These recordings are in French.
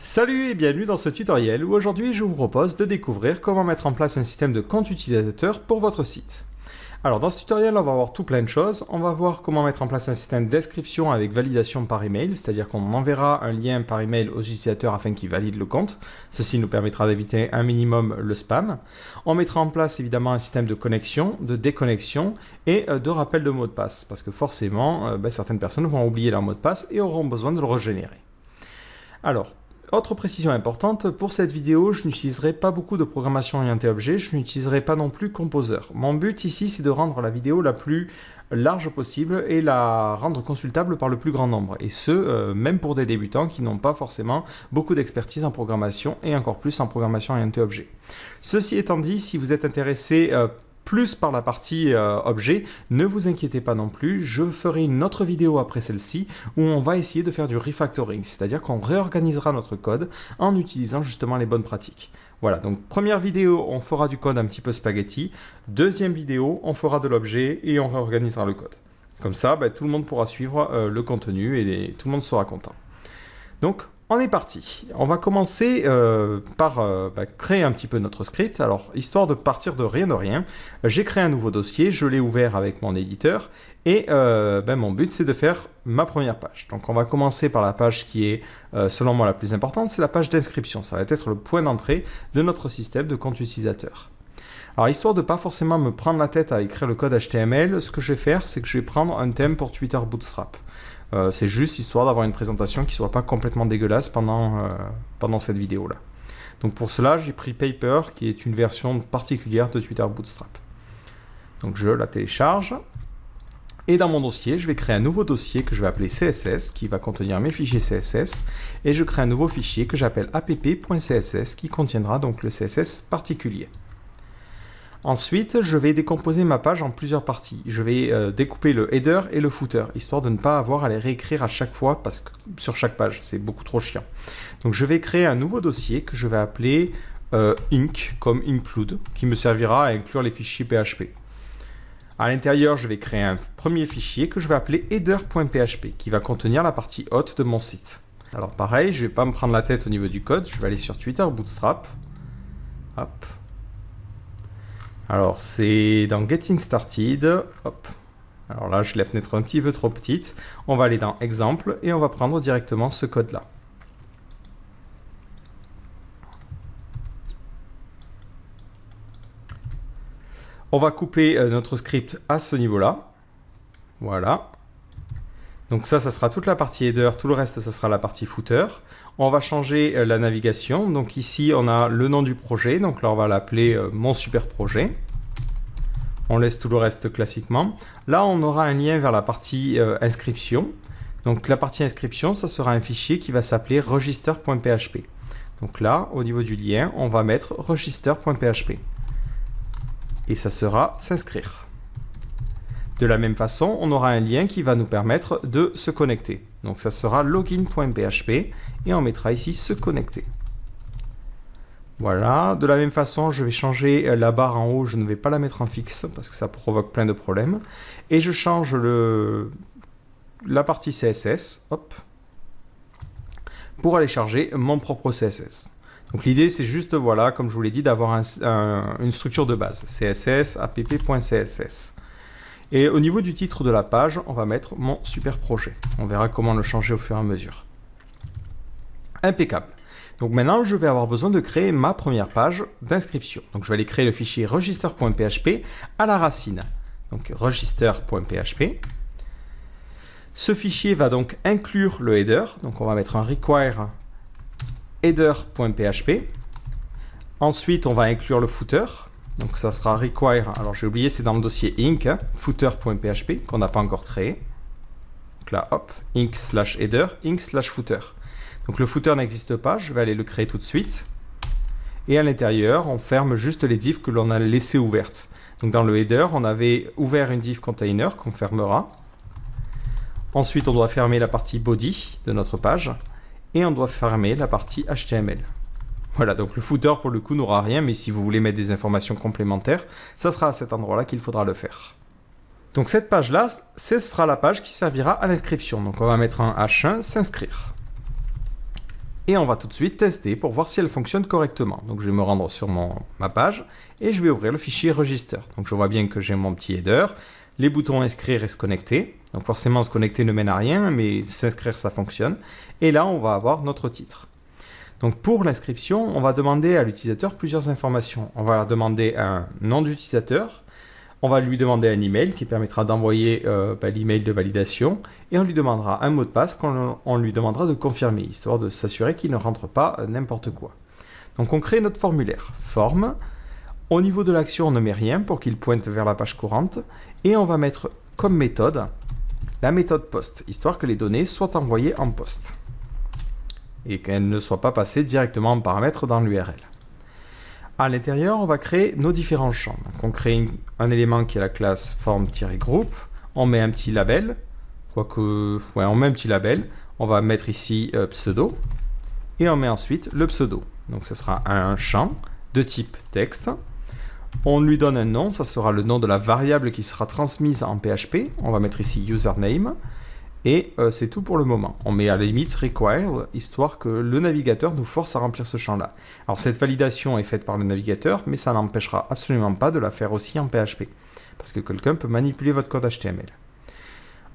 Salut et bienvenue dans ce tutoriel où aujourd'hui je vous propose de découvrir comment mettre en place un système de compte utilisateur pour votre site. Alors dans ce tutoriel on va voir tout plein de choses. On va voir comment mettre en place un système d'inscription avec validation par email, c'est-à-dire qu'on enverra un lien par email aux utilisateurs afin qu'ils valident le compte. Ceci nous permettra d'éviter un minimum le spam. On mettra en place évidemment un système de connexion, de déconnexion et de rappel de mot de passe, parce que forcément certaines personnes vont oublier leur mot de passe et auront besoin de le régénérer. Alors, autre précision importante, pour cette vidéo, je n'utiliserai pas beaucoup de programmation orientée objet, je n'utiliserai pas non plus Composer. Mon but ici, c'est de rendre la vidéo la plus large possible et la rendre consultable par le plus grand nombre. Et ce, même pour des débutants qui n'ont pas forcément beaucoup d'expertise en programmation et encore plus en programmation orientée objet. Ceci étant dit, si vous êtes intéressé plus par la partie objet, ne vous inquiétez pas non plus, je ferai une autre vidéo après celle-ci où on va essayer de faire du refactoring, c'est-à-dire qu'on réorganisera notre code en utilisant justement les bonnes pratiques. Voilà, donc première vidéo, on fera du code un petit peu spaghetti, deuxième vidéo, on fera de l'objet et on réorganisera le code. Comme ça, tout le monde pourra suivre le contenu et tout le monde sera content. Donc, on est parti. On va commencer par créer un petit peu notre script. Alors, histoire de partir de rien, j'ai créé un nouveau dossier, je l'ai ouvert avec mon éditeur et mon but c'est de faire ma première page. Donc, on va commencer par la page qui est, selon moi, la plus importante, c'est la page d'inscription. Ça va être le point d'entrée de notre système de compte utilisateur. Alors, histoire de ne pas forcément me prendre la tête à écrire le code HTML, ce que je vais faire, c'est que je vais prendre un thème pour Twitter Bootstrap. C'est juste histoire d'avoir une présentation qui ne soit pas complètement dégueulasse pendant cette vidéo-là. Donc pour cela, j'ai pris Paper, qui est une version particulière de Twitter Bootstrap. Donc je la télécharge. Et dans mon dossier, je vais créer un nouveau dossier que je vais appeler CSS, qui va contenir mes fichiers CSS. Et je crée un nouveau fichier que j'appelle app.css, qui contiendra donc le CSS particulier. Ensuite, je vais décomposer ma page en plusieurs parties. Je vais découper le header et le footer, histoire de ne pas avoir à les réécrire à chaque fois parce que sur chaque page, c'est beaucoup trop chiant. Donc je vais créer un nouveau dossier que je vais appeler inc, comme include, qui me servira à inclure les fichiers PHP. À l'intérieur, je vais créer un premier fichier que je vais appeler header.php, qui va contenir la partie haute de mon site. Alors pareil, je ne vais pas me prendre la tête au niveau du code, je vais aller sur Twitter Bootstrap. Hop. Alors, c'est dans Getting Started. Hop. Alors là, j'ai la fenêtre un petit peu trop petite. On va aller dans Exemple et on va prendre directement ce code-là. On va couper notre script à ce niveau-là. Voilà. Donc ça sera toute la partie header, tout le reste, ça sera la partie footer. On va changer la navigation. Donc ici, on a le nom du projet. Donc là, on va l'appeler mon super projet. On laisse tout le reste classiquement. Là, on aura un lien vers la partie inscription. Donc la partie inscription, ça sera un fichier qui va s'appeler register.php. Donc là, au niveau du lien, on va mettre register.php. Et ça sera s'inscrire. De la même façon, on aura un lien qui va nous permettre de se connecter. Donc ça sera login.php et on mettra ici se connecter. Voilà, de la même façon, je vais changer la barre en haut, je ne vais pas la mettre en fixe parce que ça provoque plein de problèmes. Et je change la partie CSS, hop, pour aller charger mon propre CSS. Donc l'idée c'est juste, voilà, comme je vous l'ai dit, d'avoir une structure de base, CSS, app.css. Et au niveau du titre de la page, on va mettre mon super projet. On verra comment le changer au fur et à mesure. Impeccable. Donc maintenant, je vais avoir besoin de créer ma première page d'inscription. Donc je vais aller créer le fichier register.php à la racine. Donc register.php. Ce fichier va donc inclure le header. Donc on va mettre un require header.php. Ensuite, on va inclure le footer. Donc ça sera require, alors j'ai oublié, c'est dans le dossier inc, footer.php, qu'on n'a pas encore créé. Donc là, hop, inc/header, inc/footer. Donc le footer n'existe pas, je vais aller le créer tout de suite. Et à l'intérieur, on ferme juste les divs que l'on a laissées ouvertes. Donc dans le header, on avait ouvert une div container qu'on fermera. Ensuite, on doit fermer la partie body de notre page. Et on doit fermer la partie HTML. Voilà, donc le footer pour le coup n'aura rien, mais si vous voulez mettre des informations complémentaires, ça sera à cet endroit-là qu'il faudra le faire. Donc cette page-là, ce sera la page qui servira à l'inscription. Donc on va mettre un H1, s'inscrire. Et on va tout de suite tester pour voir si elle fonctionne correctement. Donc je vais me rendre sur ma page et je vais ouvrir le fichier register. Donc je vois bien que j'ai mon petit header, les boutons inscrire et se connecter. Donc forcément se connecter ne mène à rien, mais s'inscrire ça fonctionne. Et là on va avoir notre titre. Donc pour l'inscription, on va demander à l'utilisateur plusieurs informations. On va demander un nom d'utilisateur. On va lui demander un email qui permettra d'envoyer l'email de validation et on lui demandera un mot de passe qu'on lui demandera de confirmer, histoire de s'assurer qu'il ne rentre pas n'importe quoi. Donc on crée notre formulaire. Forme. Au niveau de l'action, on ne met rien pour qu'il pointe vers la page courante et on va mettre comme méthode la méthode post, histoire que les données soient envoyées en poste et qu'elles ne soient pas passées directement en paramètre dans l'URL. À l'intérieur, on va créer nos différents champs. Donc, on crée un élément qui est la classe form-group. On met un petit label. On met un petit label. On va mettre ici pseudo. Et on met ensuite le pseudo. Donc, ce sera un champ de type texte. On lui donne un nom. Ça sera le nom de la variable qui sera transmise en PHP. On va mettre ici username. Et c'est tout pour le moment. On met à la limite required, histoire que le navigateur nous force à remplir ce champ-là. Alors cette validation est faite par le navigateur, mais ça n'empêchera absolument pas de la faire aussi en PHP. Parce que quelqu'un peut manipuler votre code HTML.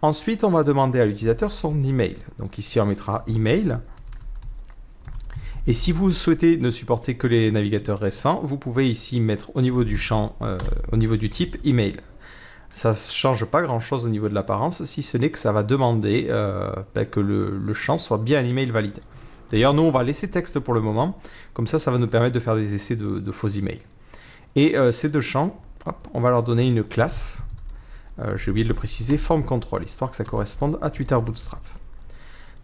Ensuite, on va demander à l'utilisateur son email. Donc ici, on mettra email. Et si vous souhaitez ne supporter que les navigateurs récents, vous pouvez ici mettre au niveau du champ, au niveau du type email. Ça ne change pas grand-chose au niveau de l'apparence, si ce n'est que ça va demander que le champ soit bien un email valide. D'ailleurs, nous, on va laisser texte pour le moment. Comme ça va nous permettre de faire des essais de faux emails. Et ces deux champs, on va leur donner une classe. J'ai oublié de le préciser, form control, histoire que ça corresponde à Twitter Bootstrap.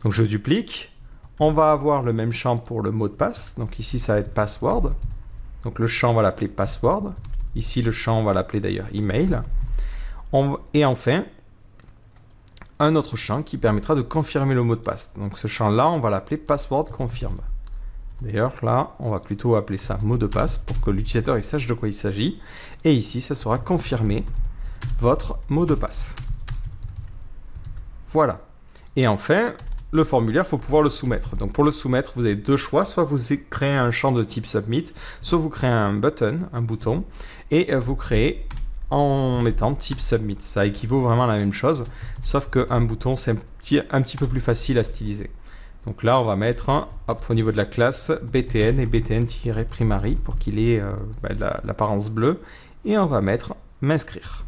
Donc, je duplique. On va avoir le même champ pour le mot de passe. Donc, ici, ça va être password. Donc, le champ, on va l'appeler password. Ici, le champ, on va l'appeler d'ailleurs email. Et enfin, un autre champ qui permettra de confirmer le mot de passe. Donc ce champ-là, on va l'appeler password confirm. D'ailleurs, là, on va plutôt appeler ça mot de passe pour que l'utilisateur sache de quoi il s'agit. Et ici, ça sera confirmer votre mot de passe. Voilà. Et enfin, le formulaire, il faut pouvoir le soumettre. Donc pour le soumettre, vous avez deux choix. Soit vous créez un champ de type submit, soit vous créez un bouton, et vous créez en mettant type submit. Ça équivaut vraiment à la même chose, sauf qu'un bouton, c'est un petit peu plus facile à styliser. Donc là, on va mettre au niveau de la classe btn et btn-primary pour qu'il ait l'apparence bleue. Et on va mettre m'inscrire.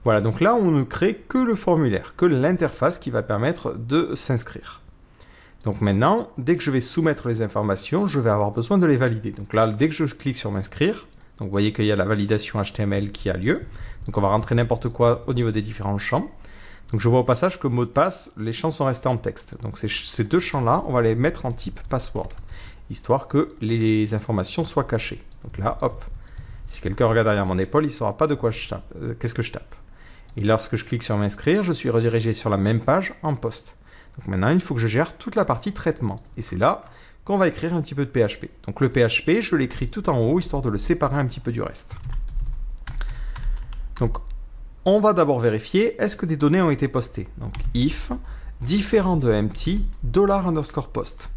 Voilà, donc là, on ne crée que le formulaire, que l'interface qui va permettre de s'inscrire. Donc maintenant, dès que je vais soumettre les informations, je vais avoir besoin de les valider. Donc là, dès que je clique sur m'inscrire, donc vous voyez qu'il y a la validation HTML qui a lieu. Donc on va rentrer n'importe quoi au niveau des différents champs. Donc je vois au passage que mot de passe, les champs sont restés en texte. Donc ces deux champs-là, on va les mettre en type password, histoire que les informations soient cachées. Donc là, hop, si quelqu'un regarde derrière mon épaule, il ne saura pas de quoi je tape, qu'est-ce que je tape. Et lorsque je clique sur m'inscrire, je suis redirigé sur la même page en poste. Donc maintenant, il faut que je gère toute la partie traitement. Et c'est là qu'on va écrire un petit peu de PHP. Donc le PHP, je l'écris tout en haut, histoire de le séparer un petit peu du reste. Donc, on va d'abord vérifier, est-ce que des données ont été postées? Donc, if, différent de empty, $_post.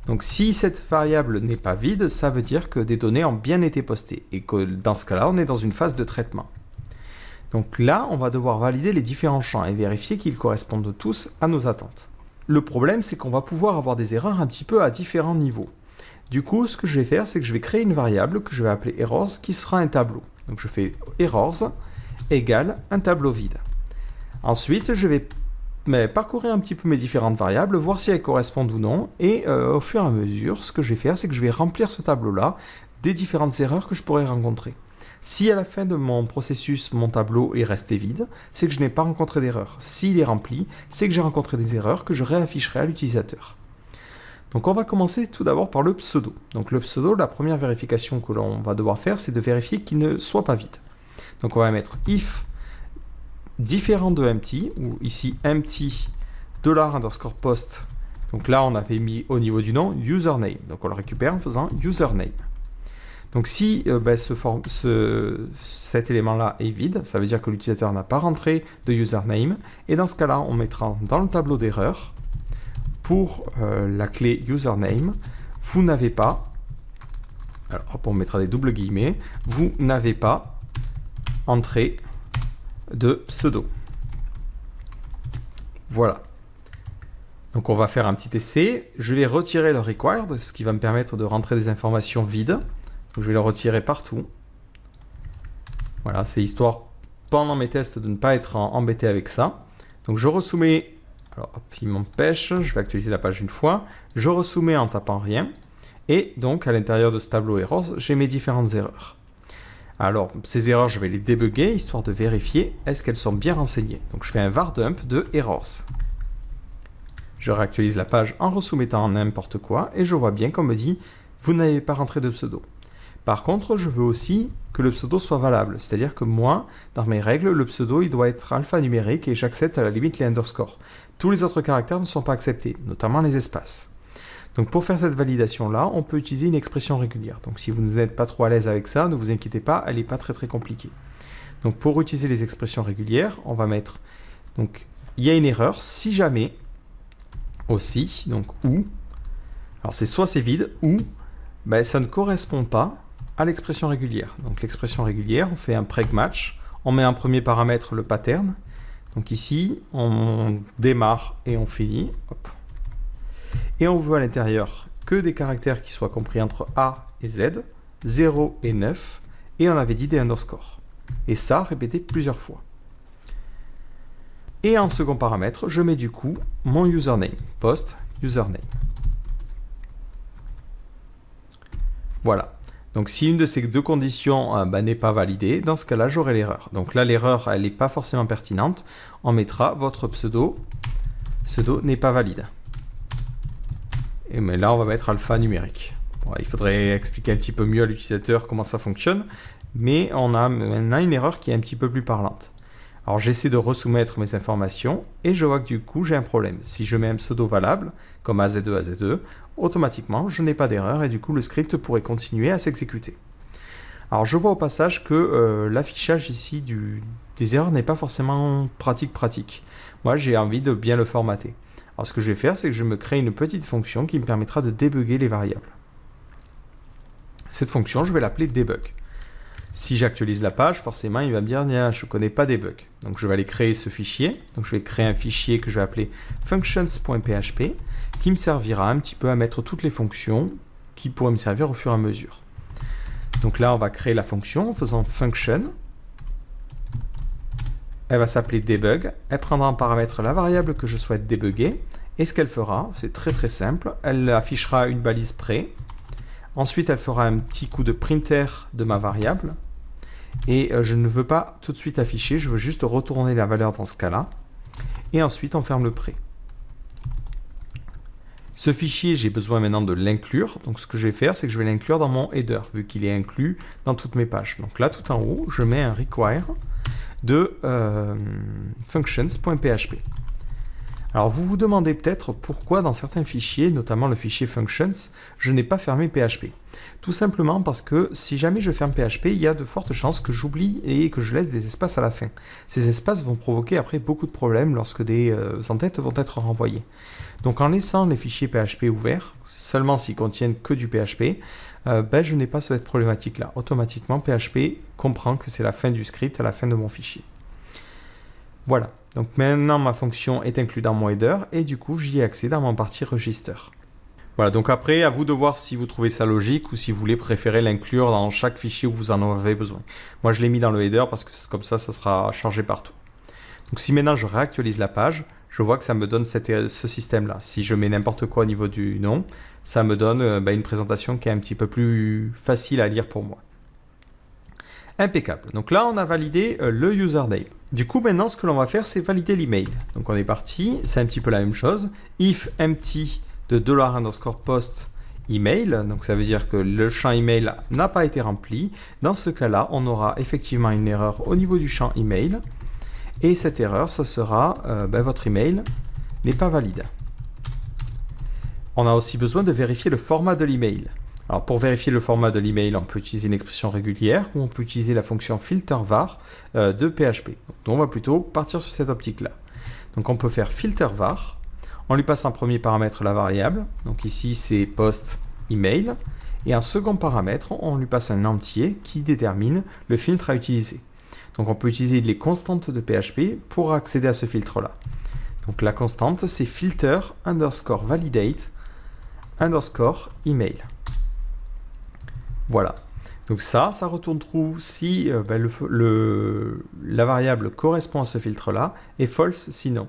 Donc, si cette variable n'est pas vide, ça veut dire que des données ont bien été postées. Et que dans ce cas-là, on est dans une phase de traitement. Donc là, on va devoir valider les différents champs et vérifier qu'ils correspondent tous à nos attentes. Le problème, c'est qu'on va pouvoir avoir des erreurs un petit peu à différents niveaux. Du coup, ce que je vais faire, c'est que je vais créer une variable que je vais appeler errors, qui sera un tableau. Donc je fais errors égale un tableau vide. Ensuite, je vais parcourir un petit peu mes différentes variables, voir si elles correspondent ou non, et au fur et à mesure, ce que je vais faire, c'est que je vais remplir ce tableau-là des différentes erreurs que je pourrais rencontrer. Si à la fin de mon processus, mon tableau est resté vide, c'est que je n'ai pas rencontré d'erreur. S'il est rempli, c'est que j'ai rencontré des erreurs que je réafficherai à l'utilisateur. Donc on va commencer tout d'abord par le pseudo. Donc le pseudo, la première vérification que l'on va devoir faire, c'est de vérifier qu'il ne soit pas vide. Donc on va mettre if différent de empty, ou ici empty $_post. Donc là on avait mis au niveau du nom username. Donc on le récupère en faisant username. Donc si cet élément-là est vide, ça veut dire que l'utilisateur n'a pas rentré de username. Et dans ce cas-là, on mettra dans le tableau d'erreur pour la clé username, vous n'avez pas, alors hop, on mettra des doubles guillemets, vous n'avez pas entré de pseudo. Voilà. Donc on va faire un petit essai. Je vais retirer le required, ce qui va me permettre de rentrer des informations vides. Donc je vais le retirer partout. Voilà, c'est histoire pendant mes tests de ne pas être embêté avec ça. Donc je resoumets. Alors hop, il m'empêche. Je vais actualiser la page une fois. Je resoumets en tapant rien. Et donc à l'intérieur de ce tableau errors, j'ai mes différentes erreurs. Alors ces erreurs, je vais les débugger histoire de vérifier est-ce qu'elles sont bien renseignées. Donc je fais un var dump de errors. Je réactualise la page en resoumettant n'importe quoi et je vois bien qu'on me dit vous n'avez pas rentré de pseudo. Par contre, je veux aussi que le pseudo soit valable, c'est-à-dire que moi, dans mes règles, le pseudo il doit être alphanumérique et j'accepte à la limite les underscores. Tous les autres caractères ne sont pas acceptés, notamment les espaces. Donc pour faire cette validation-là, on peut utiliser une expression régulière. Donc si vous n'êtes pas trop à l'aise avec ça, ne vous inquiétez pas, elle n'est pas très compliquée. Donc pour utiliser les expressions régulières, on va mettre, donc il y a une erreur, si jamais, aussi, donc ou, alors c'est soit c'est vide, ou ben, ça ne correspond pas à l'expression régulière. Donc l'expression régulière, on fait un preg match, on met un premier paramètre, le pattern, donc ici, on démarre et on finit, hop. Et on veut à l'intérieur que des caractères qui soient compris entre A et Z, 0 et 9, et on avait dit des underscores. Et ça, répété plusieurs fois. Et en second paramètre, je mets du coup mon username, post username. Voilà. Donc si une de ces deux conditions n'est pas validée, dans ce cas-là, j'aurai l'erreur. Donc là, l'erreur, elle n'est pas forcément pertinente. On mettra votre pseudo n'est pas valide. Et mais là, on va mettre alpha numérique. Bon, il faudrait expliquer un petit peu mieux à l'utilisateur comment ça fonctionne, mais on a maintenant une erreur qui est un petit peu plus parlante. Alors j'essaie de resoumettre mes informations et je vois que du coup j'ai un problème. Si je mets un pseudo valable, comme AZ2, AZ2, automatiquement je n'ai pas d'erreur et du coup le script pourrait continuer à s'exécuter. Alors je vois au passage que l'affichage ici des erreurs n'est pas forcément pratique. Moi j'ai envie de bien le formater. Alors ce que je vais faire, c'est que je me crée une petite fonction qui me permettra de débugger les variables. Cette fonction, je vais l'appeler debug. Si j'actualise la page, forcément, il va me dire « je ne connais pas debug ». Donc je vais aller créer ce fichier. Donc je vais créer un fichier que je vais appeler functions.php qui me servira un petit peu à mettre toutes les fonctions qui pourraient me servir au fur et à mesure. Donc là, on va créer la fonction en faisant function. Elle va s'appeler debug, elle prendra en paramètre la variable que je souhaite débugger, et ce qu'elle fera, c'est très simple, elle affichera une balise près, ensuite elle fera un petit coup de printer de ma variable, et je ne veux pas tout de suite afficher, je veux juste retourner la valeur dans ce cas-là, et ensuite on ferme le prêt. Ce fichier, j'ai besoin maintenant de l'inclure, donc ce que je vais faire, c'est que je vais l'inclure dans mon header, vu qu'il est inclus dans toutes mes pages. Donc là, tout en haut, je mets un require de functions.php. Alors vous vous demandez peut-être pourquoi dans certains fichiers, notamment le fichier functions, je n'ai pas fermé PHP. Tout simplement parce que si jamais je ferme PHP, il y a de fortes chances que j'oublie et que je laisse des espaces à la fin. Ces espaces vont provoquer après beaucoup de problèmes lorsque des entêtes vont être renvoyées. Donc en laissant les fichiers PHP ouverts, seulement s'ils contiennent que du PHP, je n'ai pas cette problématique-là. Automatiquement, PHP comprend que c'est la fin du script à la fin de mon fichier. Voilà. Donc maintenant, ma fonction est inclue dans mon header et du coup, j'y ai accès dans mon partie register. Voilà, donc après, à vous de voir si vous trouvez ça logique ou si vous voulez préférer l'inclure dans chaque fichier où vous en avez besoin. Moi, je l'ai mis dans le header parce que comme ça sera chargé partout. Donc si maintenant je réactualise la page, je vois que ça me donne ce système-là. Si je mets n'importe quoi au niveau du nom, ça me donne une présentation qui est un petit peu plus facile à lire pour moi. Impeccable. Donc là, on a validé le username. Du coup, maintenant, ce que l'on va faire, c'est valider l'email. Donc on est parti, c'est un petit peu la même chose. If empty de $_post email, donc ça veut dire que le champ email n'a pas été rempli. Dans ce cas-là, on aura effectivement une erreur au niveau du champ email. Et cette erreur, ça sera votre email n'est pas valide. On a aussi besoin de vérifier le format de l'email. Alors pour vérifier le format de l'email, on peut utiliser une expression régulière ou on peut utiliser la fonction filterVar de PHP. Donc on va plutôt partir sur cette optique-là. Donc on peut faire filterVar. On lui passe un premier paramètre la variable, donc ici c'est post email, et un second paramètre, on lui passe un entier qui détermine le filtre à utiliser. Donc on peut utiliser les constantes de PHP pour accéder à ce filtre-là. Donc la constante, c'est filter underscore validate underscore email. Voilà. Donc ça retourne true si la variable correspond à ce filtre-là et false sinon.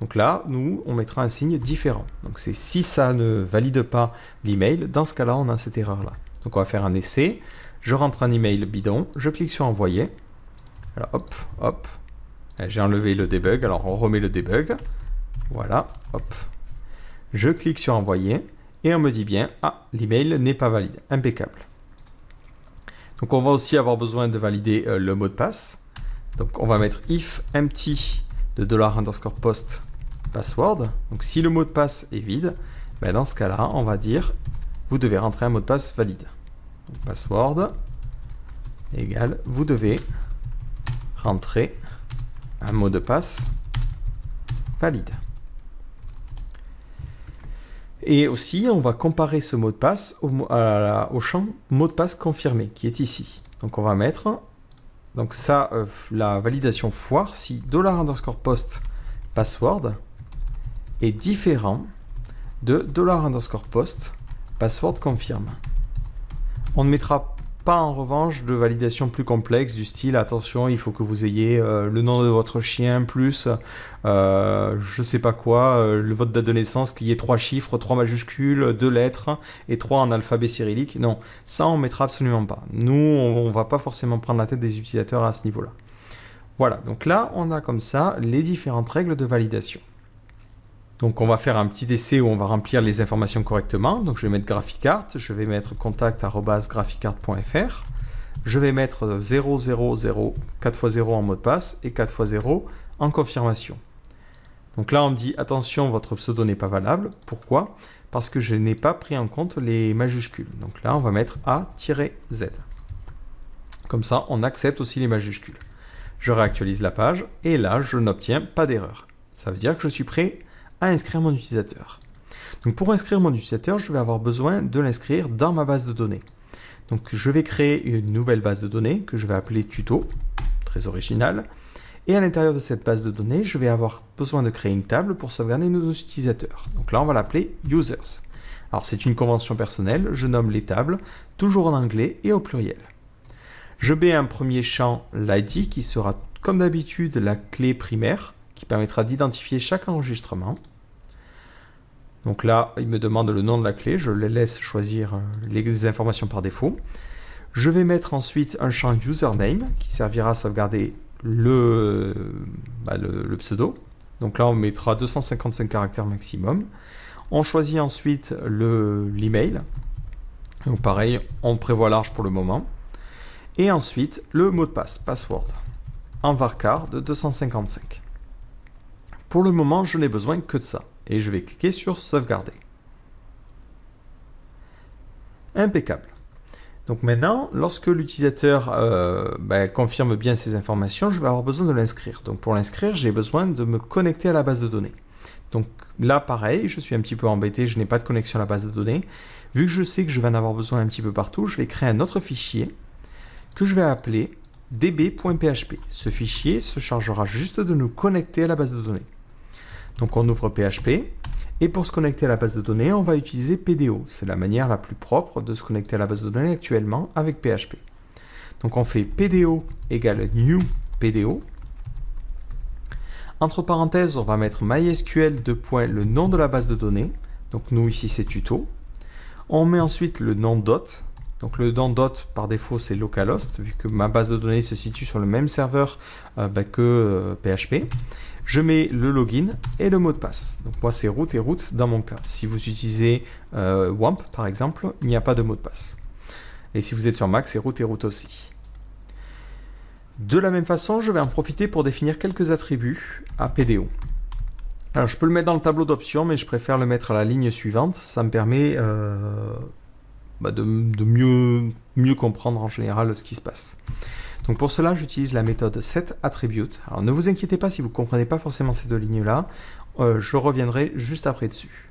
Donc là, nous, on mettra un signe différent. Donc c'est si ça ne valide pas l'email, dans ce cas-là, on a cette erreur-là. Donc on va faire un essai. Je rentre un email bidon, je clique sur envoyer. Alors hop, hop. J'ai enlevé le debug, alors on remet le debug. Voilà, hop. Je clique sur envoyer et on me dit bien, ah, l'email n'est pas valide. Impeccable. Donc on va aussi avoir besoin de valider le mot de passe. Donc on va mettre if empty de $_post password. Donc si le mot de passe est vide, ben dans ce cas-là, on va dire vous devez rentrer un mot de passe valide. Donc password égale vous devez rentrer un mot de passe valide. Et aussi, on va comparer ce mot de passe au champ mot de passe confirmé qui est ici. Donc on va mettre, donc ça, la validation foire si $_post password est différent de $_post password confirme. On ne mettra pas en revanche de validation plus complexe du style attention, il faut que vous ayez le nom de votre chien plus je sais pas quoi, votre date de naissance, qu'il y ait 3 chiffres, 3 majuscules, 2 lettres et 3 en alphabet cyrillique. Non, ça on mettra absolument pas. Nous, on va pas forcément prendre la tête des utilisateurs à ce niveau-là. Voilà, donc là on a comme ça les différentes règles de validation. Donc on va faire un petit essai où on va remplir les informations correctement. Donc je vais mettre graphicart, je vais mettre contact@graphicart.fr, je vais mettre 000 4 x 0 en mot de passe et 4 x 0 en confirmation. Donc là on me dit attention, votre pseudo n'est pas valable. Pourquoi? Parce que je n'ai pas pris en compte les majuscules. Donc là on va mettre A-Z. Comme ça on accepte aussi les majuscules. Je réactualise la page et là je n'obtiens pas d'erreur. Ça veut dire que je suis prêt à inscrire mon utilisateur. Donc pour inscrire mon utilisateur, je vais avoir besoin de l'inscrire dans ma base de données. Donc je vais créer une nouvelle base de données que je vais appeler tuto, très original. Et à l'intérieur de cette base de données, je vais avoir besoin de créer une table pour sauvegarder nos utilisateurs. Donc là, on va l'appeler users. Alors c'est une convention personnelle, je nomme les tables, toujours en anglais et au pluriel. Je mets un premier champ l'ID qui sera comme d'habitude la clé primaire qui permettra d'identifier chaque enregistrement. Donc là, il me demande le nom de la clé, je les laisse choisir les informations par défaut. Je vais mettre ensuite un champ username qui servira à sauvegarder le pseudo. Donc là, on mettra 255 caractères maximum. On choisit ensuite l'email. Donc pareil, on prévoit large pour le moment. Et ensuite, le mot de passe, password, en varchar de 255. Pour le moment, je n'ai besoin que de ça. Et je vais cliquer sur sauvegarder. Impeccable. Donc maintenant, lorsque l'utilisateur confirme bien ces informations, je vais avoir besoin de l'inscrire. Donc pour l'inscrire, j'ai besoin de me connecter à la base de données. Donc là, pareil, je suis un petit peu embêté, je n'ai pas de connexion à la base de données. Vu que je sais que je vais en avoir besoin un petit peu partout, je vais créer un autre fichier que je vais appeler db.php. Ce fichier se chargera juste de nous connecter à la base de données. Donc on ouvre PHP, et pour se connecter à la base de données, on va utiliser PDO. C'est la manière la plus propre de se connecter à la base de données actuellement avec PHP. Donc on fait PDO égale new PDO. Entre parenthèses, on va mettre MySQL le nom de la base de données. Donc nous ici c'est tuto. On met ensuite le nom dot. Donc le nom dot par défaut c'est localhost, vu que ma base de données se situe sur le même serveur que PHP. Je mets le login et le mot de passe. Donc moi c'est root et root dans mon cas. Si vous utilisez WAMP par exemple, il n'y a pas de mot de passe. Et si vous êtes sur Mac, c'est root et root aussi. De la même façon, je vais en profiter pour définir quelques attributs à PDO. Alors je peux le mettre dans le tableau d'options, mais je préfère le mettre à la ligne suivante. Ça me permet de mieux comprendre en général ce qui se passe. Donc pour cela, j'utilise la méthode setAttribute. Alors ne vous inquiétez pas si vous ne comprenez pas forcément ces deux lignes-là. je reviendrai juste après dessus.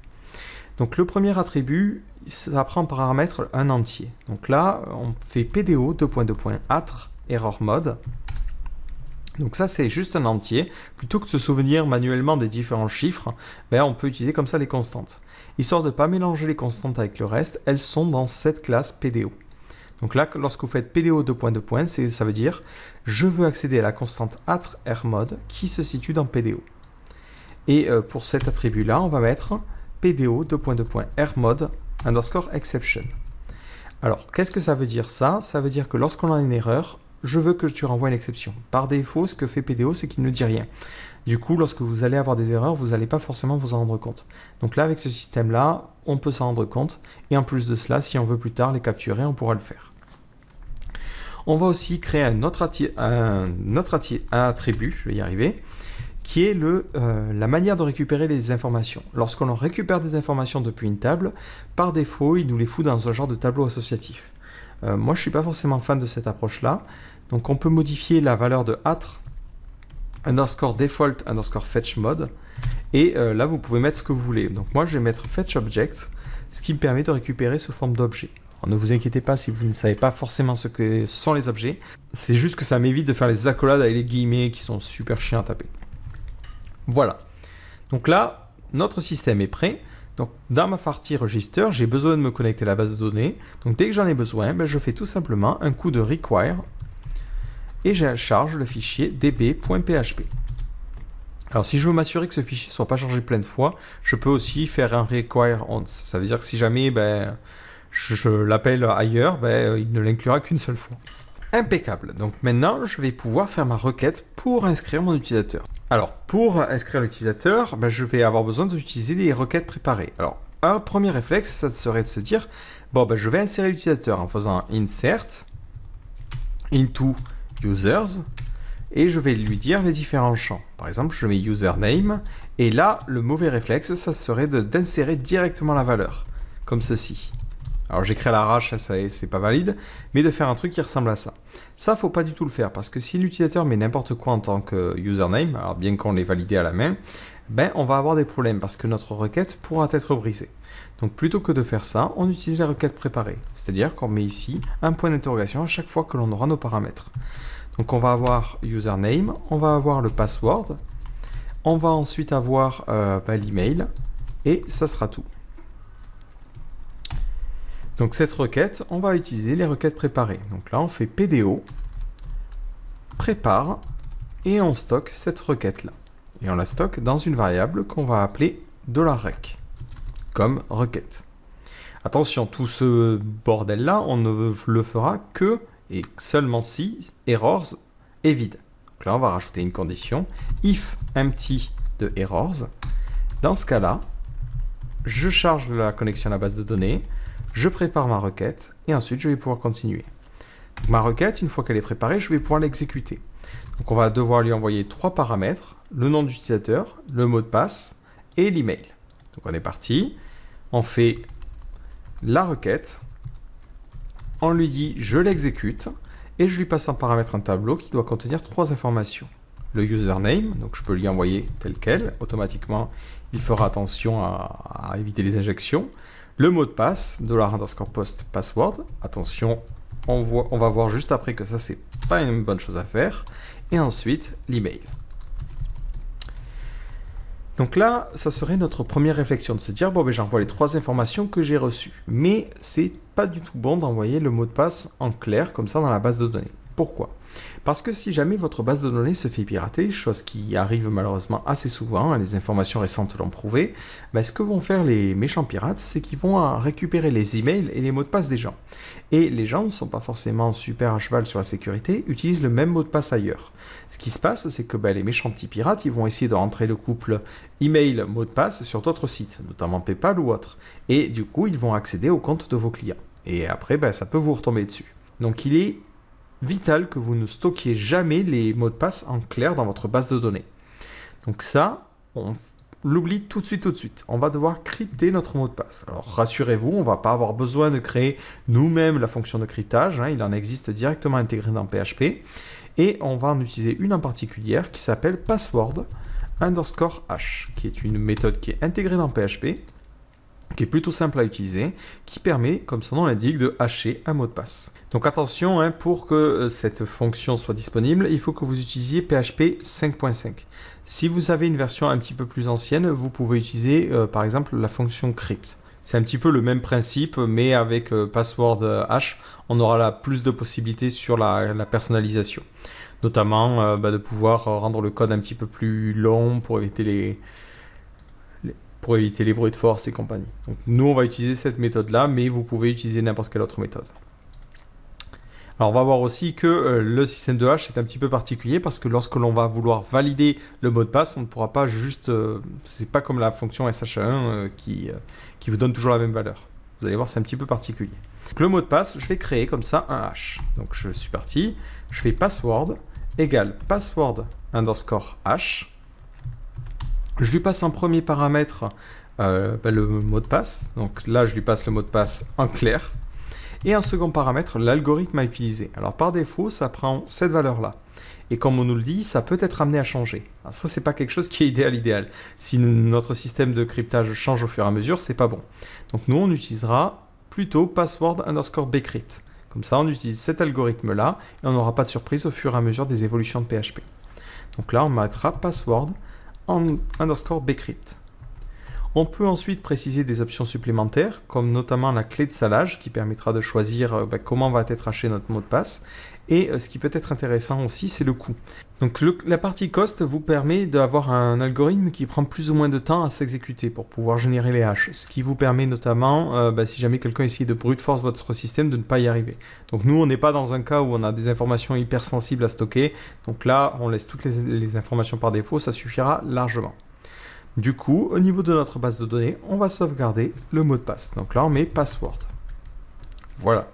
Donc le premier attribut, ça prend en paramètre un entier. Donc là, on fait PDO, :@, error mode. Donc ça, c'est juste un entier. Plutôt que de se souvenir manuellement des différents chiffres, on peut utiliser comme ça les constantes. Histoire de ne pas mélanger les constantes avec le reste, elles sont dans cette classe PDO. Donc là, lorsque vous faites PDO : ça veut dire je veux accéder à la constante @errmod qui se situe dans PDO. Et pour cet attribut-là, on va mettre PDO : errmod _ exception. Alors, qu'est-ce que ça veut dire ça? Ça veut dire que lorsqu'on a une erreur, je veux que tu renvoies une exception. Par défaut, ce que fait PDO, c'est qu'il ne dit rien. Du coup, lorsque vous allez avoir des erreurs, vous n'allez pas forcément vous en rendre compte. Donc là, avec ce système-là, on peut s'en rendre compte. Et en plus de cela, si on veut plus tard les capturer, on pourra le faire. On va aussi créer un autre attribut, je vais y arriver, qui est la manière de récupérer les informations. Lorsqu'on récupère des informations depuis une table, par défaut, il nous les fout dans un genre de tableau associatif. Moi, je ne suis pas forcément fan de cette approche-là. Donc, on peut modifier la valeur de _default _fetch mode. Et là, vous pouvez mettre ce que vous voulez. Donc, moi, je vais mettre fetch object, ce qui me permet de récupérer sous forme d'objet. Ne vous inquiétez pas si vous ne savez pas forcément ce que sont les objets. C'est juste que ça m'évite de faire les accolades avec les guillemets qui sont super chiants à taper. Voilà. Donc là, notre système est prêt. Donc dans ma partie register, j'ai besoin de me connecter à la base de données. Donc dès que j'en ai besoin, je fais tout simplement un coup de require et je charge le fichier db.php. Alors si je veux m'assurer que ce fichier ne soit pas chargé plein de fois, je peux aussi faire un require once. Ça veut dire que si jamais je l'appelle ailleurs, il ne l'inclura qu'une seule fois. Impeccable. Donc maintenant, je vais pouvoir faire ma requête pour inscrire mon utilisateur. Alors, pour inscrire l'utilisateur, je vais avoir besoin d'utiliser les requêtes préparées. Alors, un premier réflexe, ça serait de se dire, je vais insérer l'utilisateur en faisant insert into users et je vais lui dire les différents champs. Par exemple, je mets username et là, le mauvais réflexe, ça serait d'insérer directement la valeur, comme ceci. Alors j'écris à l'arrache, c'est pas valide, mais de faire un truc qui ressemble à ça. Ça, faut pas du tout le faire, parce que si l'utilisateur met n'importe quoi en tant que username, alors bien qu'on l'ait validé à la main, on va avoir des problèmes, parce que notre requête pourra être brisée. Donc plutôt que de faire ça, on utilise les requêtes préparées. C'est-à-dire qu'on met ici un point d'interrogation à chaque fois que l'on aura nos paramètres. Donc on va avoir username, on va avoir le password, on va ensuite avoir l'email, et ça sera tout. Donc cette requête, on va utiliser les requêtes préparées. Donc là, on fait PDO, prépare, et on stocke cette requête-là. Et on la stocke dans une variable qu'on va appeler $rec, comme requête. Attention, tout ce bordel-là, on ne le fera que et seulement si errors est vide. Donc là, on va rajouter une condition, if empty de errors. Dans ce cas-là, je charge la connexion à la base de données, je prépare ma requête et ensuite je vais pouvoir continuer. Donc, ma requête, une fois qu'elle est préparée, je vais pouvoir l'exécuter. Donc on va devoir lui envoyer 3 paramètres, le nom d'utilisateur, le mot de passe et l'email. Donc on est parti, on fait la requête, on lui dit je l'exécute et je lui passe en paramètre un tableau qui doit contenir 3 informations. Le username, donc je peux lui envoyer tel quel, automatiquement il fera attention à éviter les injections. Le mot de passe, $_post password, attention, on va voir juste après que ça c'est pas une bonne chose à faire. Et ensuite, l'email. Donc là, ça serait notre première réflexion de se dire, j'envoie les 3 informations que j'ai reçues. Mais c'est pas du tout bon d'envoyer le mot de passe en clair comme ça dans la base de données. Pourquoi ? Parce que si jamais votre base de données se fait pirater, chose qui arrive malheureusement assez souvent, les informations récentes l'ont prouvé, ce que vont faire les méchants pirates, c'est qu'ils vont récupérer les emails et les mots de passe des gens. Et les gens ne sont pas forcément super à cheval sur la sécurité, utilisent le même mot de passe ailleurs. Ce qui se passe, c'est que les méchants petits pirates, ils vont essayer de rentrer le couple email, mot de passe sur d'autres sites, notamment PayPal ou autres. Et du coup, ils vont accéder au compte de vos clients. Et après, ça peut vous retomber dessus. Donc il est vital que vous ne stockiez jamais les mots de passe en clair dans votre base de données. Donc ça, on l'oublie tout de suite. On va devoir crypter notre mot de passe. Alors rassurez-vous, on ne va pas avoir besoin de créer nous-mêmes la fonction de cryptage. Il en existe directement intégré dans PHP. Et on va en utiliser une en particulier qui s'appelle password underscore hash, qui est une méthode qui est intégrée dans PHP, qui est plutôt simple à utiliser, qui permet, comme son nom l'indique, de hasher un mot de passe. Donc attention, hein, pour que cette fonction soit disponible, il faut que vous utilisiez PHP 5.5. Si vous avez une version un petit peu plus ancienne, vous pouvez utiliser par exemple la fonction crypt. C'est un petit peu le même principe, mais avec password hash, on aura là plus de possibilités sur la personnalisation. Notamment de pouvoir rendre le code un petit peu plus long pour éviter les bruits de force et compagnie. Donc nous, on va utiliser cette méthode-là, mais vous pouvez utiliser n'importe quelle autre méthode. Alors on va voir aussi que le système de hash est un petit peu particulier parce que lorsque l'on va vouloir valider le mot de passe, on ne pourra pas juste... c'est pas comme la fonction SHA1 qui vous donne toujours la même valeur. Vous allez voir, c'est un petit peu particulier. Donc le mot de passe, je vais créer comme ça un hash. Donc je suis parti, je fais password égale password underscore hash. Je lui passe en premier paramètre le mot de passe. Donc là, je lui passe le mot de passe en clair. Et en second paramètre, l'algorithme à utiliser. Alors par défaut, ça prend cette valeur-là. Et comme on nous le dit, ça peut être amené à changer. Alors ça, c'est pas quelque chose qui est idéal. Si notre système de cryptage change au fur et à mesure, c'est pas bon. Donc nous, on utilisera plutôt password underscore bcrypt. Comme ça, on utilise cet algorithme-là et on n'aura pas de surprise au fur et à mesure des évolutions de PHP. Donc là, on mettra password underscore bcrypt. On peut ensuite préciser des options supplémentaires, comme notamment la clé de salage, qui permettra de choisir comment va être haché notre mot de passe. Et ce qui peut être intéressant aussi, c'est le coût. Donc la partie cost vous permet d'avoir un algorithme qui prend plus ou moins de temps à s'exécuter pour pouvoir générer les hashes. Ce qui vous permet notamment, si jamais quelqu'un essaie de brute force votre système, de ne pas y arriver. Donc nous, on n'est pas dans un cas où on a des informations hyper sensibles à stocker. Donc là, on laisse toutes les informations par défaut, ça suffira largement. Du coup, au niveau de notre base de données, on va sauvegarder le mot de passe. Donc là, on met password. Voilà.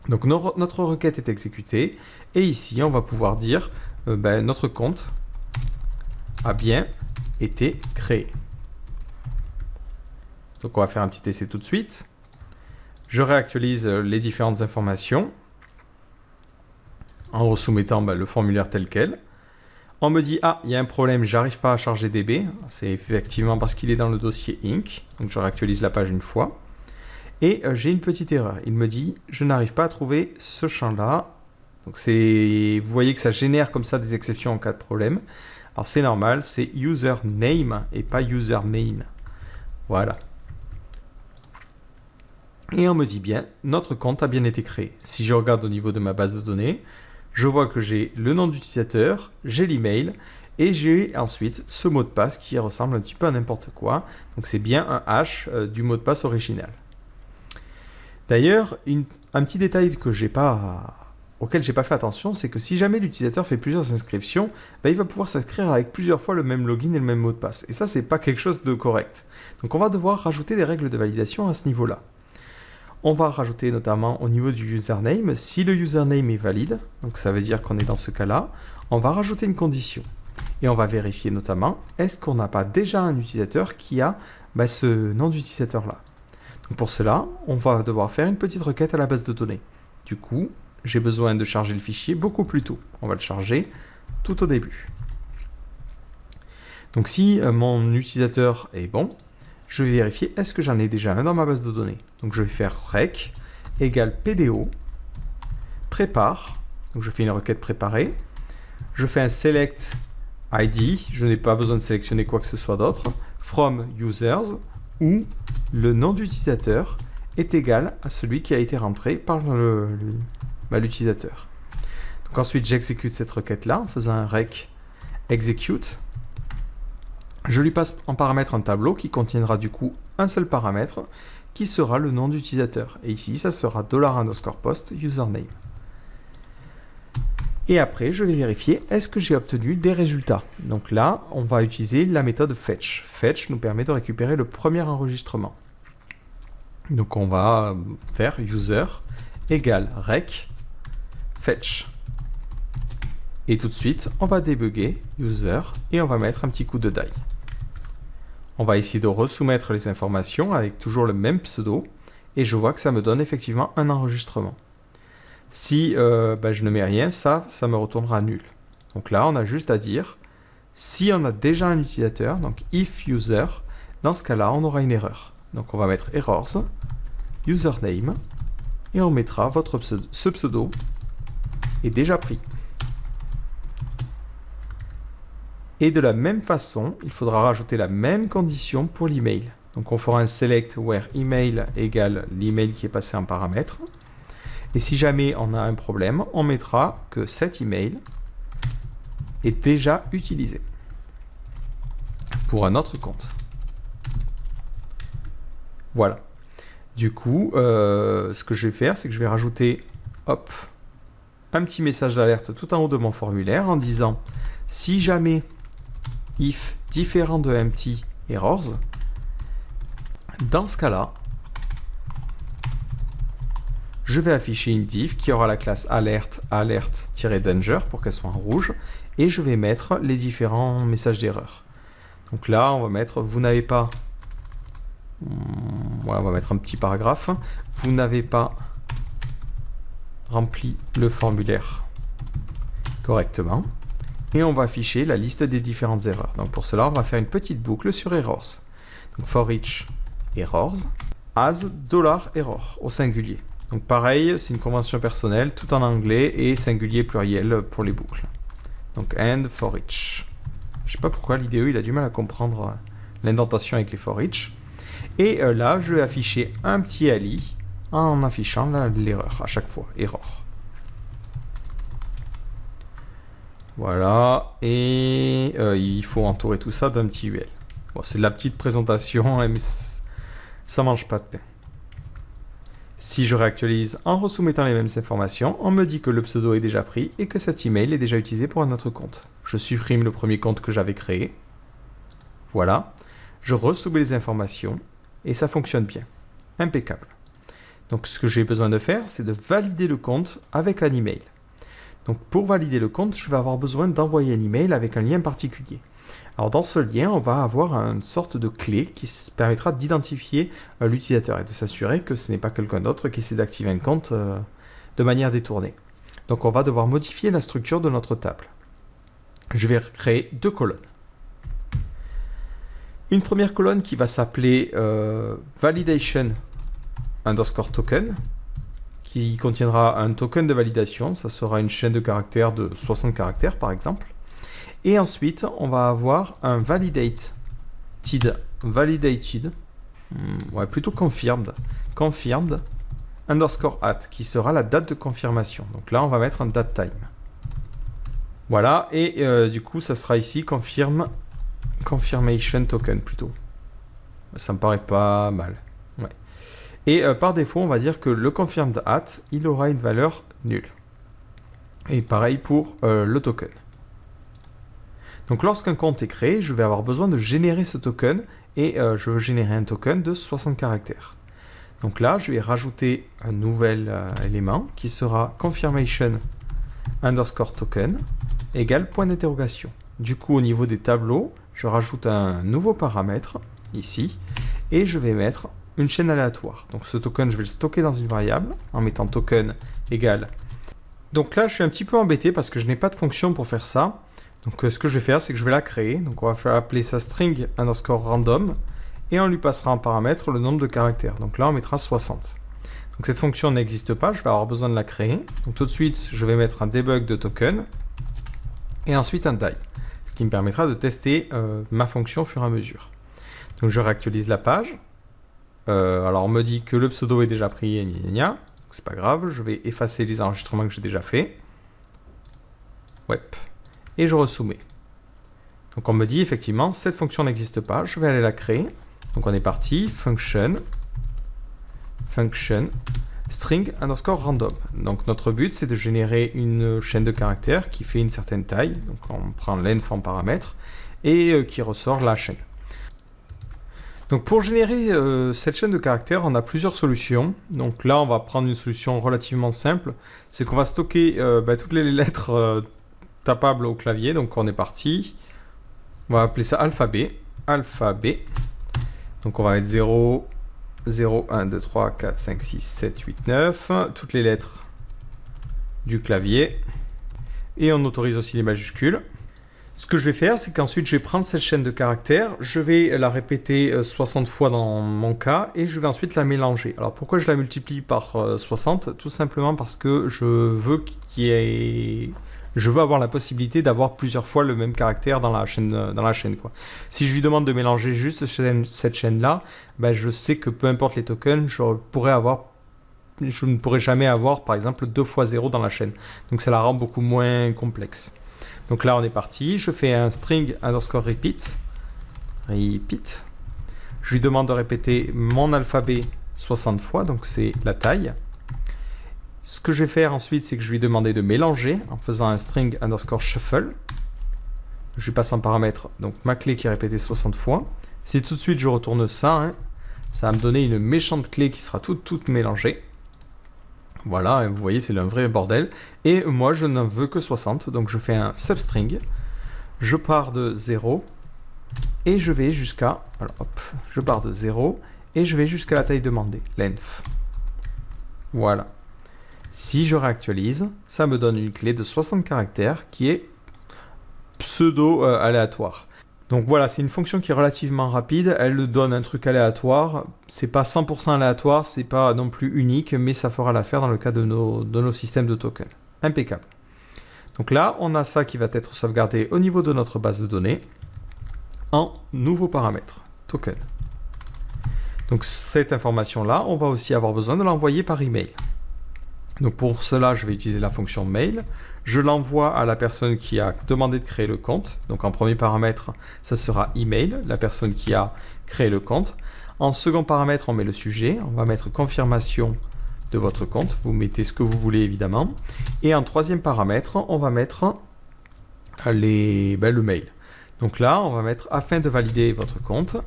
Donc notre requête est exécutée. Et ici, on va pouvoir dire notre compte a bien été créé. Donc on va faire un petit essai tout de suite. Je réactualise les différentes informations en resoumettant le formulaire tel quel. On me dit, ah, il y a un problème, j'arrive pas à charger DB. C'est effectivement parce qu'il est dans le dossier Inc. Donc je réactualise la page une fois. Et j'ai une petite erreur. Il me dit, je n'arrive pas à trouver ce champ-là. Donc vous voyez que ça génère comme ça des exceptions en cas de problème. Alors c'est normal, c'est username et pas username. Voilà. Et on me dit bien, notre compte a bien été créé. Si je regarde au niveau de ma base de données, je vois que j'ai le nom d'utilisateur, j'ai l'email et j'ai ensuite ce mot de passe qui ressemble un petit peu à n'importe quoi. Donc c'est bien un hash du mot de passe original. D'ailleurs, un petit détail auquel j'ai pas fait attention, c'est que si jamais l'utilisateur fait plusieurs inscriptions, il va pouvoir s'inscrire avec plusieurs fois le même login et le même mot de passe. Et ça, c'est pas quelque chose de correct. Donc on va devoir rajouter des règles de validation à ce niveau-là. On va rajouter notamment au niveau du username, si le username est valide, donc ça veut dire qu'on est dans ce cas-là, on va rajouter une condition. Et on va vérifier notamment, est-ce qu'on n'a pas déjà un utilisateur qui a ce nom d'utilisateur-là. Donc pour cela, on va devoir faire une petite requête à la base de données. Du coup, j'ai besoin de charger le fichier beaucoup plus tôt. On va le charger tout au début. Donc si mon utilisateur est bon, je vais vérifier est-ce que j'en ai déjà un dans ma base de données. Donc je vais faire rec égale pdo prépare. Donc je fais une requête préparée. Je fais un select id. Je n'ai pas besoin de sélectionner quoi que ce soit d'autre. From users où le nom d'utilisateur est égal à celui qui a été rentré par l'utilisateur. Donc ensuite j'exécute cette requête là en faisant un rec execute. Je lui passe en paramètre un tableau qui contiendra du coup un seul paramètre qui sera le nom d'utilisateur. Et ici, ça sera $_post username. Et après, je vais vérifier est-ce que j'ai obtenu des résultats. Donc là, on va utiliser la méthode fetch. Fetch nous permet de récupérer le premier enregistrement. Donc on va faire user égale rec fetch. Et tout de suite, on va débugger user et on va mettre un petit coup de die. On va essayer de resoumettre les informations avec toujours le même pseudo et je vois que ça me donne effectivement un enregistrement. Si je ne mets rien, ça me retournera nul. Donc là, on a juste à dire Si on a déjà un utilisateur, donc if user, dans ce cas-là, on aura une erreur. Donc on va mettre errors, username, et on mettra ce pseudo est déjà pris. Et de la même façon, il faudra rajouter la même condition pour l'email. Donc on fera un select where email égale l'email qui est passé en paramètre. Et si jamais on a un problème, on mettra que cet email est déjà utilisé pour un autre compte. Voilà. Du coup, ce que je vais faire, c'est que je vais rajouter hop, un petit message d'alerte tout en haut de mon formulaire en disant si jamais if différent de empty errors, dans ce cas-là, je vais afficher une div qui aura la classe alert, alert-danger pour qu'elle soit en rouge, et je vais mettre les différents messages d'erreur. Donc là, on va mettre vous n'avez pas, on va mettre un petit paragraphe, vous n'avez pas rempli le formulaire correctement, et on va afficher la liste des différentes erreurs. Donc pour cela, on va faire une petite boucle sur errors. Donc for each errors as $error au singulier. Donc pareil, c'est une convention personnelle, tout en anglais et singulier pluriel pour les boucles. Donc and for each. Je sais pas pourquoi l'IDE il a du mal à comprendre l'indentation avec les for each. Et là, je vais afficher un petit ali en affichant l'erreur à chaque fois, error. Voilà, et il faut entourer tout ça d'un petit UL. Bon, c'est de la petite présentation, mais ça mange pas de pain. Si je réactualise en resoumettant les mêmes informations, on me dit que le pseudo est déjà pris et que cet email est déjà utilisé pour un autre compte. Je supprime le premier compte que j'avais créé. Voilà. Je resoumets les informations et ça fonctionne bien. Impeccable. Donc ce que j'ai besoin de faire, c'est de valider le compte avec un email. Donc pour valider le compte, je vais avoir besoin d'envoyer un email avec un lien particulier. Alors dans ce lien, on va avoir une sorte de clé qui permettra d'identifier l'utilisateur et de s'assurer que ce n'est pas quelqu'un d'autre qui essaie d'activer un compte de manière détournée. Donc on va devoir modifier la structure de notre table. Je vais créer deux colonnes. Une première colonne qui va s'appeler validation underscore token, qui contiendra un token de validation. Ça sera une chaîne de caractères de 60 caractères par exemple. Et ensuite, on va avoir un validated, plutôt confirmed, underscore at, qui sera la date de confirmation. Donc là, on va mettre un date time. Voilà, et du coup, ça sera ici confirmation token plutôt. Ça me paraît pas mal. Ouais. Et par défaut, on va dire que le confirmed at, il aura une valeur nulle. Et pareil pour le token. Donc lorsqu'un compte est créé, je vais avoir besoin de générer ce token et je veux générer un token de 60 caractères. Donc là, je vais rajouter un nouvel élément qui sera confirmation underscore token égale point d'interrogation. Du coup, au niveau des tableaux, je rajoute un nouveau paramètre ici et je vais mettre une chaîne aléatoire. Donc ce token, je vais le stocker dans une variable en mettant token égale. Donc là, je suis un petit peu embêté parce que je n'ai pas de fonction pour faire ça. Donc ce que je vais faire, c'est que je vais la créer. Donc on va appeler ça string underscore random et on lui passera en paramètre le nombre de caractères. Donc là, on mettra 60. Donc cette fonction n'existe pas, je vais avoir besoin de la créer. Donc tout de suite, je vais mettre un debug de token et ensuite un die, ce qui me permettra de tester ma fonction au fur et à mesure. Donc je réactualise la page. Alors on me dit que le pseudo est déjà pris, donc c'est pas grave, je vais effacer les enregistrements que j'ai déjà fait. Ouais. Et je resoumets. Donc on me dit effectivement cette fonction n'existe pas, je vais aller la créer. Donc on est parti, function string underscore random. Donc notre but c'est de générer une chaîne de caractères qui fait une certaine taille. Donc on prend length en paramètre et qui ressort la chaîne. Donc pour générer cette chaîne de caractères, on a plusieurs solutions. Donc là on va prendre une solution relativement simple, c'est qu'on va stocker toutes les lettres tapable au clavier, donc on est parti. On va appeler ça alphabet. Donc on va mettre 0, 0, 1, 2, 3, 4, 5, 6, 7, 8, 9. Toutes les lettres du clavier. Et on autorise aussi les majuscules. Ce que je vais faire, c'est qu'ensuite je vais prendre cette chaîne de caractères, je vais la répéter 60 fois dans mon cas et je vais ensuite la mélanger. Alors pourquoi je la multiplie par 60? Tout simplement parce que je veux je veux avoir la possibilité d'avoir plusieurs fois le même caractère dans la chaîne, quoi. Si je lui demande de mélanger juste cette chaîne-là, ben je sais que peu importe les tokens, je ne pourrai jamais avoir par exemple 2 fois 0 dans la chaîne. Donc ça la rend beaucoup moins complexe. Donc là, on est parti. Je fais un string underscore repeat. Repeat. Je lui demande de répéter mon alphabet 60 fois, donc c'est la taille. Ce que je vais faire ensuite, c'est que je lui demander de mélanger en faisant un string underscore shuffle. Je lui passe en paramètre donc ma clé qui est répétée 60 fois. Si tout de suite je retourne ça, ça va me donner une méchante clé qui sera toute mélangée. Voilà, vous voyez, c'est un vrai bordel. Et moi, je n'en veux que 60, donc je fais un substring. Je pars de 0 et je vais jusqu'à... Alors, hop, je pars de 0 et je vais jusqu'à la taille demandée, length. Voilà. Si je réactualise, ça me donne une clé de 60 caractères qui est pseudo-aléatoire. Donc voilà, c'est une fonction qui est relativement rapide, elle donne un truc aléatoire, c'est pas 100% aléatoire, c'est pas non plus unique, mais ça fera l'affaire dans le cas de nos systèmes de tokens. Impeccable. Donc là, on a ça qui va être sauvegardé au niveau de notre base de données en nouveau paramètre, token. Donc cette information-là, on va aussi avoir besoin de l'envoyer par email. Donc pour cela, je vais utiliser la fonction mail. Je l'envoie à la personne qui a demandé de créer le compte. Donc en premier paramètre, ça sera email, la personne qui a créé le compte. En second paramètre, on met le sujet. On va mettre confirmation de votre compte. Vous mettez ce que vous voulez évidemment. Et en troisième paramètre, on va mettre le mail. Donc là, on va mettre afin de valider votre compte.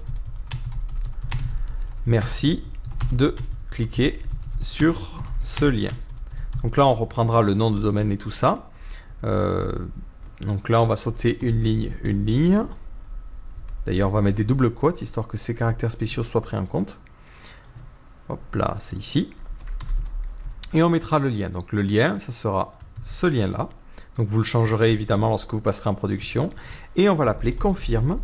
Merci de cliquer sur ce lien. Donc là, on reprendra le nom de domaine et tout ça. Donc là, on va sauter une ligne. D'ailleurs, on va mettre des doubles quotes, histoire que ces caractères spéciaux soient pris en compte. Hop là, c'est ici. Et on mettra le lien. Donc le lien, ça sera ce lien-là. Donc vous le changerez évidemment lorsque vous passerez en production. Et on va l'appeler confirm.php.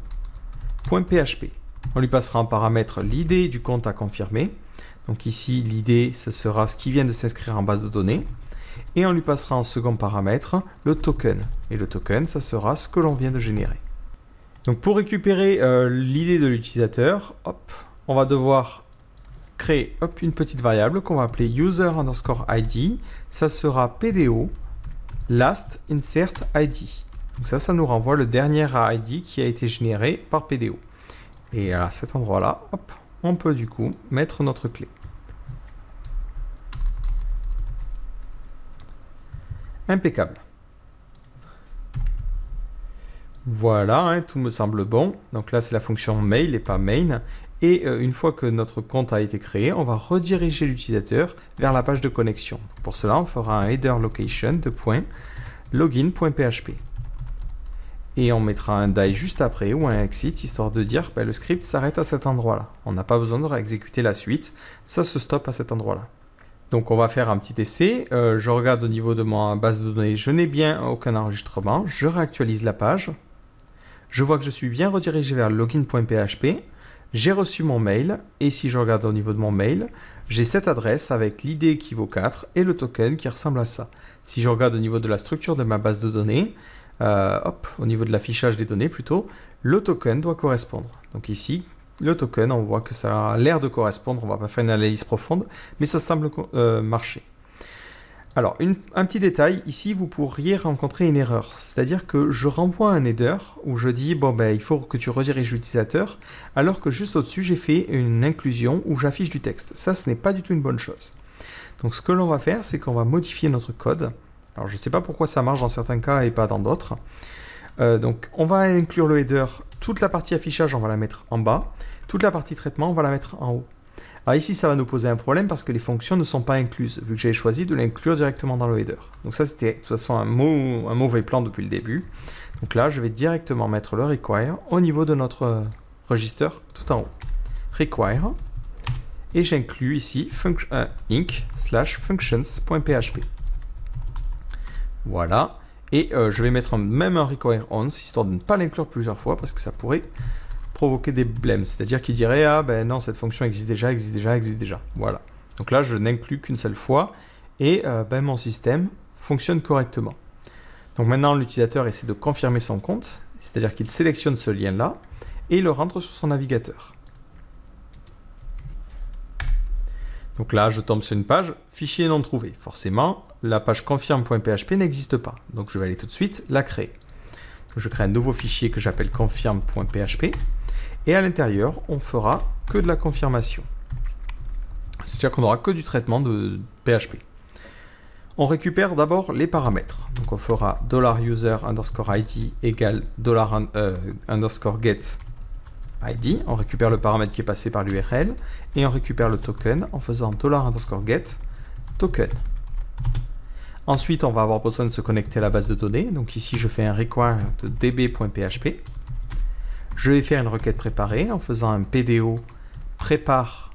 On lui passera en paramètre l'id du compte à confirmer. Donc ici, l'id, ce sera ce qui vient de s'inscrire en base de données. Et on lui passera en second paramètre le token. Et le token, ça sera ce que l'on vient de générer. Donc pour récupérer l'id de l'utilisateur, on va devoir créer une petite variable qu'on va appeler user underscore id. Ça sera PDO last insert id. Donc ça nous renvoie le dernier id qui a été généré par PDO. Et à cet endroit-là, on peut du coup mettre notre clé. Impeccable. Voilà, tout me semble bon. Donc là, c'est la fonction mail et pas main. Et une fois que notre compte a été créé, on va rediriger l'utilisateur vers la page de connexion. Pour cela, on fera un header location de .login.php. Et on mettra un die juste après ou un exit, histoire de dire que le script s'arrête à cet endroit-là. On n'a pas besoin de réexécuter la suite, ça se stoppe à cet endroit-là. Donc on va faire un petit essai. Je regarde au niveau de ma base de données, je n'ai bien aucun enregistrement. Je réactualise la page. Je vois que je suis bien redirigé vers login.php. J'ai reçu mon mail. Et si je regarde au niveau de mon mail, j'ai cette adresse avec l'id qui vaut 4 et le token qui ressemble à ça. Si je regarde au niveau de la structure de ma base de données, au niveau de l'affichage des données plutôt, le token doit correspondre. Donc ici, le token, on voit que ça a l'air de correspondre. On va pas faire une analyse profonde, mais ça semble marcher. Alors, un petit détail, ici vous pourriez rencontrer une erreur, c'est-à-dire que je renvoie un header où je dis il faut que tu rediriges l'utilisateur, alors que juste au-dessus j'ai fait une inclusion où j'affiche du texte. Ça, ce n'est pas du tout une bonne chose. Donc ce que l'on va faire, c'est qu'on va modifier notre code. Alors je ne sais pas pourquoi ça marche dans certains cas et pas dans d'autres. Donc on va inclure le header, toute la partie affichage on va la mettre en bas, toute la partie traitement on va la mettre en haut. Alors ici ça va nous poser un problème parce que les fonctions ne sont pas incluses, vu que j'avais choisi de l'inclure directement dans le header. Donc ça c'était de toute façon un mauvais plan depuis le début. Donc là je vais directement mettre le require au niveau de notre register tout en haut. Require, et j'inclus ici inc/functions.php. Voilà. Et je vais mettre même un require once, histoire de ne pas l'inclure plusieurs fois, parce que ça pourrait provoquer des blèmes. C'est-à-dire qu'il dirait, ah ben non, cette fonction existe déjà. Voilà. Donc là, je n'inclus qu'une seule fois, et ben, mon système fonctionne correctement. Donc maintenant, l'utilisateur essaie de confirmer son compte, c'est-à-dire qu'il sélectionne ce lien-là, et il le rentre sur son navigateur. Donc là, je tombe sur une page, fichier non trouvé. Forcément, la page confirme.php n'existe pas. Donc je vais aller tout de suite la créer. Donc, je crée un nouveau fichier que j'appelle confirme.php. Et à l'intérieur, on fera que de la confirmation. C'est-à-dire qu'on n'aura que du traitement de PHP. On récupère d'abord les paramètres. Donc on fera $user_id égale $_get ID, on récupère le paramètre qui est passé par l'URL, et on récupère le token en faisant $_get token. Ensuite, on va avoir besoin de se connecter à la base de données. Donc ici, je fais un require de db.php. Je vais faire une requête préparée en faisant un PDO prépare.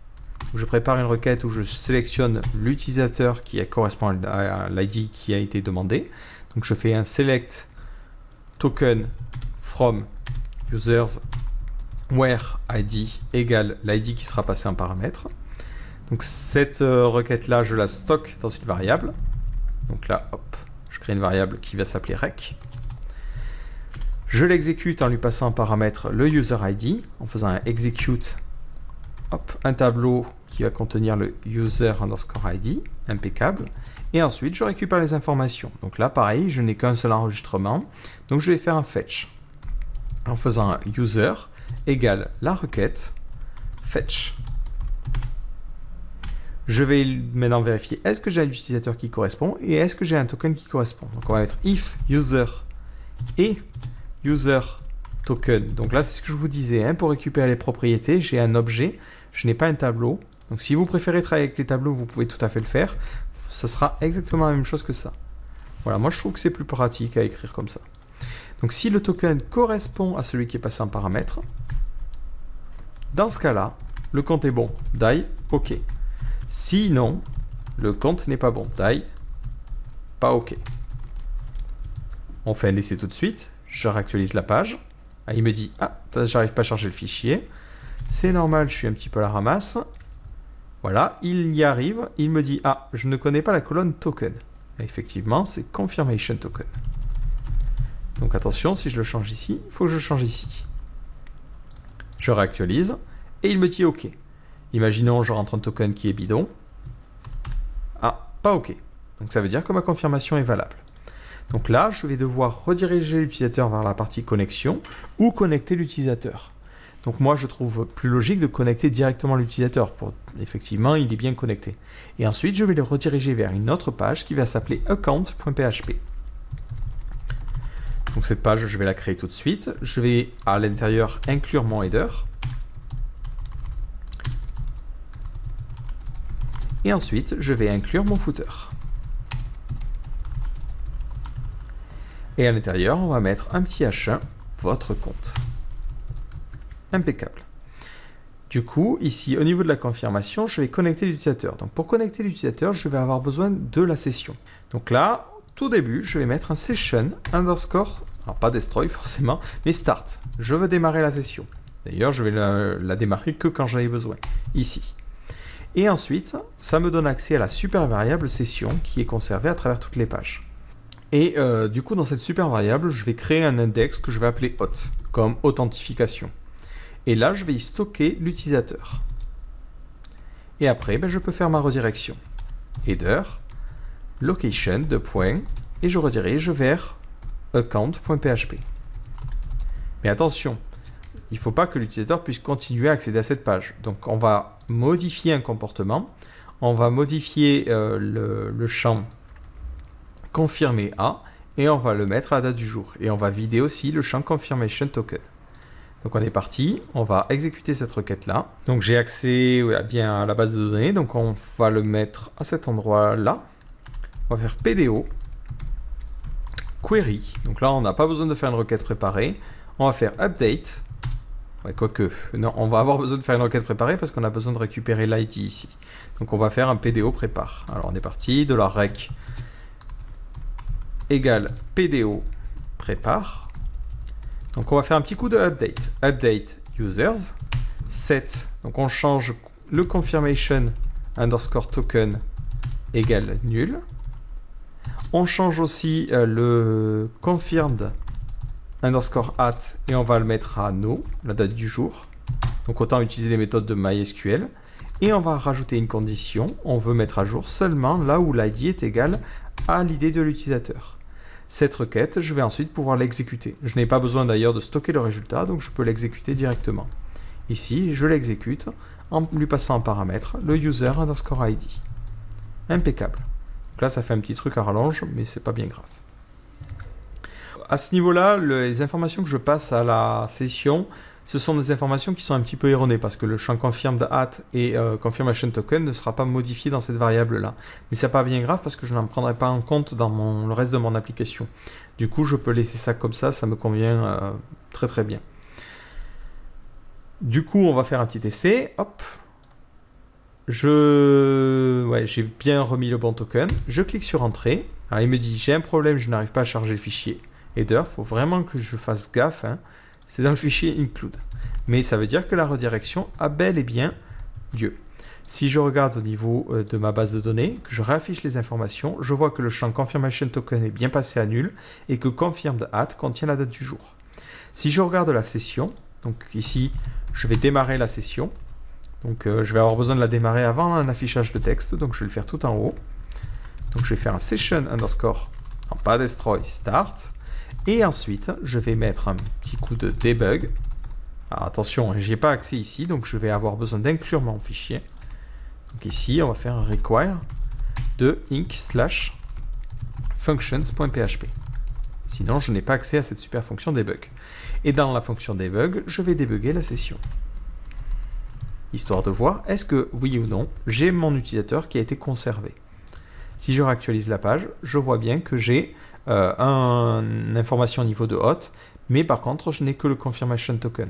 Je prépare une requête où je sélectionne l'utilisateur qui correspond à l'ID qui a été demandé. Donc je fais un select token from users where id égale l'id qui sera passé en paramètre. Donc cette requête-là, je la stocke dans une variable. Donc là, hop, je crée une variable qui va s'appeler rec. Je l'exécute en lui passant en paramètre le user id, en faisant un execute, hop, un tableau qui va contenir le user_id, impeccable. Et ensuite, je récupère les informations. Donc là, pareil, je n'ai qu'un seul enregistrement. Donc je vais faire un fetch en faisant un user égale la requête fetch. Je vais maintenant vérifier est-ce que j'ai un utilisateur qui correspond et est-ce que j'ai un token qui correspond. Donc on va mettre if user et user token. Donc là, c'est ce que je vous disais, hein, pour récupérer les propriétés, j'ai un objet, je n'ai pas un tableau. Donc si vous préférez travailler avec les tableaux, vous pouvez tout à fait le faire. Ça sera exactement la même chose que ça. Voilà, moi je trouve que c'est plus pratique à écrire comme ça. Donc si le token correspond à celui qui est passé en paramètre, dans ce cas-là, le compte est bon. Die, OK. Sinon, le compte n'est pas bon. Die, pas OK. On fait un essai tout de suite. Je réactualise la page. Ah, il me dit, ah, j'arrive pas à charger le fichier. C'est normal, je suis un petit peu à la ramasse. Voilà, il y arrive. Il me dit, ah, je ne connais pas la colonne token. Et effectivement, c'est confirmation token. Donc attention, si je le change ici, il faut que je change ici. Je réactualise et il me dit OK. Imaginons je rentre un token qui est bidon. Ah, pas OK. Donc ça veut dire que ma confirmation est valable. Donc là, je vais devoir rediriger l'utilisateur vers la partie connexion ou connecter l'utilisateur. Donc moi, je trouve plus logique de connecter directement l'utilisateur. Pour effectivement, il est bien connecté. Et ensuite, je vais le rediriger vers une autre page qui va s'appeler account.php. Donc cette page, je vais la créer tout de suite. Je vais à l'intérieur inclure mon header. Et ensuite, je vais inclure mon footer. Et à l'intérieur, on va mettre un petit H1, votre compte. Impeccable. Du coup, ici, au niveau de la confirmation, je vais connecter l'utilisateur. Donc pour connecter l'utilisateur, je vais avoir besoin de la session. Donc là, tout début, je vais mettre un session underscore, alors pas destroy forcément, mais start. Je veux démarrer la session. D'ailleurs, je vais la démarrer que quand j'en ai besoin, ici. Et ensuite, ça me donne accès à la super variable session qui est conservée à travers toutes les pages. Et du coup, dans cette super variable, je vais créer un index que je vais appeler auth, comme authentification. Et là, je vais y stocker l'utilisateur. Et après, je peux faire ma redirection. Header, location, et je redirige vers account.php. Mais attention, il ne faut pas que l'utilisateur puisse continuer à accéder à cette page. Donc on va modifier un comportement, on va modifier le champ confirmé à, et on va le mettre à la date du jour. Et on va vider aussi le champ confirmation token. Donc on est parti, on va exécuter cette requête-là. Donc j'ai accès bien à la base de données, donc on va le mettre à cet endroit-là. On va faire PDO, query. Donc là, on n'a pas besoin de faire une requête préparée. On va faire update. Ouais, quoique, non, on va avoir besoin de faire une requête préparée parce qu'on a besoin de récupérer l'ID ici. Donc on va faire un PDO prépare. Alors on est parti, de la rec égale PDO prépare. Donc on va faire un petit coup de update. Update users, set, donc on change le confirmation underscore token égale nul. On change aussi le confirmed underscore at et on va le mettre à no, la date du jour. Donc autant utiliser les méthodes de MySQL. Et on va rajouter une condition, on veut mettre à jour seulement là où l'ID est égal à l'ID de l'utilisateur. Cette requête, je vais ensuite pouvoir l'exécuter. Je n'ai pas besoin d'ailleurs de stocker le résultat, donc je peux l'exécuter directement. Ici, je l'exécute en lui passant en paramètre le user underscore ID. Impeccable. Donc là, ça fait un petit truc à rallonge, mais c'est pas bien grave. À ce niveau-là, les informations que je passe à la session, ce sont des informations qui sont un petit peu erronées parce que le champ confirmed at et confirmation token ne sera pas modifié dans cette variable-là. Mais c'est pas bien grave parce que je n'en prendrai pas en compte dans le reste de mon application. Du coup, je peux laisser ça comme ça me convient très très bien. Du coup, on va faire un petit essai. Hop. J'ai bien remis le bon token. Je clique sur Entrée. Alors, il me dit, j'ai un problème, je n'arrive pas à charger le fichier header. Il faut vraiment que je fasse gaffe. C'est dans le fichier include. Mais ça veut dire que la redirection a bel et bien lieu. Si je regarde au niveau de ma base de données, que je réaffiche les informations, je vois que le champ confirmation token est bien passé à nul et que confirmed at contient la date du jour. Si je regarde la session, donc ici, je vais démarrer la session. Donc je vais avoir besoin de la démarrer avant un affichage de texte, donc je vais le faire tout en haut. Donc je vais faire un session underscore en pas destroy start. Et ensuite, je vais mettre un petit coup de debug. Alors attention, je n'y ai pas accès ici, donc je vais avoir besoin d'inclure mon fichier. Donc ici, on va faire un require de inc/functions.php. Sinon, je n'ai pas accès à cette super fonction debug. Et dans la fonction debug, je vais débugger la session. Histoire de voir, est-ce que, oui ou non, j'ai mon utilisateur qui a été conservé. Si je réactualise la page, je vois bien que j'ai une information au niveau de hot, mais par contre, je n'ai que le confirmation token.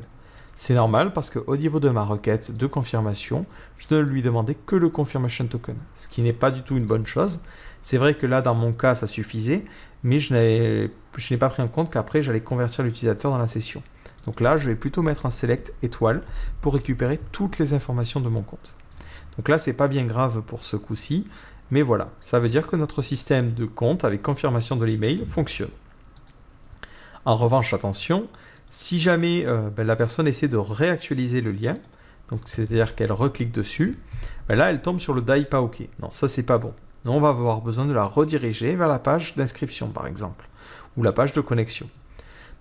C'est normal parce qu'au niveau de ma requête de confirmation, je ne lui demandais que le confirmation token, ce qui n'est pas du tout une bonne chose. C'est vrai que là, dans mon cas, ça suffisait, mais je n'ai pas pris en compte qu'après, j'allais convertir l'utilisateur dans la session. Donc là, je vais plutôt mettre un select étoile pour récupérer toutes les informations de mon compte. Donc là, c'est pas bien grave pour ce coup-ci, mais voilà, ça veut dire que notre système de compte avec confirmation de l'email fonctionne. En revanche, attention, si jamais la personne essaie de réactualiser le lien, donc c'est-à-dire qu'elle reclique dessus, là, elle tombe sur le die pas OK. Non, ça, c'est pas bon. Donc, on va avoir besoin de la rediriger vers la page d'inscription, par exemple, ou la page de connexion.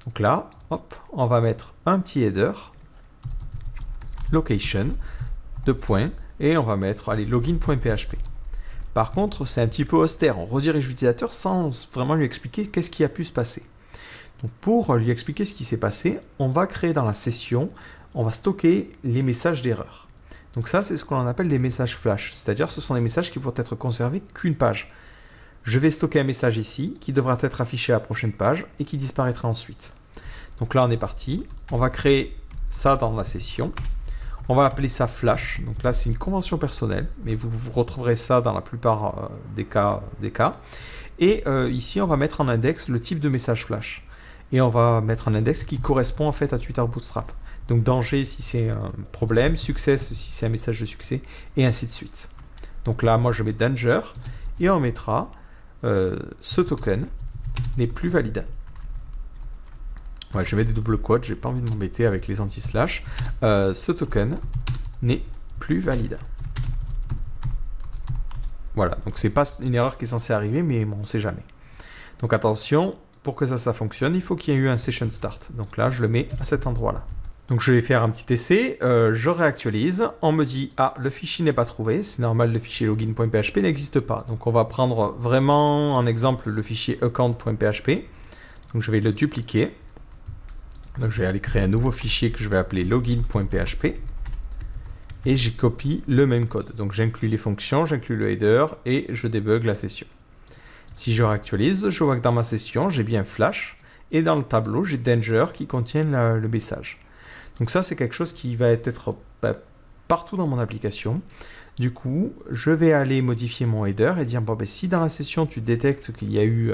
Donc là, hop, on va mettre un petit header, location, et on va mettre, allez, login.php. Par contre, c'est un petit peu austère, on redirige l'utilisateur sans vraiment lui expliquer qu'est-ce qui a pu se passer. Donc pour lui expliquer ce qui s'est passé, on va créer dans la session, on va stocker les messages d'erreur. Donc ça, c'est ce qu'on appelle des messages flash, c'est-à-dire ce sont des messages qui vont être conservés qu'une page. Je vais stocker un message ici, qui devra être affiché à la prochaine page et qui disparaîtra ensuite. Donc là, on est parti. On va créer ça dans la session. On va appeler ça flash. Donc là, c'est une convention personnelle, mais vous retrouverez ça dans la plupart des cas. Et ici, on va mettre en index le type de message flash. Et on va mettre un index qui correspond en fait à Twitter Bootstrap. Donc danger si c'est un problème, success si c'est un message de succès, et ainsi de suite. Donc là, moi, je mets danger, et on mettra ce token n'est plus valide. Ouais, je mets des doubles quotes, j'ai pas envie de m'embêter avec les anti-slash. Ce token n'est plus valide. Voilà, donc c'est pas une erreur qui est censée arriver, mais bon, on sait jamais. Donc attention, pour que ça fonctionne, il faut qu'il y ait eu un session start. Donc là, je le mets à cet endroit-là. Donc je vais faire un petit essai, je réactualise, on me dit « Ah, le fichier n'est pas trouvé », c'est normal, le fichier login.php n'existe pas. Donc on va prendre vraiment en exemple le fichier account.php. Donc je vais le dupliquer. Donc je vais aller créer un nouveau fichier que je vais appeler login.php. Et j'y copie le même code. Donc j'inclus les fonctions, j'inclus le header et je débug la session. Si je réactualise, je vois que dans ma session, j'ai bien flash. Et dans le tableau, j'ai danger qui contient le message. Donc ça, c'est quelque chose qui va être partout dans mon application. Du coup, je vais aller modifier mon header et dire, bon, ben, si dans la session tu détectes qu'il y a eu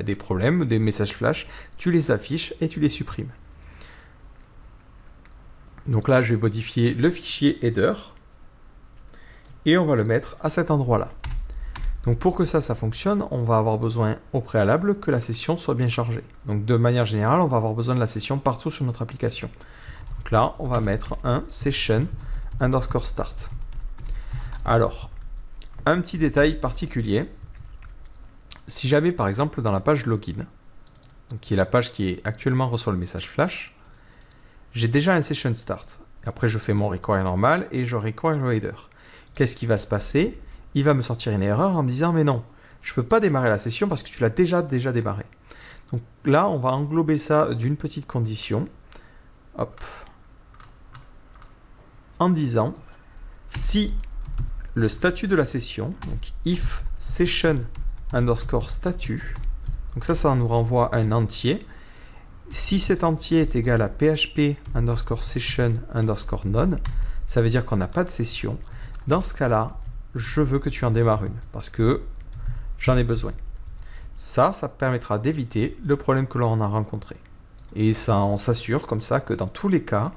des problèmes, des messages flash, tu les affiches et tu les supprimes. Donc là, je vais modifier le fichier header et on va le mettre à cet endroit-là. Donc pour que ça fonctionne, on va avoir besoin au préalable que la session soit bien chargée. Donc de manière générale, on va avoir besoin de la session partout sur notre application. Donc là, on va mettre un session underscore start. Alors, un petit détail particulier, si jamais par exemple dans la page login, donc qui est la page qui actuellement reçoit le message flash, j'ai déjà un session start. Après je fais mon require normal et je require le header. Qu'est-ce qui va se passer? Il va me sortir une erreur en me disant mais non, je ne peux pas démarrer la session parce que tu l'as déjà démarré. Donc là on va englober ça d'une petite condition. Hop. En disant si le statut de la session, donc if session underscore statut, donc ça nous renvoie à un entier. Si cet entier est égal à php underscore session underscore none, ça veut dire qu'on n'a pas de session. Dans ce cas-là, je veux que tu en démarres une parce que j'en ai besoin. Ça permettra d'éviter le problème que l'on a rencontré. Et ça, on s'assure comme ça que dans tous les cas,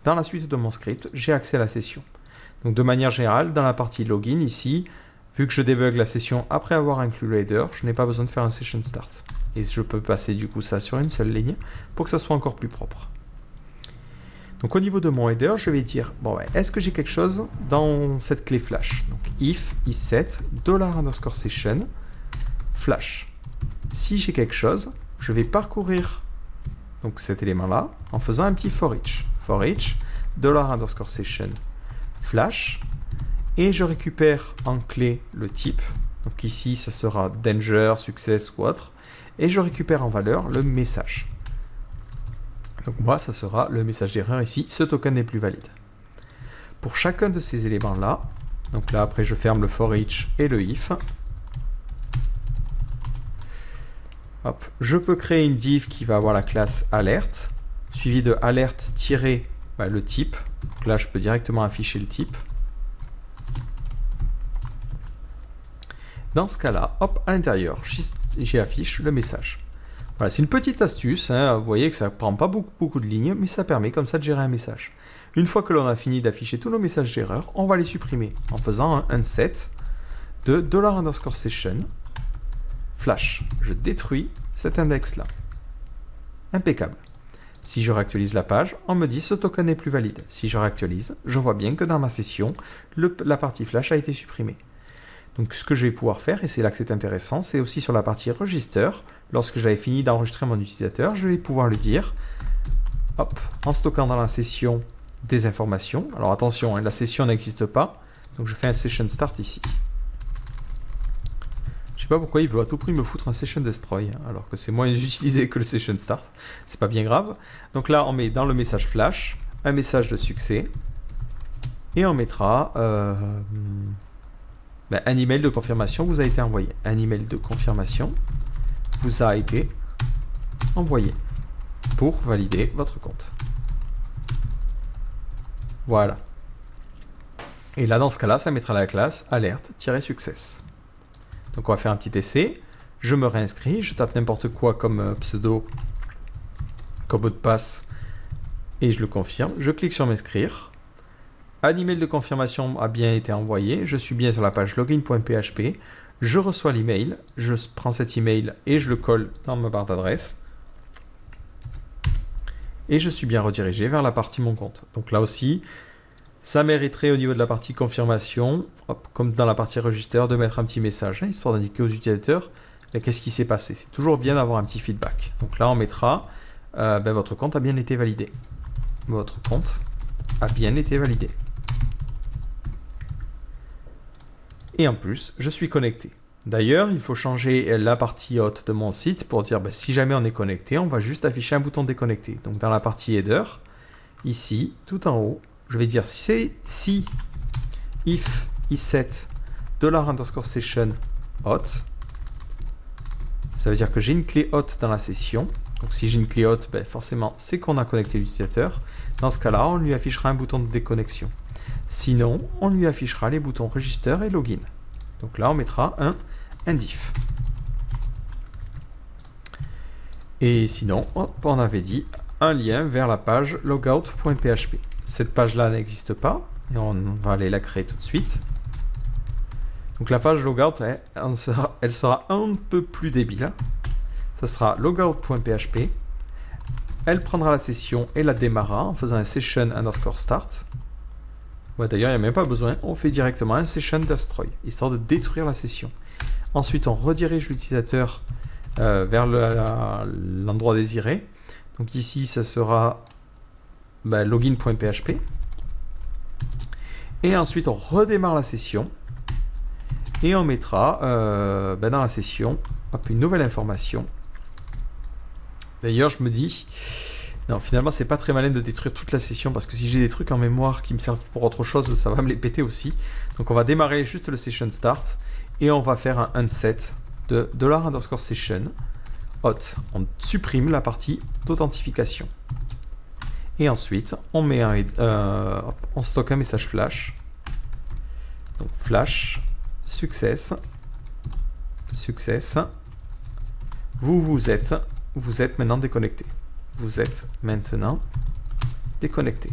dans la suite de mon script, j'ai accès à la session. Donc de manière générale, dans la partie login ici, vu que je débug la session après avoir inclus le header, je n'ai pas besoin de faire un session start. Et je peux passer du coup ça sur une seule ligne pour que ça soit encore plus propre. Donc au niveau de mon header, je vais dire, bon, est-ce que j'ai quelque chose dans cette clé flash? Donc if isset $_session flash. Si j'ai quelque chose, je vais parcourir donc cet élément-là en faisant un petit for each. For each $_session flash. Et je récupère en clé le type. Donc ici, ça sera danger, success ou autre. Et je récupère en valeur le message. Donc moi, ça sera le message d'erreur ici. Ce token n'est plus valide. Pour chacun de ces éléments-là, donc là, après, je ferme le for each et le if. Hop, je peux créer une div qui va avoir la classe alert, suivie de alert le type. Donc là, je peux directement afficher le type. Dans ce cas-là, hop, à l'intérieur, j'y affiche le message. Voilà, c'est une petite astuce, hein, vous voyez que ça ne prend pas beaucoup de lignes, mais ça permet comme ça de gérer un message. Une fois que l'on a fini d'afficher tous nos messages d'erreur, on va les supprimer en faisant un set de $_session flash. Je détruis cet index-là. Impeccable. Si je réactualise la page, on me dit ce token n'est plus valide. Si je réactualise, je vois bien que dans ma session, la partie flash a été supprimée. Donc ce que je vais pouvoir faire, et c'est là que c'est intéressant, c'est aussi sur la partie register. Lorsque j'avais fini d'enregistrer mon utilisateur, je vais pouvoir lui dire, hop, en stockant dans la session des informations. Alors attention, hein, la session n'existe pas, donc je fais un session start ici. Je sais pas pourquoi il veut à tout prix me foutre un session destroy, hein, alors que c'est moins utilisé que le session start. C'est pas bien grave. Donc là, on met dans le message flash un message de succès, et on mettra un email de confirmation vous a été envoyé. Un email de confirmation vous a été envoyé pour valider votre compte. Voilà. Et là, dans ce cas-là, ça mettra la classe alert-success. Donc, on va faire un petit essai. Je me réinscris, je tape n'importe quoi comme pseudo, comme mot de passe, et je le confirme. Je clique sur m'inscrire. Un email de confirmation a bien été envoyé. Je suis bien sur la page login.php. Je reçois l'email. Je prends cet email et je le colle dans ma barre d'adresse. Et je suis bien redirigé vers la partie mon compte. Donc là aussi, ça mériterait au niveau de la partie confirmation, hop, comme dans la partie register, de mettre un petit message, hein, histoire d'indiquer aux utilisateurs qu'est-ce qui s'est passé. C'est toujours bien d'avoir un petit feedback. Donc là, on mettra votre compte a bien été validé. Votre compte a bien été validé. Et en plus, je suis connecté. D'ailleurs, il faut changer la partie haute de mon site pour dire si jamais on est connecté, on va juste afficher un bouton déconnecté. Donc dans la partie header, ici, tout en haut, je vais dire si if isset $_session hot, ça veut dire que j'ai une clé hot dans la session. Donc si j'ai une clé hot, forcément c'est qu'on a connecté l'utilisateur. Dans ce cas-là, on lui affichera un bouton de déconnexion. Sinon, on lui affichera les boutons Register et Login. Donc là, on mettra un indiff. Et sinon, hop, on avait dit un lien vers la page logout.php. Cette page-là n'existe pas, et on va aller la créer tout de suite. Donc la page logout, elle sera un peu plus débile. Ça sera logout.php. Elle prendra la session et la démarrera en faisant un session_start. Ouais, d'ailleurs, il n'y a même pas besoin. On fait directement un session destroy, histoire de détruire la session. Ensuite, on redirige l'utilisateur vers l'endroit désiré. Donc ici, ça sera login.php. Et ensuite, on redémarre la session. Et on mettra dans la session une nouvelle information. D'ailleurs, je me dis, non, finalement, c'est pas très malin de détruire toute la session parce que si j'ai des trucs en mémoire qui me servent pour autre chose, ça va me les péter aussi. Donc, on va démarrer juste le session start et on va faire un unset de $_session hot. On supprime la partie d'authentification. Et ensuite, on met on stocke un message flash. Donc, flash, success. Vous êtes maintenant déconnecté. Vous êtes maintenant déconnecté.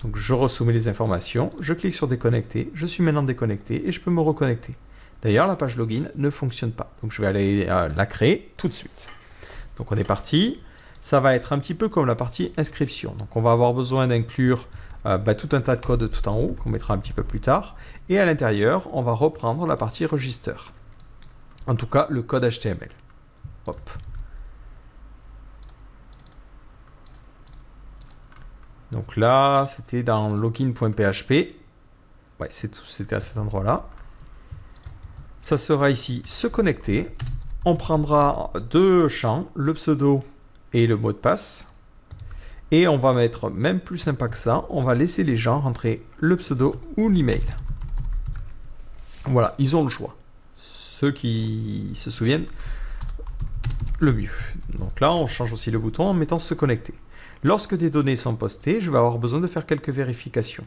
Donc je ressoumets les informations, je clique sur déconnecter, je suis maintenant déconnecté et je peux me reconnecter. D'ailleurs, la page login ne fonctionne pas. Donc je vais aller la créer tout de suite. Donc on est parti. Ça va être un petit peu comme la partie inscription. Donc on va avoir besoin d'inclure tout un tas de codes tout en haut qu'on mettra un petit peu plus tard. Et à l'intérieur, on va reprendre la partie register. En tout cas, le code HTML. Hop. Donc là, c'était dans login.php. Ouais, c'était à cet endroit-là. Ça sera ici se connecter. On prendra deux champs, le pseudo et le mot de passe. Et on va mettre même plus sympa que ça. On va laisser les gens rentrer le pseudo ou l'email. Voilà, ils ont le choix. Ceux qui se souviennent le mieux. Donc là, on change aussi le bouton en mettant se connecter. Lorsque des données sont postées, je vais avoir besoin de faire quelques vérifications.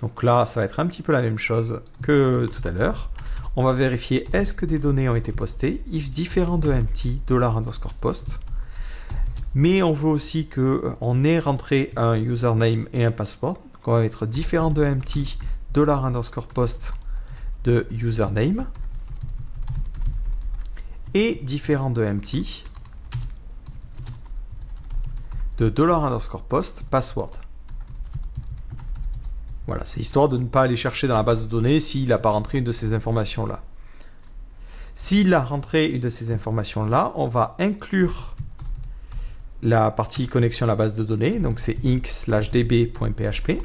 Donc là, ça va être un petit peu la même chose que tout à l'heure. On va vérifier est-ce que des données ont été postées, if différent de empty, $_post. Mais on veut aussi qu'on ait rentré un username et un password. Donc on va mettre différent de empty, $_post de username. Et différent de empty de $_post password. Voilà, c'est histoire de ne pas aller chercher dans la base de données s'il n'a pas rentré une de ces informations-là. S'il a rentré une de ces informations-là, on va inclure la partie connexion à la base de données, donc c'est inc/db.php.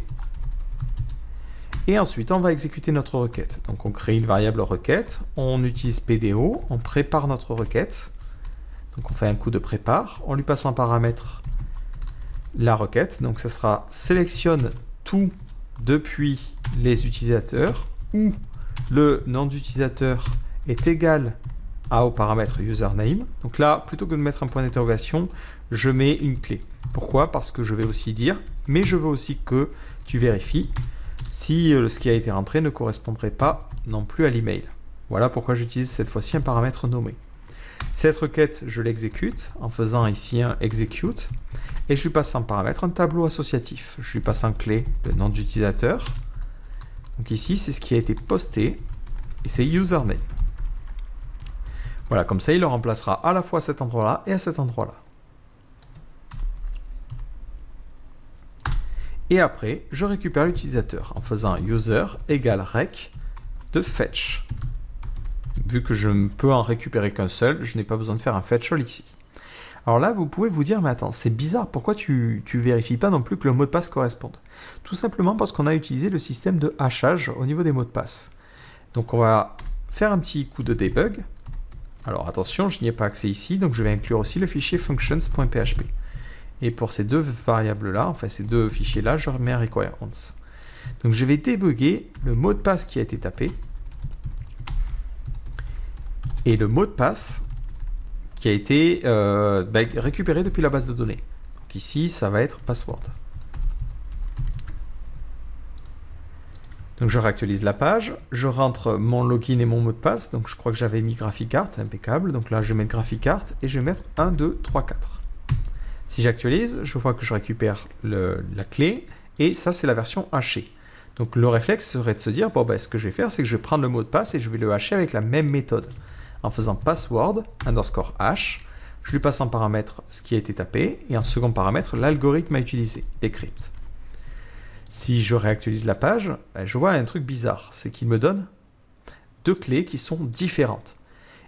Et ensuite, on va exécuter notre requête. Donc on crée une variable requête, on utilise PDO, on prépare notre requête. Donc on fait un coup de prépare, on lui passe en paramètre la requête. Donc ça sera sélectionne tout depuis les utilisateurs où le nom d'utilisateur est égal au paramètre username. Donc là, plutôt que de mettre un point d'interrogation, je mets une clé. Pourquoi? Parce que je vais aussi dire, mais je veux aussi que tu vérifies si ce qui a été rentré ne correspondrait pas non plus à l'email. Voilà pourquoi j'utilise cette fois-ci un paramètre nommé. Cette requête, je l'exécute en faisant ici un execute et je lui passe en paramètre un tableau associatif. Je lui passe en clé le nom d'utilisateur. Donc ici, c'est ce qui a été posté et c'est username. Voilà, comme ça, il le remplacera à la fois à cet endroit-là et à cet endroit-là. Et après, je récupère l'utilisateur en faisant user égale rec de fetch. Vu que je ne peux en récupérer qu'un seul, je n'ai pas besoin de faire un fetch all ici. Alors là, vous pouvez vous dire, mais attends, c'est bizarre, pourquoi tu vérifies pas non plus que le mot de passe corresponde? Tout simplement parce qu'on a utilisé le système de hachage au niveau des mots de passe. Donc on va faire un petit coup de debug. Alors attention, je n'y ai pas accès ici, donc je vais inclure aussi le fichier functions.php. Et pour ces deux variables-là, enfin ces deux fichiers-là, je remets un requirements. Donc je vais débugger le mot de passe qui a été tapé et le mot de passe qui a été récupéré depuis la base de données. Donc Donc ici, ça va être password. Donc je réactualise la page, je rentre mon login et mon mot de passe, donc je crois que j'avais mis GraphiCart, impeccable, donc là je vais mettre GraphiCart et je vais mettre 1, 2, 3, 4. Si j'actualise, je vois que je récupère la clé, et ça c'est la version hachée. Donc le réflexe serait de se dire, bon ben ce que je vais faire, c'est que je vais prendre le mot de passe et je vais le hacher avec la même méthode. En faisant password underscore hash, je lui passe en paramètre ce qui a été tapé, et en second paramètre l'algorithme à utiliser, decrypt. Si je réactualise la page, je vois un truc bizarre, c'est qu'il me donne deux clés qui sont différentes.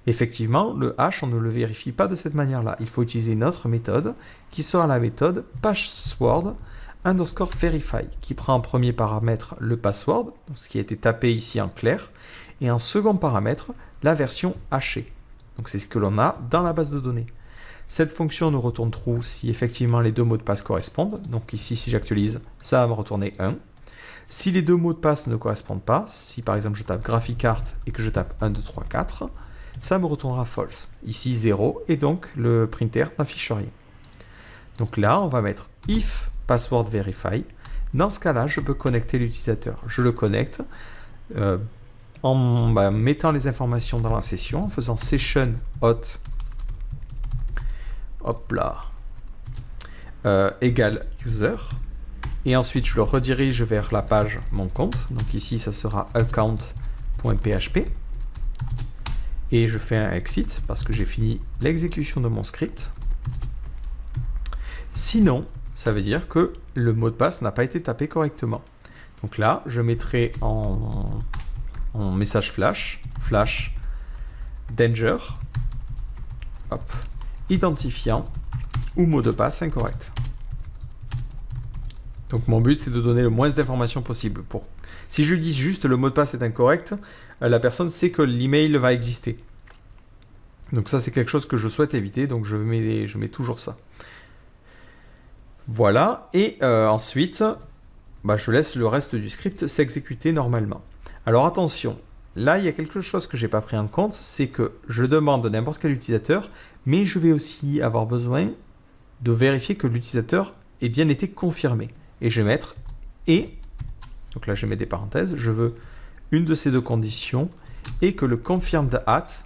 Effectivement, le hash, on ne le vérifie pas de cette manière-là. Il faut utiliser une autre méthode, qui sera la méthode password underscore verify, qui prend en premier paramètre le password, donc ce qui a été tapé ici en clair, et en second paramètre, la version hachée. Donc c'est ce que l'on a dans la base de données. Cette fonction nous retourne true si effectivement les deux mots de passe correspondent. Donc ici, si j'actualise, ça va me retourner 1. Si les deux mots de passe ne correspondent pas, si par exemple je tape GraphiCart et que je tape 1, 2, 3, 4, ça me retournera false. Ici 0 et donc le printer n'affiche rien. Donc là, on va mettre if password verify. Dans ce cas-là, je peux connecter l'utilisateur. Je le connecte en mettant les informations dans la session, en faisant session hot. Hop là, égale user, et ensuite je le redirige vers la page mon compte, donc ici ça sera account.php, et je fais un exit parce que j'ai fini l'exécution de mon script. Sinon, ça veut dire que le mot de passe n'a pas été tapé correctement. Donc là, je mettrai en message flash danger, hop, identifiant ou mot de passe incorrect. Donc mon but c'est de donner le moins d'informations possible. Si je lui dis juste le mot de passe est incorrect, la personne sait que l'email va exister. Donc ça c'est quelque chose que je souhaite éviter, donc je mets toujours ça. Voilà, et ensuite je laisse le reste du script s'exécuter normalement. Alors attention, là, il y a quelque chose que je n'ai pas pris en compte, c'est que je demande n'importe quel utilisateur, mais je vais aussi avoir besoin de vérifier que l'utilisateur ait bien été confirmé. Et je vais mettre « et », donc là je mets des parenthèses, je veux une de ces deux conditions, et que le confirmed at,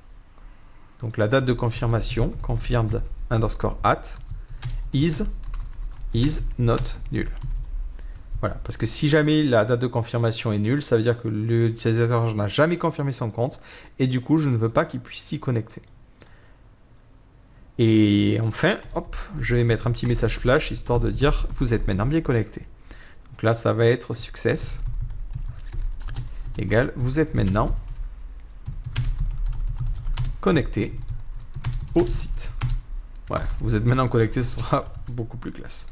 donc la date de confirmation, confirmed underscore at, is not null. Voilà, parce que si jamais la date de confirmation est nulle, ça veut dire que l'utilisateur n'a jamais confirmé son compte et du coup, je ne veux pas qu'il puisse s'y connecter. Et enfin, hop, je vais mettre un petit message flash histoire de dire vous êtes maintenant bien connecté. Donc là, ça va être success égale vous êtes maintenant connecté au site. Ouais, vous êtes maintenant connecté, ce sera beaucoup plus classe.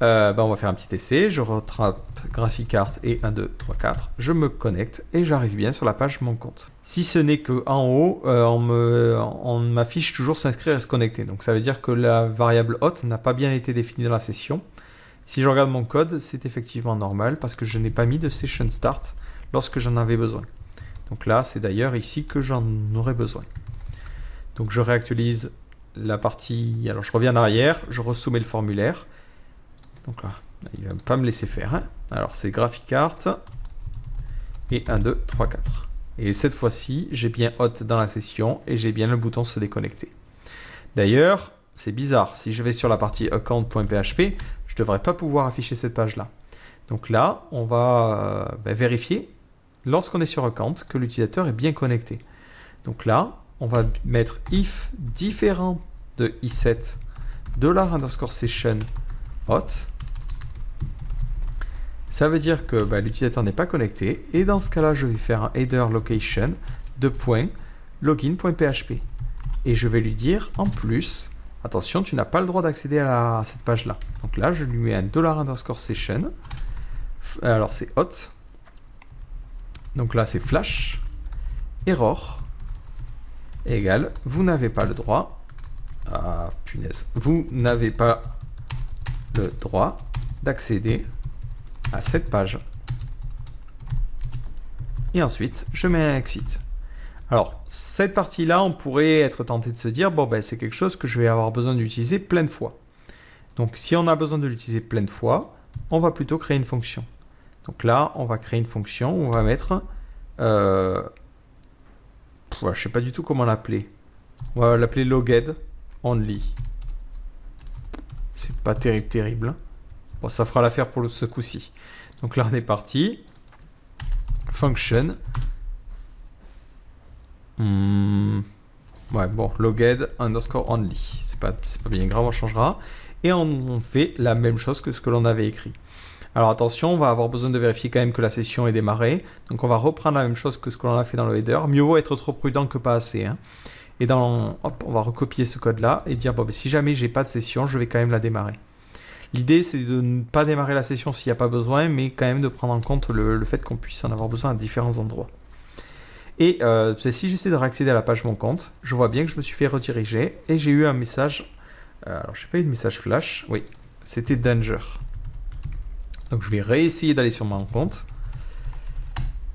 On va faire un petit essai, je retrape GraphiCart et 1, 2, 3, 4, je me connecte et j'arrive bien sur la page mon compte. Si ce n'est qu'en haut, on m'affiche toujours s'inscrire et se connecter. Donc ça veut dire que la variable hot n'a pas bien été définie dans la session. Si je regarde mon code, c'est effectivement normal parce que je n'ai pas mis de session start lorsque j'en avais besoin. Donc là, c'est d'ailleurs ici que j'en aurais besoin. Donc je réactualise la partie, alors je reviens en arrière, je resoumets le formulaire. Donc là, il ne va pas me laisser faire. Hein. Alors c'est GraphiCart et 1, 2, 3, 4. Et cette fois-ci, j'ai bien hot dans la session et j'ai bien le bouton se déconnecter. D'ailleurs, c'est bizarre. Si je vais sur la partie account.php, je ne devrais pas pouvoir afficher cette page-là. Donc là, on va vérifier, lorsqu'on est sur account, que l'utilisateur est bien connecté. Donc là, on va mettre if différent de i7 $_session hot. Ça veut dire que l'utilisateur n'est pas connecté et dans ce cas-là, je vais faire un header location de .login.php et je vais lui dire en plus, attention, tu n'as pas le droit d'accéder à cette page-là. Donc là, je lui mets un $_session. Alors c'est hot. Donc là, c'est flash error égale vous n'avez pas le droit. Ah punaise, vous n'avez pas le droit d'accéder à cette page. Et ensuite, je mets un exit. Alors, cette partie-là, on pourrait être tenté de se dire, bon, c'est quelque chose que je vais avoir besoin d'utiliser plein de fois. Donc si on a besoin de l'utiliser plein de fois, on va plutôt créer une fonction. Donc là, on va créer une fonction où on va mettre... je ne sais pas du tout comment l'appeler. On va l'appeler logged only. C'est pas terrible. Bon, ça fera l'affaire pour ce coup-ci. Donc là, on est parti. Function. Ouais, bon, logged underscore only. C'est pas bien grave, on changera. Et on fait la même chose que ce que l'on avait écrit. Alors attention, on va avoir besoin de vérifier quand même que la session est démarrée. Donc on va reprendre la même chose que ce que l'on a fait dans le header. Mieux vaut être trop prudent que pas assez. Hein. Et hop, on va recopier ce code-là et dire, bon, ben, si jamais j'ai pas de session, je vais quand même la démarrer. L'idée, c'est de ne pas démarrer la session s'il n'y a pas besoin, mais quand même de prendre en compte le fait qu'on puisse en avoir besoin à différents endroits. Et si j'essaie de réaccéder à la page Mon compte, je vois bien que je me suis fait rediriger et j'ai eu un message. Alors, je n'ai pas eu de message flash. Oui, c'était Danger. Donc, je vais réessayer d'aller sur Mon compte.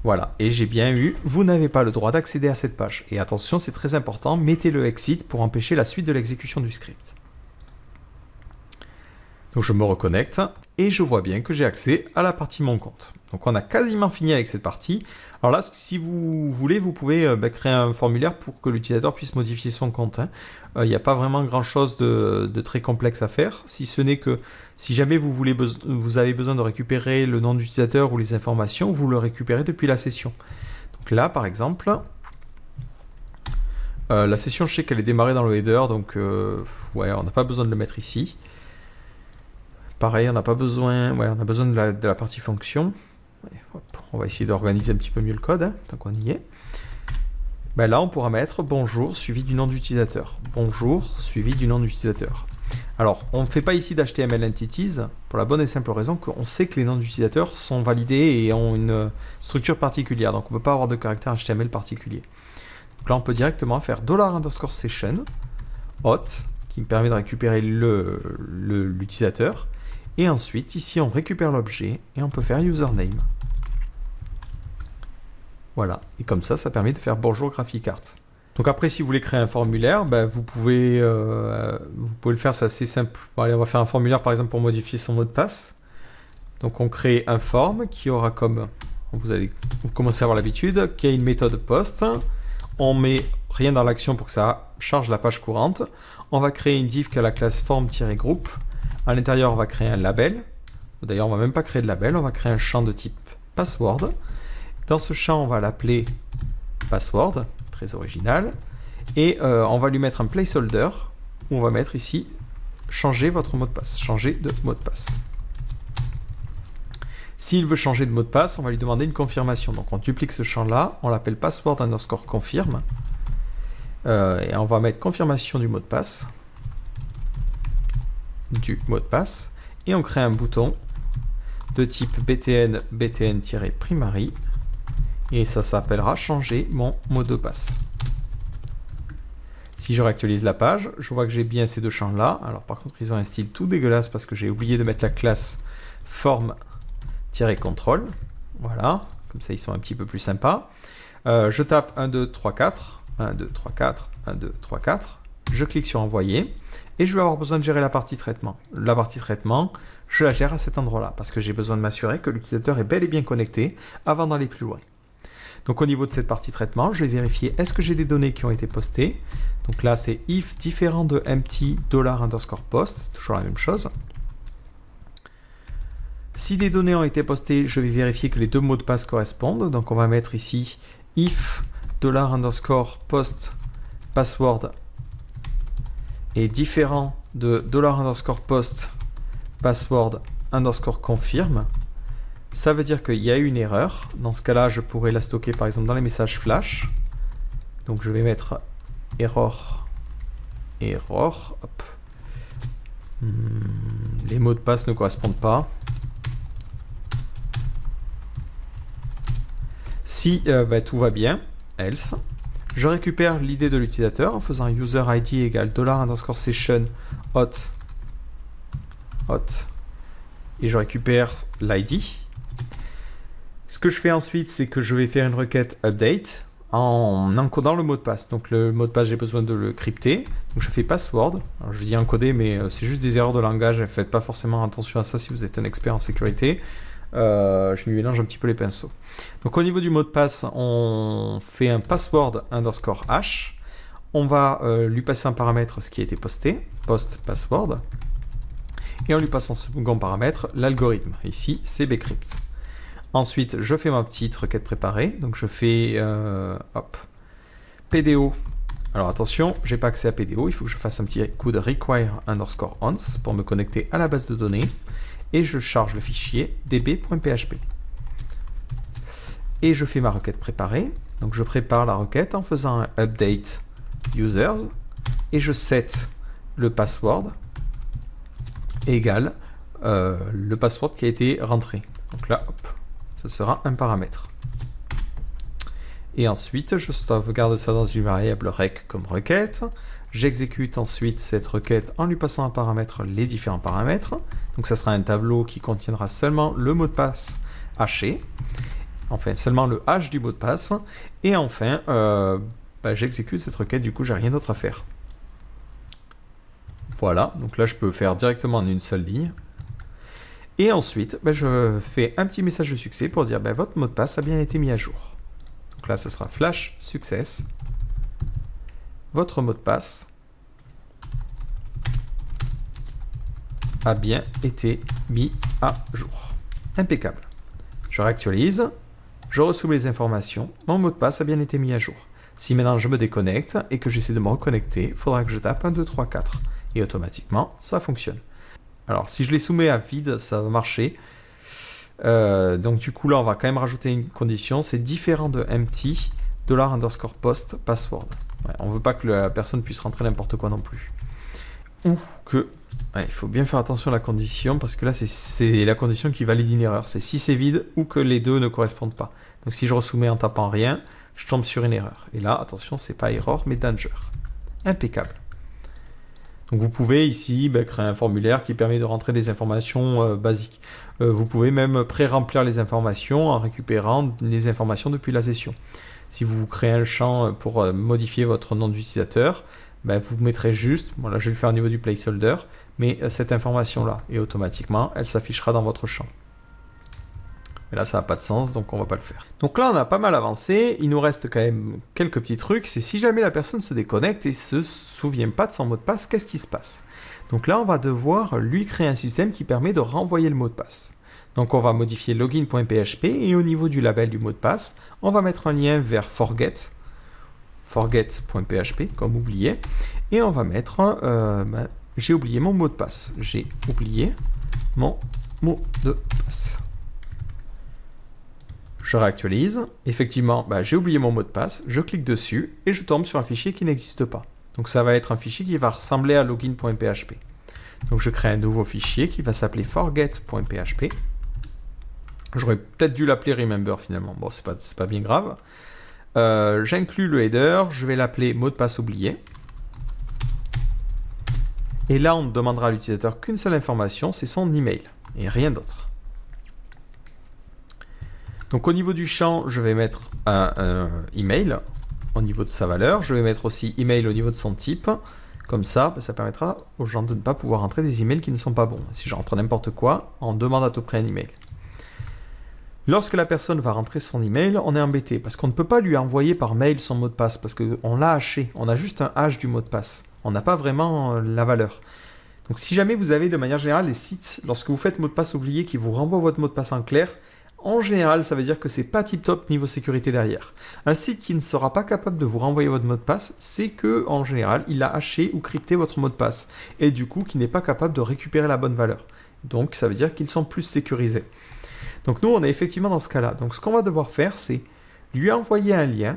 Voilà, et j'ai bien eu, vous n'avez pas le droit d'accéder à cette page. Et attention, c'est très important, mettez le exit pour empêcher la suite de l'exécution du script. Donc je me reconnecte et je vois bien que j'ai accès à la partie Mon compte. Donc on a quasiment fini avec cette partie. Alors là, si vous voulez, vous pouvez créer un formulaire pour que l'utilisateur puisse modifier son compte. Il n'y a pas vraiment grand chose de très complexe à faire, si ce n'est que si jamais vous avez besoin de récupérer le nom d'utilisateur ou les informations, vous le récupérez depuis la session. Donc là, par exemple, la session, je sais qu'elle est démarrée dans le header, donc ouais, on n'a pas besoin de le mettre ici. Pareil, on n'a pas besoin, ouais, on a besoin de la partie fonction. Ouais, hop, on va essayer d'organiser un petit peu mieux le code, hein, tant qu'on y est. Ben là, on pourra mettre bonjour suivi du nom d'utilisateur. Bonjour suivi du nom d'utilisateur. Alors, on ne fait pas ici d'HTML entities pour la bonne et simple raison qu'on sait que les noms d'utilisateurs sont validés et ont une structure particulière. Donc, on ne peut pas avoir de caractère HTML particulier. Donc là, on peut directement faire $_session hot qui me permet de récupérer l'utilisateur. Et ensuite, ici, on récupère l'objet et on peut faire username. Voilà. Et comme ça permet de faire bonjour GraphicArt. Donc après, si vous voulez créer un formulaire, ben, vous pouvez le faire, c'est assez simple. Bon, allez, on va faire un formulaire, par exemple, pour modifier son mot de passe. Donc on crée un form qui aura comme, vous commencez à avoir l'habitude, qui a une méthode post. On met rien dans l'action pour que ça charge la page courante. On va créer une div qui a la classe form-group. À l'intérieur, on va créer un label. D'ailleurs, on va même pas créer de label, on va créer un champ de type password. Dans ce champ, on va l'appeler password, très original. Et on va lui mettre un placeholder où on va mettre ici changer votre mot de passe, changer de mot de passe. S'il veut changer de mot de passe, on va lui demander une confirmation. Donc on duplique ce champ-là, on l'appelle password_confirm. Et on va mettre confirmation du mot de passe. Et on crée un bouton de type btn-primary et ça s'appellera changer mon mot de passe. Si je réactualise la page, je vois que j'ai bien ces deux champs là. Alors par contre ils ont un style tout dégueulasse parce que j'ai oublié de mettre la classe form-control. Voilà, comme ça ils sont un petit peu plus sympas. Je tape 1, 2, 3, 4, 1, 2, 3, 4, 1, 2, 3, 4. Je clique sur envoyer. Et je vais avoir besoin de gérer la partie traitement. La partie traitement, je la gère à cet endroit-là parce que j'ai besoin de m'assurer que l'utilisateur est bel et bien connecté avant d'aller plus loin. Donc au niveau de cette partie traitement, je vais vérifier est-ce que j'ai des données qui ont été postées. Donc là, c'est if différent de empty $_post, toujours la même chose. Si des données ont été postées, je vais vérifier que les deux mots de passe correspondent. Donc on va mettre ici if $_post password est différent de $_post password_confirm. Ça veut dire qu'il y a eu une erreur. Dans ce cas-là, je pourrais la stocker par exemple dans les messages flash. Donc je vais mettre error. Hop. Les mots de passe ne correspondent pas. Si tout va bien, else. Je récupère l'idée de l'utilisateur en faisant user id égale $_session hot et je récupère l'id. Ce que je fais ensuite, c'est que je vais faire une requête update en encodant le mot de passe. Donc le mot de passe, j'ai besoin de le crypter. Donc je fais password. Alors je dis encoder, mais c'est juste des erreurs de langage. Faites pas forcément attention à ça si vous êtes un expert en sécurité. Je me mélange un petit peu les pinceaux. Donc au niveau du mot de passe, on fait un password underscore hash. On va lui passer un paramètre, ce qui a été posté, post password. Et on lui passe en second paramètre l'algorithme. Ici, c'est bcrypt. Ensuite, je fais ma petite requête préparée. Donc je fais PDO. Alors attention, j'ai pas accès à PDO. Il faut que je fasse un petit coup de require underscore once pour me connecter à la base de données. Et je charge le fichier db.php. Et je fais ma requête préparée. Donc je prépare la requête en faisant un update users. Et je set le password égale le password qui a été rentré. Donc là, hop, ce sera un paramètre. Et ensuite, je sauvegarde ça dans une variable rec comme requête. J'exécute ensuite cette requête en lui passant un paramètre, les différents paramètres. Donc ça sera un tableau qui contiendra seulement le mot de passe haché. Enfin, seulement le hash du mot de passe. Et enfin, j'exécute cette requête, du coup, j'ai rien d'autre à faire. Voilà, donc là, je peux faire directement en une seule ligne. Et ensuite, je fais un petit message de succès pour dire votre mot de passe a bien été mis à jour. Donc là, ce sera flash success. Votre mot de passe a bien été mis à jour. Impeccable. Je réactualise, je ressoumets les informations, mon mot de passe a bien été mis à jour. Si maintenant je me déconnecte et que j'essaie de me reconnecter, il faudra que je tape 1, 2, 3, 4. Et automatiquement, ça fonctionne. Alors, si je les soumets à vide, ça va marcher. Donc du coup, là, on va quand même rajouter une condition. C'est différent de empty $_ post password. Ouais, on ne veut pas que la personne puisse rentrer n'importe quoi non plus. Ou que... il faut bien faire attention à la condition, parce que là, c'est la condition qui valide une erreur. C'est si c'est vide ou que les deux ne correspondent pas. Donc si je resoumets en tapant rien, je tombe sur une erreur. Et là, attention, c'est pas error, mais danger. Impeccable. Donc vous pouvez ici créer un formulaire qui permet de rentrer des informations basiques. Vous pouvez même pré-remplir les informations en récupérant les informations depuis la session. Si vous créez un champ pour modifier votre nom d'utilisateur, vous mettrez juste, là je vais le faire au niveau du placeholder, mais cette information-là, et automatiquement, elle s'affichera dans votre champ. Mais là, ça n'a pas de sens, donc on ne va pas le faire. Donc là, on a pas mal avancé. Il nous reste quand même quelques petits trucs. C'est si jamais la personne se déconnecte et ne se souvient pas de son mot de passe, qu'est-ce qui se passe? Donc là, on va devoir lui créer un système qui permet de renvoyer le mot de passe. Donc on va modifier login.php et au niveau du label du mot de passe, on va mettre un lien vers forget.php, comme oublié. Et on va mettre, j'ai oublié mon mot de passe. J'ai oublié mon mot de passe. Je réactualise, effectivement, j'ai oublié mon mot de passe, je clique dessus et je tombe sur un fichier qui n'existe pas. Donc ça va être un fichier qui va ressembler à login.php. Donc je crée un nouveau fichier qui va s'appeler forget.php. J'aurais peut-être dû l'appeler remember finalement, bon c'est pas bien grave. J'inclus le header, je vais l'appeler mot de passe oublié. Et là on ne demandera à l'utilisateur qu'une seule information, c'est son email et rien d'autre. Donc au niveau du champ, je vais mettre un email au niveau de sa valeur. Je vais mettre aussi email au niveau de son type. Comme ça, ça permettra aux gens de ne pas pouvoir entrer des emails qui ne sont pas bons. Si je rentre n'importe quoi, on demande à tout prix un email. Lorsque la personne va rentrer son email, on est embêté parce qu'on ne peut pas lui envoyer par mail son mot de passe parce qu'on l'a haché. On a juste un hash du mot de passe. On n'a pas vraiment la valeur. Donc si jamais vous avez de manière générale des sites, lorsque vous faites mot de passe oublié qui vous renvoie votre mot de passe en clair, en général, ça veut dire que c'est pas tip-top niveau sécurité derrière. Un site qui ne sera pas capable de vous renvoyer votre mot de passe, c'est que en général, il a haché ou crypté votre mot de passe et du coup, qui n'est pas capable de récupérer la bonne valeur. Donc, ça veut dire qu'ils sont plus sécurisés. Donc, nous, on est effectivement dans ce cas-là. Donc, ce qu'on va devoir faire, c'est lui envoyer un lien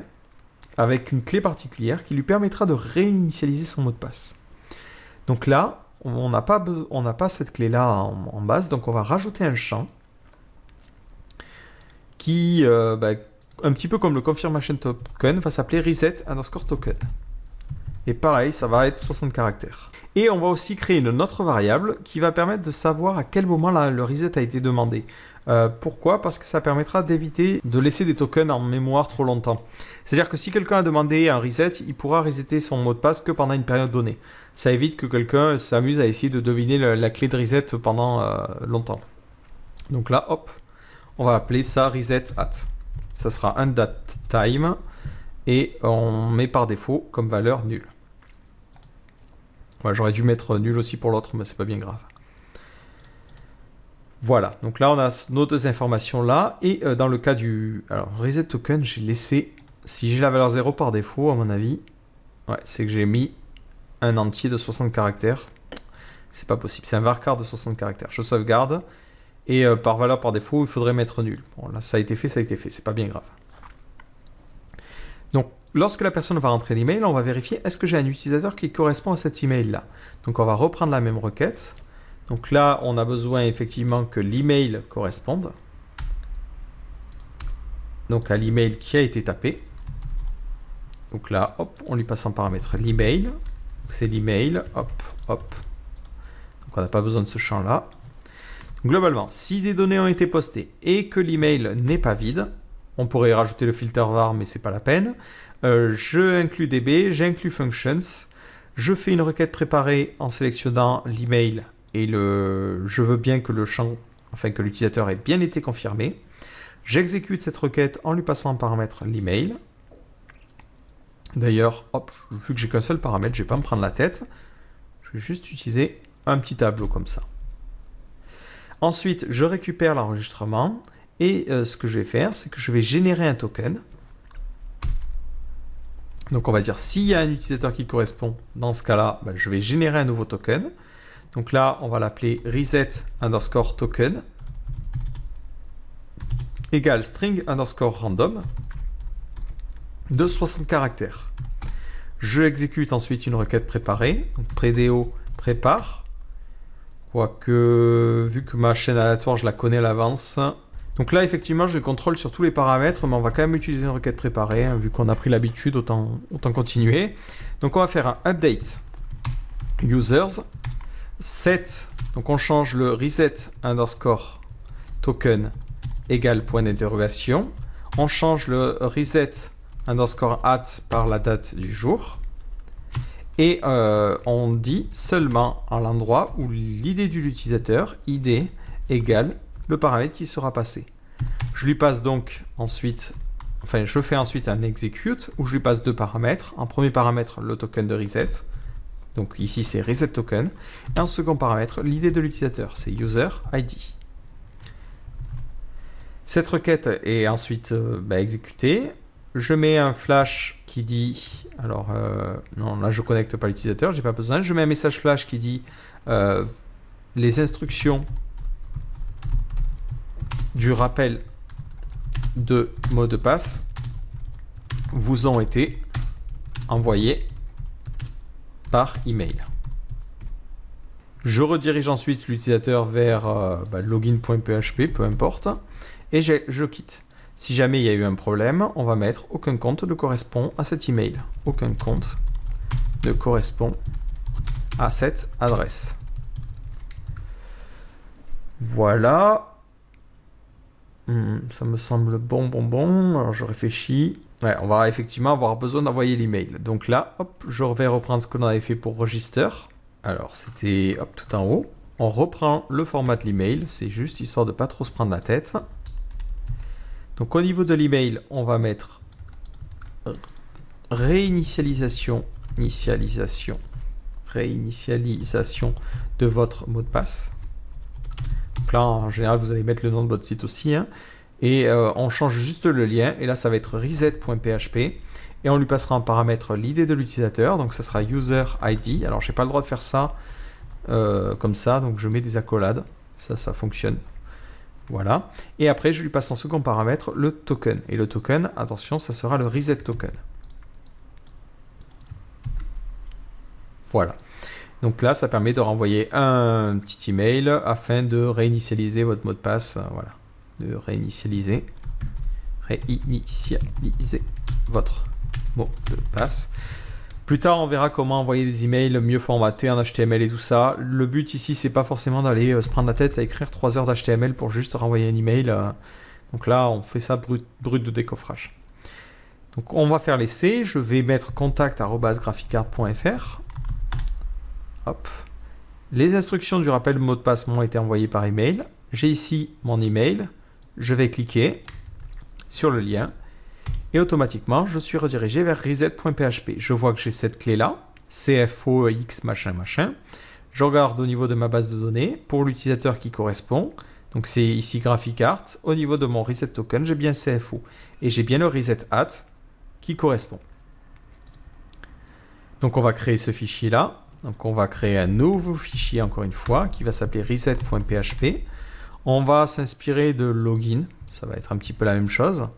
avec une clé particulière qui lui permettra de réinitialiser son mot de passe. Donc là, on n'a pas cette clé-là en base, donc on va rajouter un champ qui, un petit peu comme le confirmation token, va s'appeler reset_token. Et pareil, ça va être 60 caractères. Et on va aussi créer une autre variable qui va permettre de savoir à quel moment le reset a été demandé. Pourquoi? Parce que ça permettra d'éviter de laisser des tokens en mémoire trop longtemps. C'est-à-dire que si quelqu'un a demandé un reset, il pourra resetter son mot de passe que pendant une période donnée. Ça évite que quelqu'un s'amuse à essayer de deviner la clé de reset pendant longtemps. Donc là, hop, on va appeler ça reset at. Ça sera un date time et on met par défaut comme valeur nul. Ouais, j'aurais dû mettre nul aussi pour l'autre, mais c'est pas bien grave. Voilà, donc là on a nos deux informations là, et dans le cas du reset token, j'ai laissé, si j'ai la valeur 0 par défaut à mon avis, ouais, c'est que j'ai mis un entier de 60 caractères. C'est pas possible, c'est un varchar de 60 caractères. Je sauvegarde, et par valeur par défaut, il faudrait mettre nul. Bon là ça a été fait, c'est pas bien grave. Donc lorsque la personne va rentrer l'email, on va vérifier est-ce que j'ai un utilisateur qui correspond à cet email là. Donc on va reprendre la même requête. Donc là, on a besoin effectivement que l'email corresponde. Donc à l'email qui a été tapé. Donc là, hop, on lui passe en paramètre l'email. C'est l'email, hop, hop. Donc on n'a pas besoin de ce champ-là. Globalement, si des données ont été postées et que l'email n'est pas vide, on pourrait rajouter le filter var, mais c'est pas la peine. Je inclus db, j'inclus functions. Je fais une requête préparée en sélectionnant l'email et je veux bien que le champ, enfin que l'utilisateur ait bien été confirmé. J'exécute cette requête en lui passant en paramètre l'email. D'ailleurs, hop, vu que j'ai qu'un seul paramètre, je ne vais pas me prendre la tête. Je vais juste utiliser un petit tableau comme ça. Ensuite, je récupère l'enregistrement et ce que je vais faire, c'est que je vais générer un token. Donc on va dire s'il y a un utilisateur qui correspond, dans ce cas-là, ben, je vais générer un nouveau token. Donc là, on va l'appeler reset underscore token égale string underscore random de 60 caractères. Je exécute ensuite une requête préparée, donc prédéo prépare, quoique vu que ma chaîne aléatoire je la connais à l'avance. Donc là effectivement je contrôle sur tous les paramètres, mais on va quand même utiliser une requête préparée, hein, vu qu'on a pris l'habitude, autant continuer. Donc on va faire un update users set, donc on change le reset underscore token égale point d'interrogation, on change le reset underscore at par la date du jour, et on dit seulement à l'endroit où l'id de l'utilisateur, id égale le paramètre qui sera passé. Je lui passe donc ensuite, enfin je fais ensuite un execute où je lui passe deux paramètres. En premier paramètre le token de reset, donc ici c'est reset token, et en second paramètre l'id de l'utilisateur, c'est user id. Cette requête est ensuite exécutée. Je mets un flash qui dit, alors non là je connecte pas l'utilisateur, j'ai pas besoin. Je mets un message flash qui dit les instructions du rappel de mot de passe vous ont été envoyées par email. Je redirige ensuite l'utilisateur vers login.php, peu importe, et je quitte. Si jamais il y a eu un problème, on va mettre aucun compte ne correspond à cet email. Aucun compte ne correspond à cette adresse. Voilà. Ça me semble bon. Alors je réfléchis. Ouais, on va effectivement avoir besoin d'envoyer l'email. Donc là, hop, je vais reprendre ce qu'on avait fait pour register. Alors c'était tout en haut. On reprend le format de l'email. C'est juste histoire de pas trop se prendre la tête. Donc au niveau de l'email, on va mettre réinitialisation de votre mot de passe. Donc là, en général, vous allez mettre le nom de votre site aussi. Hein, et on change juste le lien. Et là, ça va être reset.php. Et on lui passera en paramètre l'id de l'utilisateur. Donc ça sera user id. Alors, je n'ai pas le droit de faire ça comme ça. Donc je mets des accolades. Ça fonctionne. Voilà. Et après, je lui passe en second paramètre le token. Et le token, attention, ça sera le reset token. Voilà. Donc là, ça permet de renvoyer un petit email afin de réinitialiser votre mot de passe. Voilà. De réinitialiser votre mot de passe. Plus tard, on verra comment envoyer des emails mieux formatés en HTML et tout ça. Le but ici, c'est pas forcément d'aller se prendre la tête à écrire 3 heures d'HTML pour juste renvoyer un email. Donc là, on fait ça brut de décoffrage. Donc on va faire l'essai. Je vais mettre contact@graphicart.fr. Hop. Les instructions du rappel mot de passe m'ont été envoyées par email. J'ai ici mon email. Je vais cliquer sur le lien. Et automatiquement, je suis redirigé vers reset.php. Je vois que j'ai cette clé-là, CFOX machin machin. Je regarde au niveau de ma base de données pour l'utilisateur qui correspond. Donc c'est ici GraphicArt. Au niveau de mon reset token, j'ai bien CFO. Et j'ai bien le reset at qui correspond. Donc on va créer ce fichier-là. Donc on va créer un nouveau fichier encore une fois qui va s'appeler reset.php. On va s'inspirer de login. Ça va être un petit peu la même chose.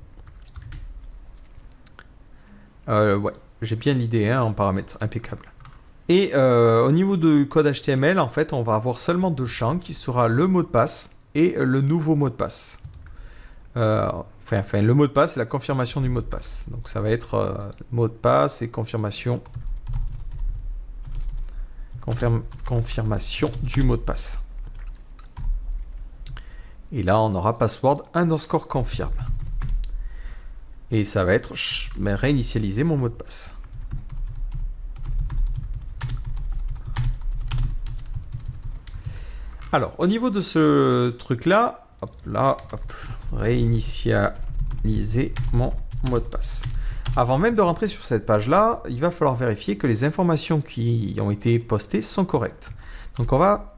Ouais, j'ai bien l'idée en paramètres, impeccable. Et au niveau du code HTML, en fait, on va avoir seulement 2 champs qui sera le mot de passe et le nouveau mot de passe. Enfin, le mot de passe et la confirmation du mot de passe. Donc ça va être mot de passe et confirmation du mot de passe. Et là, on aura password _ confirm. Et ça va être réinitialiser mon mot de passe. Alors, au niveau de ce truc-là, hop là, hop, réinitialiser mon mot de passe. Avant même de rentrer sur cette page-là, il va falloir vérifier que les informations qui ont été postées sont correctes. Donc on va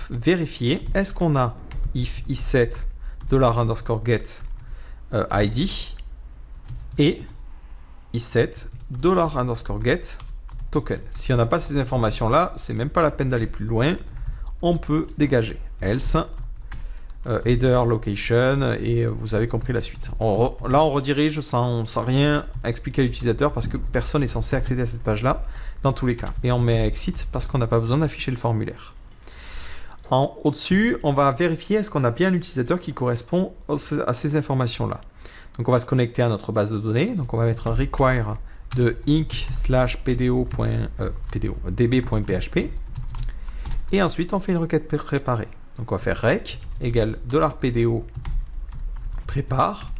vérifier, est-ce qu'on a if isEt $_get ID et isEt $_get token. Si on n'a pas ces informations-là, c'est même pas la peine d'aller plus loin. On peut dégager. Else, header, location, et vous avez compris la suite. Là, on redirige sans rien expliquer à l'utilisateur parce que personne n'est censé accéder à cette page-là dans tous les cas. Et on met exit parce qu'on n'a pas besoin d'afficher le formulaire. Au-dessus, on va vérifier est-ce qu'on a bien un utilisateur qui correspond à ces informations-là. Donc on va se connecter à notre base de données. Donc on va mettre un require de inc/db.php. Et ensuite, on fait une requête préparée. Donc on va faire rec égale $PDO prépare.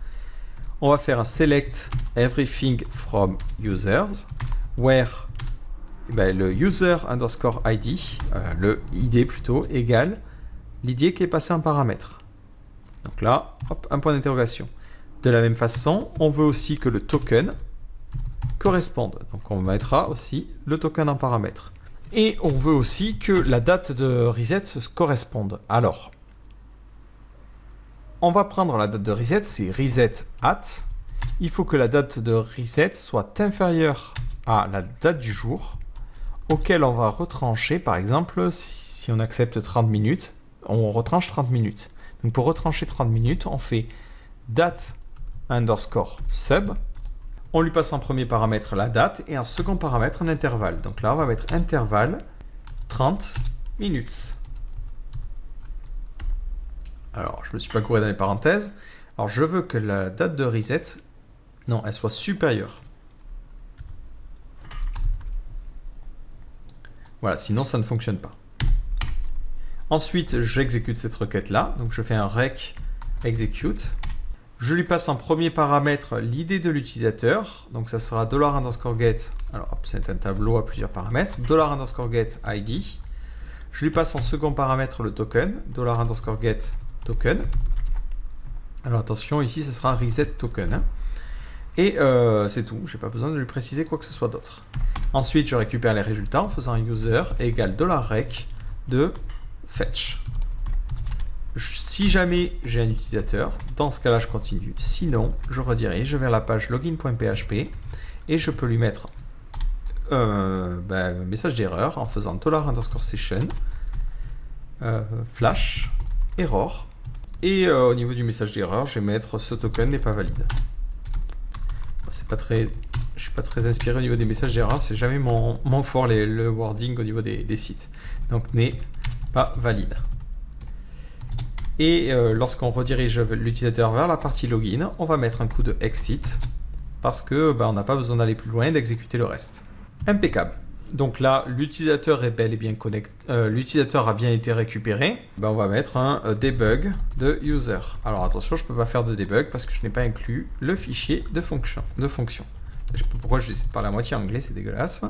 On va faire un select everything from users where le user _ ID, le ID plutôt, égale l'ID qui est passé en paramètre. Donc là, hop, un point d'interrogation. De la même façon, on veut aussi que le token corresponde. Donc on mettra aussi le token en paramètre. Et on veut aussi que la date de reset se corresponde. Alors, on va prendre la date de reset, c'est reset at. Il faut que la date de reset soit inférieure à la date du jour, auquel on va retrancher, par exemple, si on accepte 30 minutes, on retranche 30 minutes. Donc pour retrancher 30 minutes, on fait date _ sub. On lui passe en premier paramètre la date et en second paramètre un intervalle. Donc là, on va mettre intervalle 30 minutes. Alors, je ne me suis pas couru dans les parenthèses. Alors, je veux que la date de reset, non, elle soit supérieure. Voilà, sinon ça ne fonctionne pas. Ensuite, j'exécute cette requête-là. Donc, je fais un rec execute. Je lui passe en premier paramètre l'ID de l'utilisateur. Donc, ça sera $_get. Alors, c'est un tableau à plusieurs paramètres. $_get ID. Je lui passe en second paramètre le token. $_get token. Alors, attention, ici, ça sera reset token. Et c'est tout. Je n'ai pas besoin de lui préciser quoi que ce soit d'autre. Ensuite, je récupère les résultats en faisant user égale $rec de fetch. Si jamais j'ai un utilisateur, dans ce cas-là, je continue. Sinon, je redirige vers la page login.php et je peux lui mettre un message d'erreur en faisant $_session flash error. Et au niveau du message d'erreur, je vais mettre ce token n'est pas valide. Je suis pas très inspiré au niveau des messages d'erreur, c'est jamais mon fort le wording au niveau des sites. Donc n'est pas valide. Et lorsqu'on redirige l'utilisateur vers la partie login, on va mettre un coup de exit parce que on n'a pas besoin d'aller plus loin, d'exécuter le reste. Impeccable. Donc là, l'utilisateur est bel et bien connecté. L'utilisateur a bien été récupéré. On va mettre un debug de user. Alors attention, je ne peux pas faire de debug parce que je n'ai pas inclus le fichier de fonction. Je sais pas pourquoi je décide de parler à moitié anglais, c'est dégueulasse.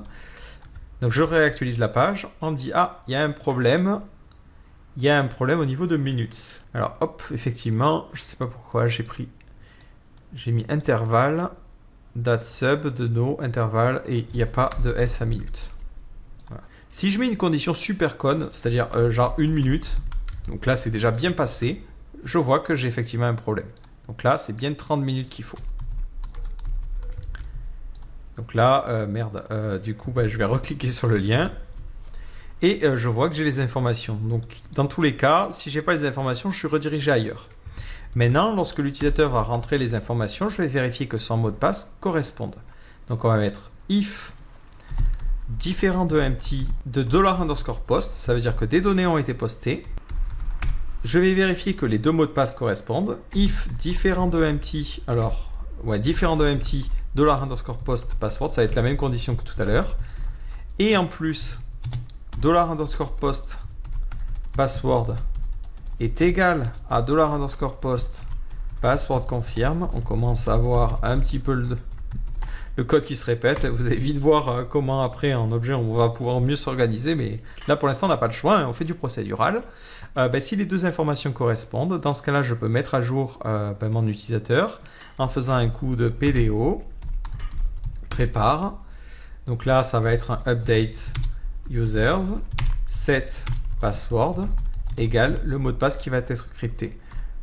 Donc je réactualise la page. On me dit il y a un problème. Il y a un problème au niveau de minutes. Alors hop, effectivement, je ne sais pas pourquoi j'ai mis intervalle. Date sub de no intervalle et il n'y a pas de s à minutes. Voilà. Si je mets une condition super conne, c'est-à-dire genre 1 minute, donc là c'est déjà bien passé, je vois que j'ai effectivement un problème. Donc là c'est bien 30 minutes qu'il faut. Donc là, merde, du coup je vais recliquer sur le lien et je vois que j'ai les informations. Donc dans tous les cas, si j'ai pas les informations, je suis redirigé ailleurs. Maintenant, lorsque l'utilisateur va rentrer les informations, je vais vérifier que son mot de passe corresponde. Donc on va mettre if différent de empty de $_post, ça veut dire que des données ont été postées. Je vais vérifier que les deux mots de passe correspondent. If différent de empty, alors différent de empty $_post password, ça va être la même condition que tout à l'heure. Et en plus, $_post password est égal à $_post password confirme. On commence à voir un petit peu le code qui se répète. Vous allez vite voir comment après en objet on va pouvoir mieux s'organiser, mais là pour l'instant on n'a pas le choix, hein, on fait du procédural. Si les deux informations correspondent, dans ce cas là je peux mettre à jour mon utilisateur en faisant un coup de PDO prépare. Donc là ça va être un update users set password égale le mot de passe qui va être crypté.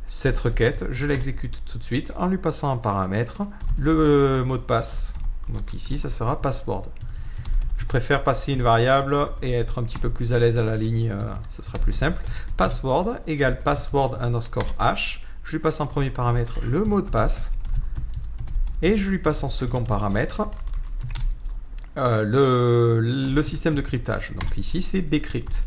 Cette requête, je l'exécute tout de suite en lui passant un paramètre, le mot de passe. Donc ici, ça sera password. Je préfère passer une variable et être un petit peu plus à l'aise à la ligne, ce sera plus simple. Password égale password underscore hash. Je lui passe en premier paramètre le mot de passe et je lui passe en second paramètre le système de cryptage. Donc ici, c'est bcrypt.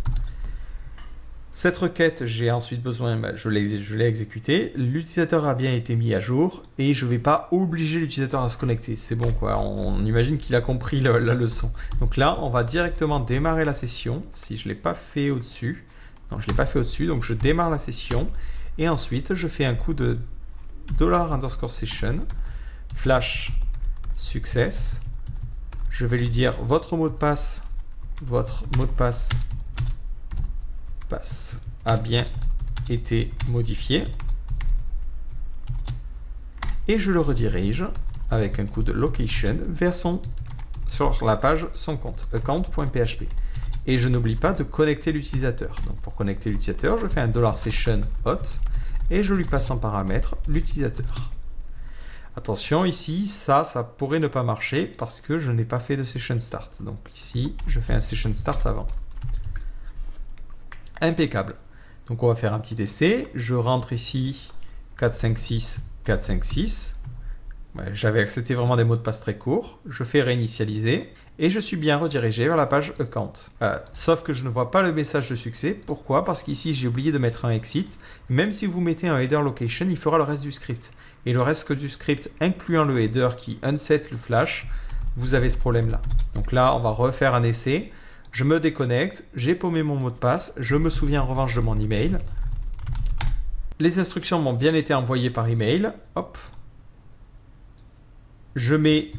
Cette requête, j'ai ensuite besoin, je l'ai exécutée, l'utilisateur a bien été mis à jour et je ne vais pas obliger l'utilisateur à se connecter. C'est bon quoi, on imagine qu'il a compris la leçon. Donc là, on va directement démarrer la session, si je ne l'ai pas fait au-dessus. Non, je ne l'ai pas fait au-dessus, donc je démarre la session et ensuite je fais un coup de $_session flash success. Je vais lui dire votre mot de passe a bien été modifié et je le redirige avec un coup de location vers sur la page son compte account.php et je n'oublie pas de connecter l'utilisateur. Donc pour connecter l'utilisateur, je fais un $session hot et je lui passe en paramètre l'utilisateur. Attention, ici, ça pourrait ne pas marcher parce que je n'ai pas fait de session start. Donc ici, je fais un session start avant. Impeccable. Donc on va faire un petit essai. Je rentre ici 456 456. Ouais, j'avais accepté vraiment des mots de passe très courts. Je fais réinitialiser et je suis bien redirigé vers la page account. Sauf que je ne vois pas le message de succès. Pourquoi? Parce qu'ici j'ai oublié de mettre un exit. Même si vous mettez un header location, il fera le reste du script. Et le reste du script, incluant le header qui unset le flash, vous avez ce problème-là. Donc là, on va refaire un essai. Je me déconnecte, j'ai paumé mon mot de passe. Je me souviens en revanche de mon email. Les instructions m'ont bien été envoyées par email. Hop. Je mets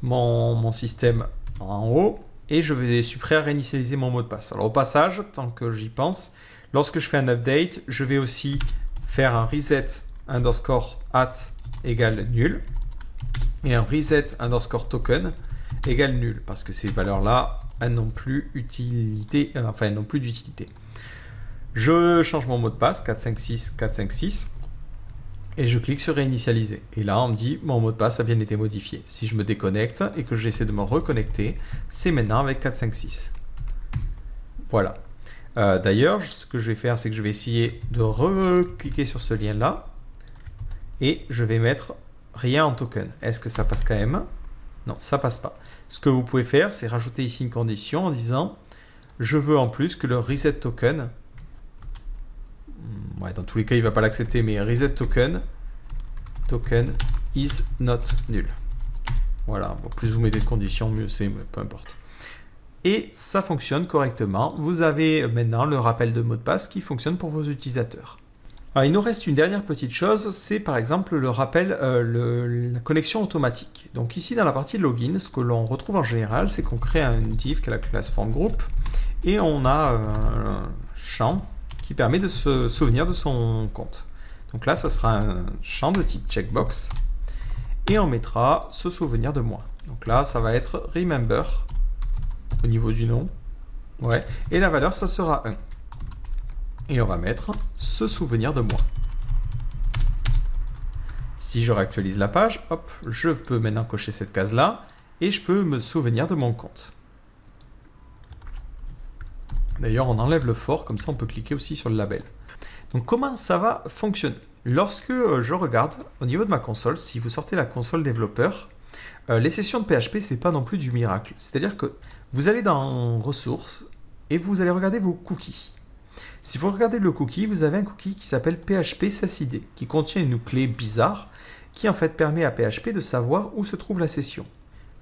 mon système en haut et je suis prêt à réinitialiser mon mot de passe. Alors au passage, tant que j'y pense, lorsque je fais un update, je vais aussi faire un reset underscore at égale nul et un reset underscore token égale nul parce que ces valeurs-là elles n'ont plus d'utilité. Je change mon mot de passe 456 456 et je clique sur réinitialiser. Et là, on me dit mon mot de passe a bien été modifié. Si je me déconnecte et que j'essaie de me reconnecter, c'est maintenant avec 456. Voilà. D'ailleurs, ce que je vais faire, c'est que je vais essayer de recliquer sur ce lien-là et je vais mettre rien en token. Est-ce que ça passe quand même? Non, ça passe pas. Ce que vous pouvez faire, c'est rajouter ici une condition en disant je veux en plus que le reset token, dans tous les cas il ne va pas l'accepter, mais reset token is not nul. Voilà, bon, plus vous mettez de conditions, mieux c'est, mais peu importe. Et ça fonctionne correctement. Vous avez maintenant le rappel de mot de passe qui fonctionne pour vos utilisateurs. Alors, il nous reste une dernière petite chose, c'est par exemple le rappel, la connexion automatique. Donc ici dans la partie login, ce que l'on retrouve en général, c'est qu'on crée un div qui est la classe formGroup et on a un champ qui permet de se souvenir de son compte. Donc là, ça sera un champ de type checkbox et on mettra se souvenir de moi. Donc là, ça va être remember au niveau du nom. Ouais. Et la valeur, ça sera 1. Et on va mettre se souvenir de moi. Si je réactualise la page, hop, je peux maintenant cocher cette case-là et je peux me souvenir de mon compte. D'ailleurs, on enlève le for, comme ça on peut cliquer aussi sur le label. Donc comment ça va fonctionner? Lorsque je regarde au niveau de ma console, si vous sortez la console développeur, les sessions de PHP, c'est pas non plus du miracle. C'est-à-dire que vous allez dans ressources et vous allez regarder vos cookies. Si vous regardez le cookie, vous avez un cookie qui s'appelle PHP SysID, qui contient une clé bizarre qui en fait permet à PHP de savoir où se trouve la session.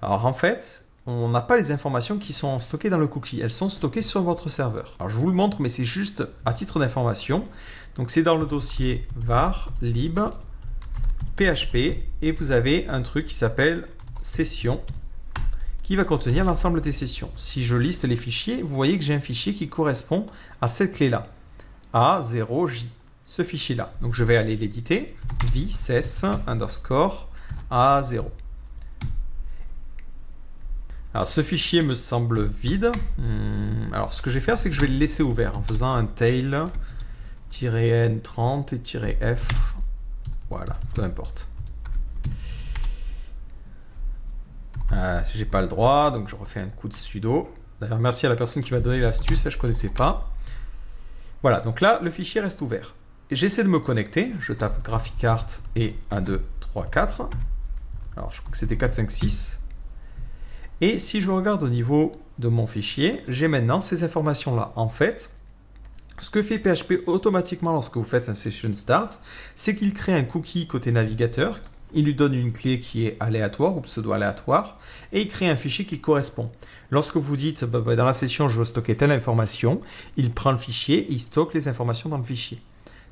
Alors en fait, on n'a pas les informations qui sont stockées dans le cookie, elles sont stockées sur votre serveur. Alors je vous le montre, mais c'est juste à titre d'information. Donc c'est dans le dossier var lib PHP et vous avez un truc qui s'appelle session qui va contenir l'ensemble des sessions. Si je liste les fichiers, vous voyez que j'ai un fichier qui correspond à cette clé-là, A0J, ce fichier-là. Donc je vais aller l'éditer, vsys underscore A0. Alors ce fichier me semble vide. Alors ce que je vais faire, c'est que je vais le laisser ouvert en faisant un tail-n30 et -f. Voilà, peu importe. J'ai pas le droit, donc je refais un coup de sudo. D'ailleurs, merci à la personne qui m'a donné l'astuce, ça je connaissais pas. Voilà, donc là, le fichier reste ouvert. J'essaie de me connecter, je tape graphicart et 1, 2, 3, 4. Alors, je crois que c'était 4, 5, 6. Et si je regarde au niveau de mon fichier, j'ai maintenant ces informations-là. En fait, ce que fait PHP automatiquement lorsque vous faites un session start, c'est qu'il crée un cookie côté navigateur. Il lui donne une clé qui est aléatoire ou pseudo-aléatoire et il crée un fichier qui correspond. Lorsque vous dites dans la session je veux stocker telle information, il prend le fichier et il stocke les informations dans le fichier.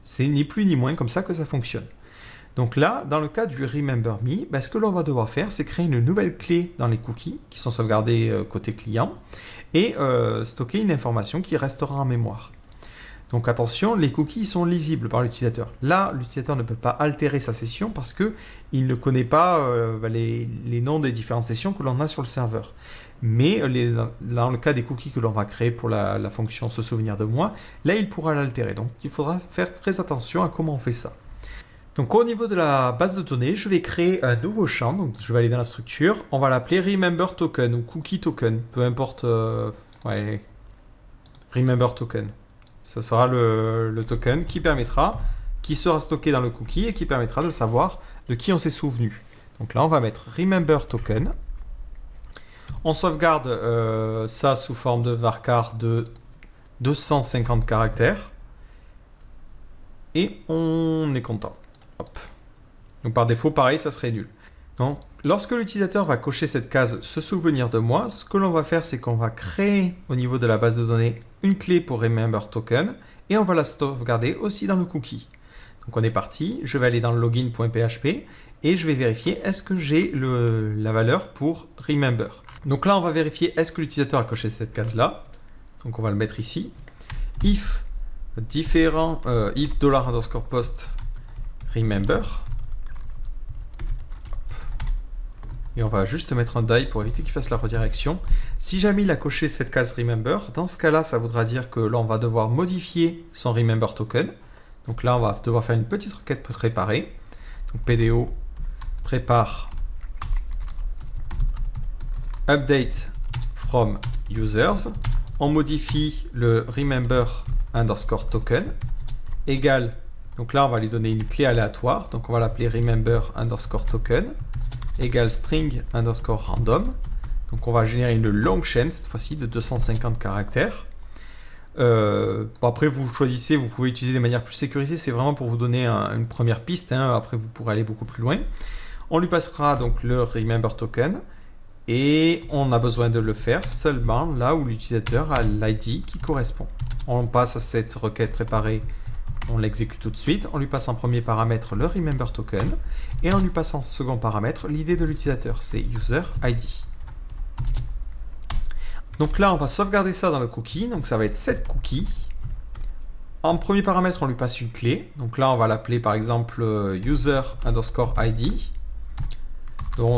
C'est ni plus ni moins comme ça que ça fonctionne. Donc là, dans le cas du Remember Me, ce que l'on va devoir faire, c'est créer une nouvelle clé dans les cookies qui sont sauvegardés côté client et stocker une information qui restera en mémoire. Donc attention, les cookies sont lisibles par l'utilisateur. Là, l'utilisateur ne peut pas altérer sa session parce qu'il ne connaît pas les noms des différentes sessions que l'on a sur le serveur. Mais dans le cas des cookies que l'on va créer pour la fonction se souvenir de moi, là, il pourra l'altérer. Donc il faudra faire très attention à comment on fait ça. Donc au niveau de la base de données, je vais créer un nouveau champ. Donc je vais aller dans la structure. On va l'appeler Remember Token ou Cookie Token. Peu importe. Remember Token. Ça sera le token qui sera stocké dans le cookie et qui permettra de savoir de qui on s'est souvenu. Donc là, on va mettre Remember Token. On sauvegarde ça sous forme de varchar de 250 caractères. Et on est content. Hop. Donc par défaut, pareil, ça serait nul. Donc, lorsque l'utilisateur va cocher cette case se souvenir de moi, ce que l'on va faire, c'est qu'on va créer au niveau de la base de données une clé pour Remember Token et on va la sauvegarder aussi dans le cookie. Donc on est parti, je vais aller dans le login.php et je vais vérifier est-ce que j'ai la valeur pour Remember. Donc là, on va vérifier est-ce que l'utilisateur a coché cette case-là. Donc on va le mettre ici. If if $_post remember. Et on va juste mettre un die pour éviter qu'il fasse la redirection. Si jamais il a coché cette case Remember, dans ce cas-là, ça voudra dire que là, on va devoir modifier son Remember Token. Donc là, on va devoir faire une petite requête préparée. Donc PDO prépare update from users. On modifie le Remember underscore token égale. Donc là, on va lui donner une clé aléatoire. Donc on va l'appeler Remember underscore token égale string underscore random. Donc on va générer une longue chaîne, cette fois-ci de 250 caractères. Après, vous choisissez, vous pouvez utiliser de manière plus sécurisée. C'est vraiment pour vous donner une première piste. Après, vous pourrez aller beaucoup plus loin. On lui passera donc le remember token et on a besoin de le faire seulement là où l'utilisateur a l'ID qui correspond. On passe à cette requête préparée, on l'exécute tout de suite, on lui passe en premier paramètre le remember token et on lui passe en second paramètre l'ID de l'utilisateur, c'est user ID. Donc là on va sauvegarder ça dans le cookie, donc ça va être set cookie. En premier paramètre on lui passe une clé, donc là on va l'appeler par exemple user underscore ID. Donc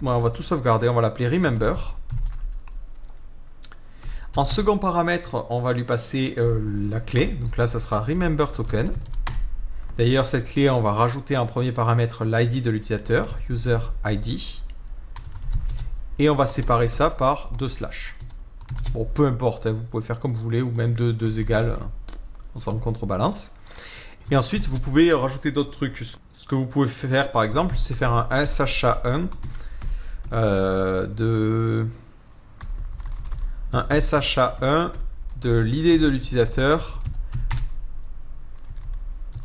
on va tout sauvegarder, on va l'appeler remember. En second paramètre, on va lui passer la clé. Donc là, ça sera remember token. D'ailleurs, cette clé, on va rajouter en premier paramètre l'ID de l'utilisateur, user ID. Et on va séparer ça par 2 slash. Bon, peu importe, hein, vous pouvez faire comme vous voulez, ou même 2 égales, on s'en contrebalance. Et ensuite, vous pouvez rajouter d'autres trucs. Ce que vous pouvez faire, par exemple, c'est faire un SHA1 un SHA1 de l'ID de l'utilisateur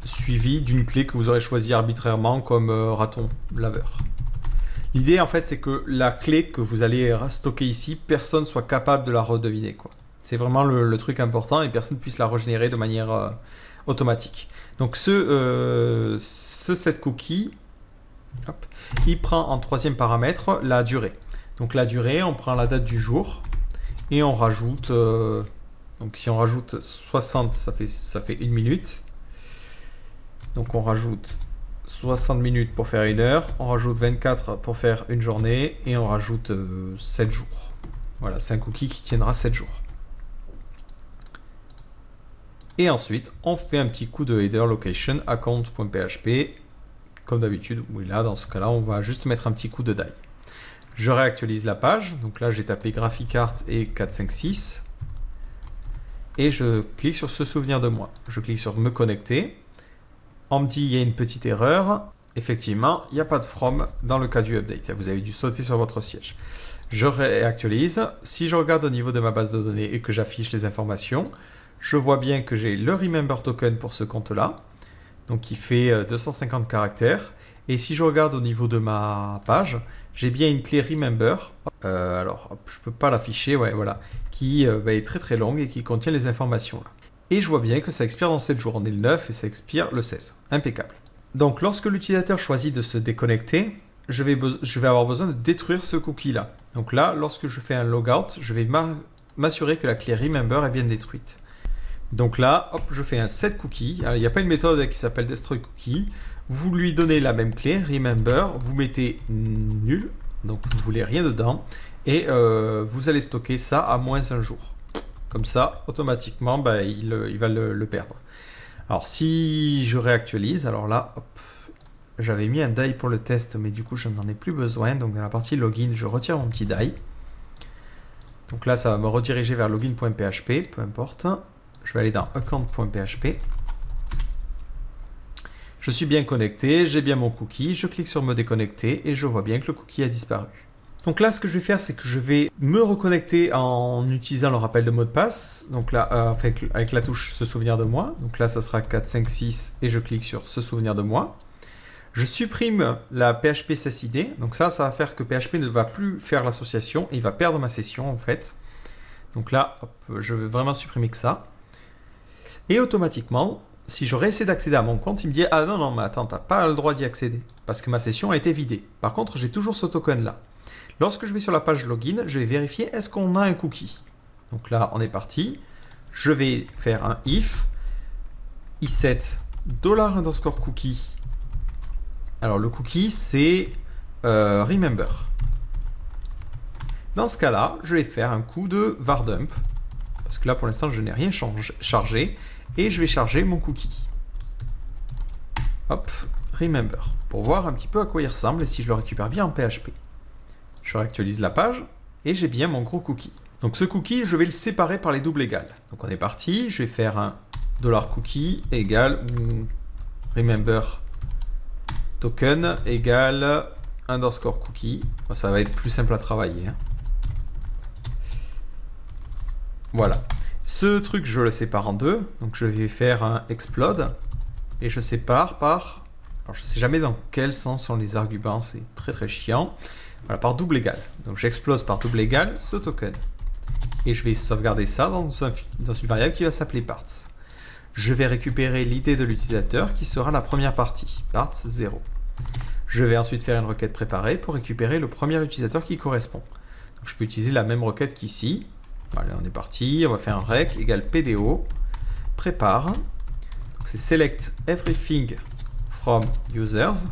suivi d'une clé que vous aurez choisie arbitrairement comme raton laveur. L'idée en fait c'est que la clé que vous allez stocker ici, personne soit capable de la redeviner, quoi. C'est vraiment le truc important et personne puisse la régénérer de manière automatique. Donc ce set cookie, hop, il prend en troisième paramètre la durée. Donc la durée, on prend la date du jour et on rajoute, donc si on rajoute 60, ça fait 1 minute. Donc on rajoute 60 minutes pour faire 1 heure, on rajoute 24 pour faire une journée et on rajoute 7 jours. Voilà, c'est un cookie qui tiendra 7 jours. Et ensuite, on fait un petit coup de header location account.php. Comme d'habitude, oui, là, dans ce cas-là, on va juste mettre un petit coup de die. Je réactualise la page. Donc là, j'ai tapé GraphiCart et 456. Et je clique sur se souvenir de moi. Je clique sur me connecter. On me dit il y a une petite erreur. Effectivement, il n'y a pas de from dans le cas du update. Vous avez dû sauter sur votre siège. Je réactualise. Si je regarde au niveau de ma base de données et que j'affiche les informations, je vois bien que j'ai le remember token pour ce compte-là. Donc qui fait 250 caractères. Et si je regarde au niveau de ma page, j'ai bien une clé remember. Alors, hop, je ne peux pas l'afficher, ouais, voilà, qui est très très longue et qui contient les informations là. Et je vois bien que ça expire dans 7 jours. On est le 9 et ça expire le 16. Impeccable. Donc lorsque l'utilisateur choisit de se déconnecter, je vais avoir besoin de détruire ce cookie là. Donc là, lorsque je fais un logout, je vais m'assurer que la clé remember est bien détruite. Donc là, hop, je fais un set cookie. Alors, il n'y a pas une méthode qui s'appelle destroy cookie. Vous lui donnez la même clé, remember, vous mettez nul, donc vous ne voulez rien dedans, et vous allez stocker ça à -1 jour. Comme ça, automatiquement, il va le perdre. Alors si je réactualise, alors là, hop, j'avais mis un die pour le test, mais du coup, je n'en ai plus besoin. Donc dans la partie login, je retire mon petit die. Donc là, ça va me rediriger vers login.php, peu importe. Je vais aller dans account.php. Je suis bien connecté, j'ai bien mon cookie, je clique sur me déconnecter et je vois bien que le cookie a disparu. Donc là, ce que je vais faire, c'est que je vais me reconnecter en utilisant le rappel de mot de passe. Donc là, avec la touche se souvenir de moi. Donc là, ça sera 456 et je clique sur se souvenir de moi. Je supprime la PHP SesID. Donc ça va faire que PHP ne va plus faire l'association et il va perdre ma session en fait. Donc là, hop, je vais vraiment supprimer que ça. Et automatiquement, si je réessaie d'accéder à mon compte, il me dit « Ah non, mais attends, tu n'as pas le droit d'y accéder parce que ma session a été vidée. » Par contre, j'ai toujours ce token-là. Lorsque je vais sur la page login, je vais vérifier est-ce qu'on a un cookie. Donc là, on est parti. Je vais faire un if iset $_cookie. Alors le cookie, c'est remember. Dans ce cas-là, je vais faire un coup de var dump. Parce que là, pour l'instant, je n'ai rien chargé. Et je vais charger mon cookie. Hop, remember. Pour voir un petit peu à quoi il ressemble et si je le récupère bien en PHP. Je réactualise la page et j'ai bien mon gros cookie. Donc ce cookie, je vais le séparer par les doubles égales. Donc on est parti. Je vais faire un $cookie égale remember token égale _cookie. Ça va être plus simple à travailler. Hein. Voilà. Ce truc, je le sépare en deux. Donc je vais faire un explode et je sépare par Alors je ne sais jamais dans quel sens sont les arguments, c'est très très chiant. Voilà, par double égal. Donc j'explose par double égal ce token. Et je vais sauvegarder ça dans une variable qui va s'appeler parts. Je vais récupérer l'idée de l'utilisateur qui sera la première partie, parts 0. Je vais ensuite faire une requête préparée pour récupérer le premier utilisateur qui correspond. Donc je peux utiliser la même requête qu'ici. Allez, on est parti, on va faire un rec égale PDO, prépare. C'est select everything from users,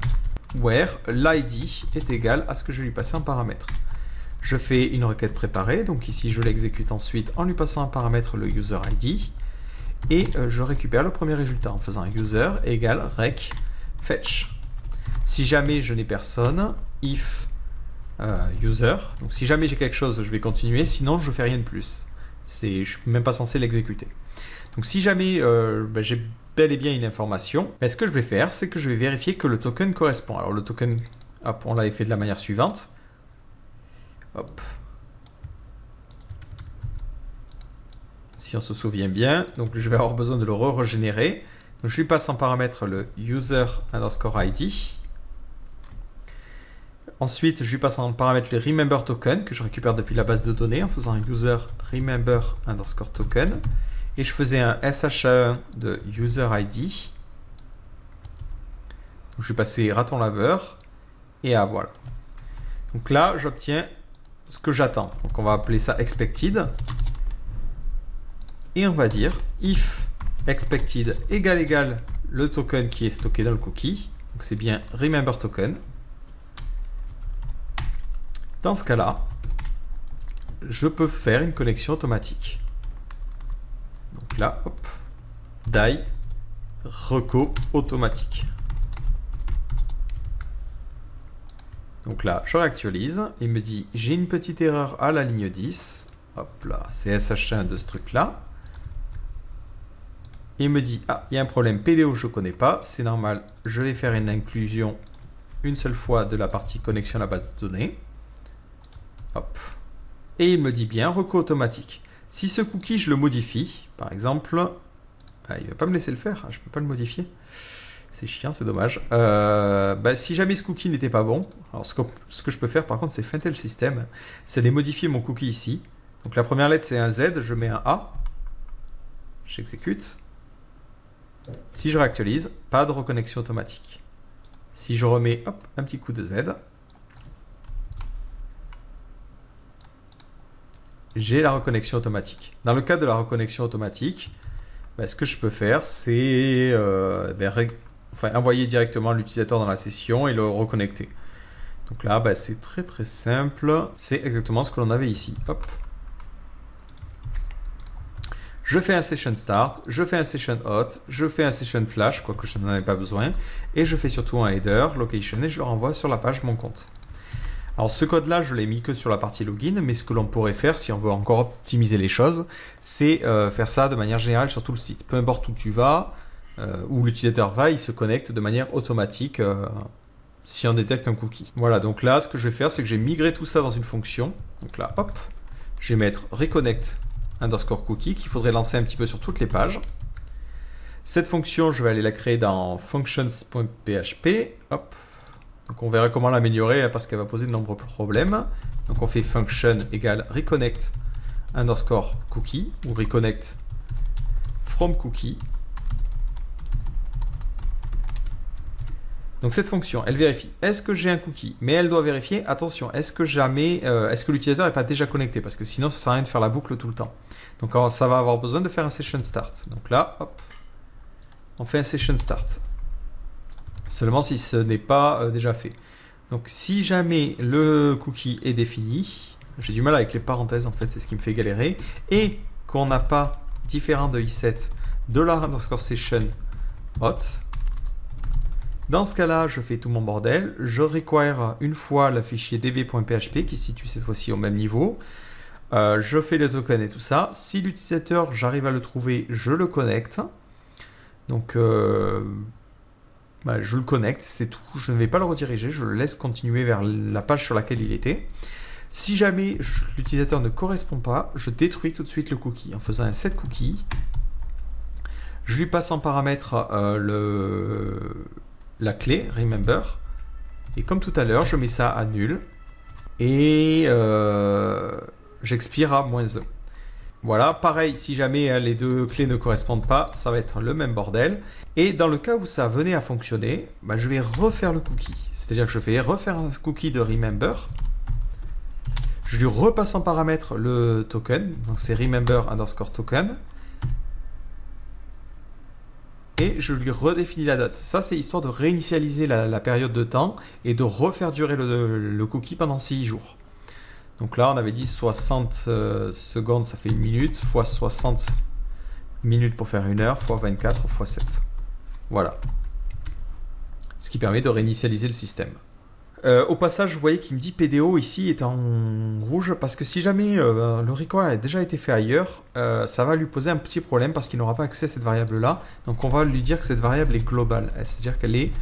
where l'ID est égal à ce que je vais lui passer en paramètre. Je fais une requête préparée, donc ici je l'exécute ensuite en lui passant en paramètre le user ID, et je récupère le premier résultat en faisant user égale rec fetch. Si jamais je n'ai personne, if user, donc si jamais j'ai quelque chose je vais continuer, sinon je ne fais rien de plus. Je ne suis même pas censé l'exécuter. Donc si jamais j'ai bel et bien une information, ce que je vais faire, c'est que je vais vérifier que le token correspond. Alors le token, hop, on l'avait fait de la manière suivante. Hop. Si on se souvient bien, donc je vais avoir besoin de le régénérer. Donc je lui passe en paramètre le user underscore ID. Ensuite, je lui passe en paramètre le remember token que je récupère depuis la base de données en faisant un user remember underscore token. Et je faisais un SHA1 de user ID. Donc je vais passer raton laveur. Et voilà. Donc là, j'obtiens ce que j'attends. Donc on va appeler ça expected. Et on va dire if expected égale le token qui est stocké dans le cookie. Donc c'est bien remember token. Dans ce cas-là, je peux faire une connexion automatique. Donc là, hop, die, reco automatique. Donc là, je réactualise. Il me dit, j'ai une petite erreur à la ligne 10. Hop là, c'est SH1 de ce truc-là. Il me dit, ah, il y a un problème PDO, je ne connais pas. C'est normal, je vais faire une inclusion une seule fois de la partie connexion à la base de données. Hop. Et il me dit bien, reco automatique. Si ce cookie, je le modifie, par exemple, il ne va pas me laisser le faire, je ne peux pas le modifier. C'est chiant, c'est dommage. Si jamais ce cookie n'était pas bon, alors ce que je peux faire par contre, c'est feinter le système, c'est de modifier mon cookie ici. Donc la première lettre, c'est un Z, je mets un A. J'exécute. Si je réactualise, pas de reconnexion automatique. Si je remets hop, un petit coup de Z, j'ai la reconnexion automatique. Dans le cas de la reconnexion automatique, ce que je peux faire, c'est envoyer directement l'utilisateur dans la session et le reconnecter. Donc là, c'est très très simple. C'est exactement ce que l'on avait ici. Hop. Je fais un session start, je fais un session hot, je fais un session flash, quoique je n'en avais pas besoin, et je fais surtout un header, location, et je le renvoie sur la page mon compte. Alors ce code-là, je l'ai mis que sur la partie login, mais ce que l'on pourrait faire, si on veut encore optimiser les choses, c'est faire ça de manière générale sur tout le site. Peu importe où tu vas, où l'utilisateur va, il se connecte de manière automatique si on détecte un cookie. Voilà, donc là, ce que je vais faire, c'est que j'ai migré tout ça dans une fonction. Donc là, hop, je vais mettre reconnect underscore cookie qu'il faudrait lancer un petit peu sur toutes les pages. Cette fonction, je vais aller la créer dans functions.php. Hop. Donc on verra comment l'améliorer parce qu'elle va poser de nombreux problèmes. Donc on fait function égale reconnect underscore cookie ou reconnect from cookie. Donc cette fonction, elle vérifie, est-ce que j'ai un cookie? Mais elle doit vérifier, attention, est-ce que l'utilisateur n'est pas déjà connecté? Parce que sinon, ça ne sert à rien de faire la boucle tout le temps. Donc ça va avoir besoin de faire un session start. Donc là, hop, on fait un session start. Seulement si ce n'est pas déjà fait. Donc si jamais le cookie est défini, j'ai du mal avec les parenthèses en fait, c'est ce qui me fait galérer, et qu'on n'a pas différent de i7 $_ session hot, dans ce cas-là, je fais tout mon bordel, je require une fois le fichier db.php qui se situe cette fois-ci au même niveau, je fais le token et tout ça. Si l'utilisateur, j'arrive à le trouver, je le connecte. Donc je le connecte, c'est tout. Je ne vais pas le rediriger, je le laisse continuer vers la page sur laquelle il était. Si jamais l'utilisateur ne correspond pas, je détruis tout de suite le cookie en faisant un set cookie. Je lui passe en paramètre la clé remember. Et comme tout à l'heure, je mets ça à nul. Et j'expire à -1. Voilà, pareil, si jamais les deux clés ne correspondent pas, ça va être le même bordel. Et dans le cas où ça venait à fonctionner, bah, je vais refaire le cookie. C'est-à-dire que je vais refaire un cookie de remember. Je lui repasse en paramètre le token, donc c'est remember_token. Et je lui redéfinis la date. Ça, c'est histoire de réinitialiser la période de temps et de refaire durer le cookie pendant 6 jours. Donc là, on avait dit 60 secondes, ça fait 1 minute, fois 60 minutes pour faire 1 heure, fois 24, fois 7. Voilà. Ce qui permet de réinitialiser le système. Au passage, vous voyez qu'il me dit PDO ici est en rouge parce que si jamais le require a déjà été fait ailleurs, ça va lui poser un petit problème parce qu'il n'aura pas accès à cette variable-là. Donc on va lui dire que cette variable est globale, c'est-à-dire qu'elle est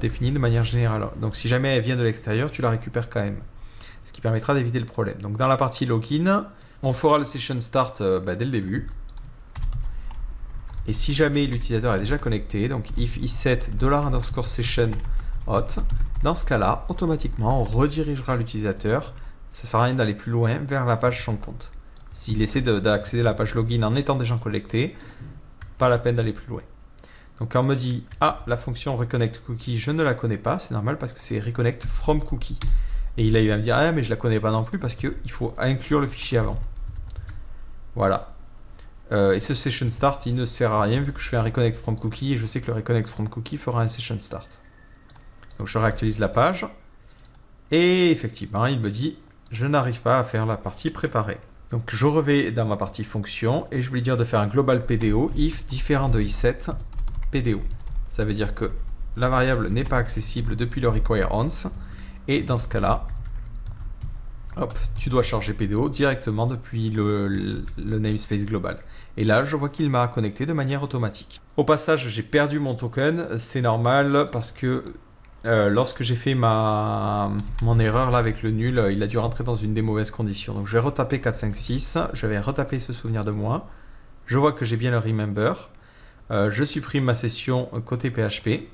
définie de manière générale. Donc si jamais elle vient de l'extérieur, tu la récupères quand même. Ce qui permettra d'éviter le problème. Donc dans la partie login, on fera le session start dès le début. Et si jamais l'utilisateur est déjà connecté, donc if iset $_session hot, dans ce cas-là, automatiquement, on redirigera l'utilisateur. Ça ne sert à rien d'aller plus loin vers la page sans compte. S'il essaie d'accéder à la page login en étant déjà connecté, pas la peine d'aller plus loin. Donc quand on me dit « Ah, la fonction reconnect cookie, je ne la connais pas », c'est normal parce que c'est reconnect from cookie. Et il va me dire « Ah, mais je ne la connais pas non plus parce qu'il faut inclure le fichier avant. » Voilà. Et ce session start, il ne sert à rien vu que je fais un reconnect from cookie et je sais que le reconnect from cookie fera un session start. Donc je réactualise la page et effectivement il me dit je n'arrive pas à faire la partie préparée. Donc je reviens dans ma partie fonction et je vais lui dire de faire un global PDO if différent de iset PDO. Ça veut dire que la variable n'est pas accessible depuis le require once et dans ce cas là hop, tu dois charger PDO directement depuis le namespace global. Et là, je vois qu'il m'a connecté de manière automatique. Au passage, j'ai perdu mon token. C'est normal parce que lorsque j'ai fait mon erreur là avec le nul, il a dû rentrer dans une des mauvaises conditions. Donc je vais retaper 456. Je vais retaper ce souvenir de moi. Je vois que j'ai bien le remember. Je supprime ma session côté PHP.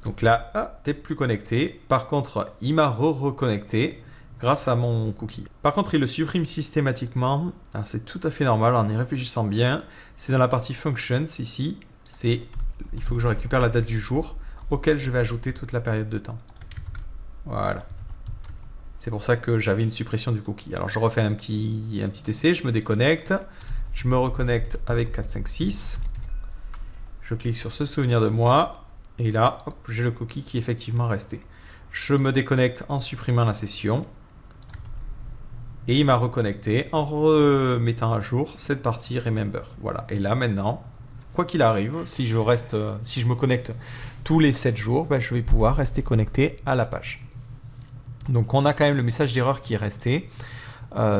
Donc là, ah, t'es plus connecté. Par contre, il m'a reconnecté grâce à mon cookie. Par contre, il le supprime systématiquement. C'est tout à fait normal en y réfléchissant bien. C'est dans la partie functions ici. Il faut que je récupère la date du jour auquel je vais ajouter toute la période de temps. Voilà. C'est pour ça que j'avais une suppression du cookie. Alors je refais un petit essai, je me déconnecte. Je me reconnecte avec 456. Je clique sur ce souvenir de moi. Et là, j'ai le cookie qui est effectivement resté. Je me déconnecte en supprimant la session. Et il m'a reconnecté en remettant à jour cette partie remember. Voilà. Et là maintenant, quoi qu'il arrive, si je me connecte tous les 7 jours, je vais pouvoir rester connecté à la page. Donc on a quand même le message d'erreur qui est resté.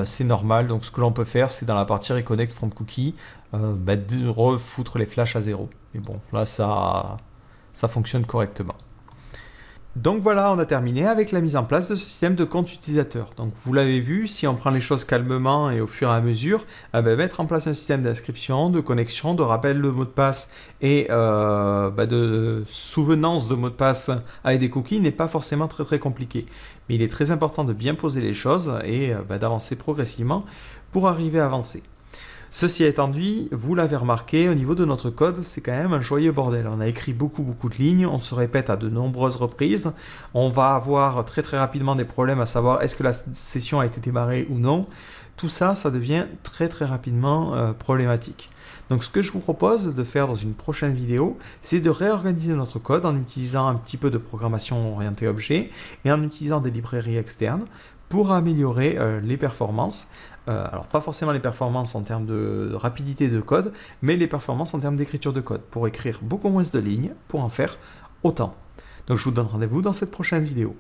C'est normal. Donc ce que l'on peut faire, c'est dans la partie reconnect from cookie, de refoutre les flashs à 0. Mais bon, là ça fonctionne correctement. Donc voilà, on a terminé avec la mise en place de ce système de compte utilisateur. Donc vous l'avez vu, si on prend les choses calmement et au fur et à mesure, mettre en place un système d'inscription, de connexion, de rappel de mot de passe et de souvenance de mot de passe avec des cookies n'est pas forcément très compliqué. Mais il est très important de bien poser les choses et d'avancer progressivement pour arriver à avancer. Ceci étant dit, vous l'avez remarqué, au niveau de notre code, c'est quand même un joyeux bordel. On a écrit beaucoup de lignes, on se répète à de nombreuses reprises. On va avoir très rapidement des problèmes à savoir est-ce que la session a été démarrée ou non. Tout ça, ça devient très rapidement problématique. Donc ce que je vous propose de faire dans une prochaine vidéo, c'est de réorganiser notre code en utilisant un petit peu de programmation orientée objet et en utilisant des librairies externes pour améliorer les performances. Alors pas forcément les performances en termes de rapidité de code, mais les performances en termes d'écriture de code, pour écrire beaucoup moins de lignes, pour en faire autant. Donc je vous donne rendez-vous dans cette prochaine vidéo.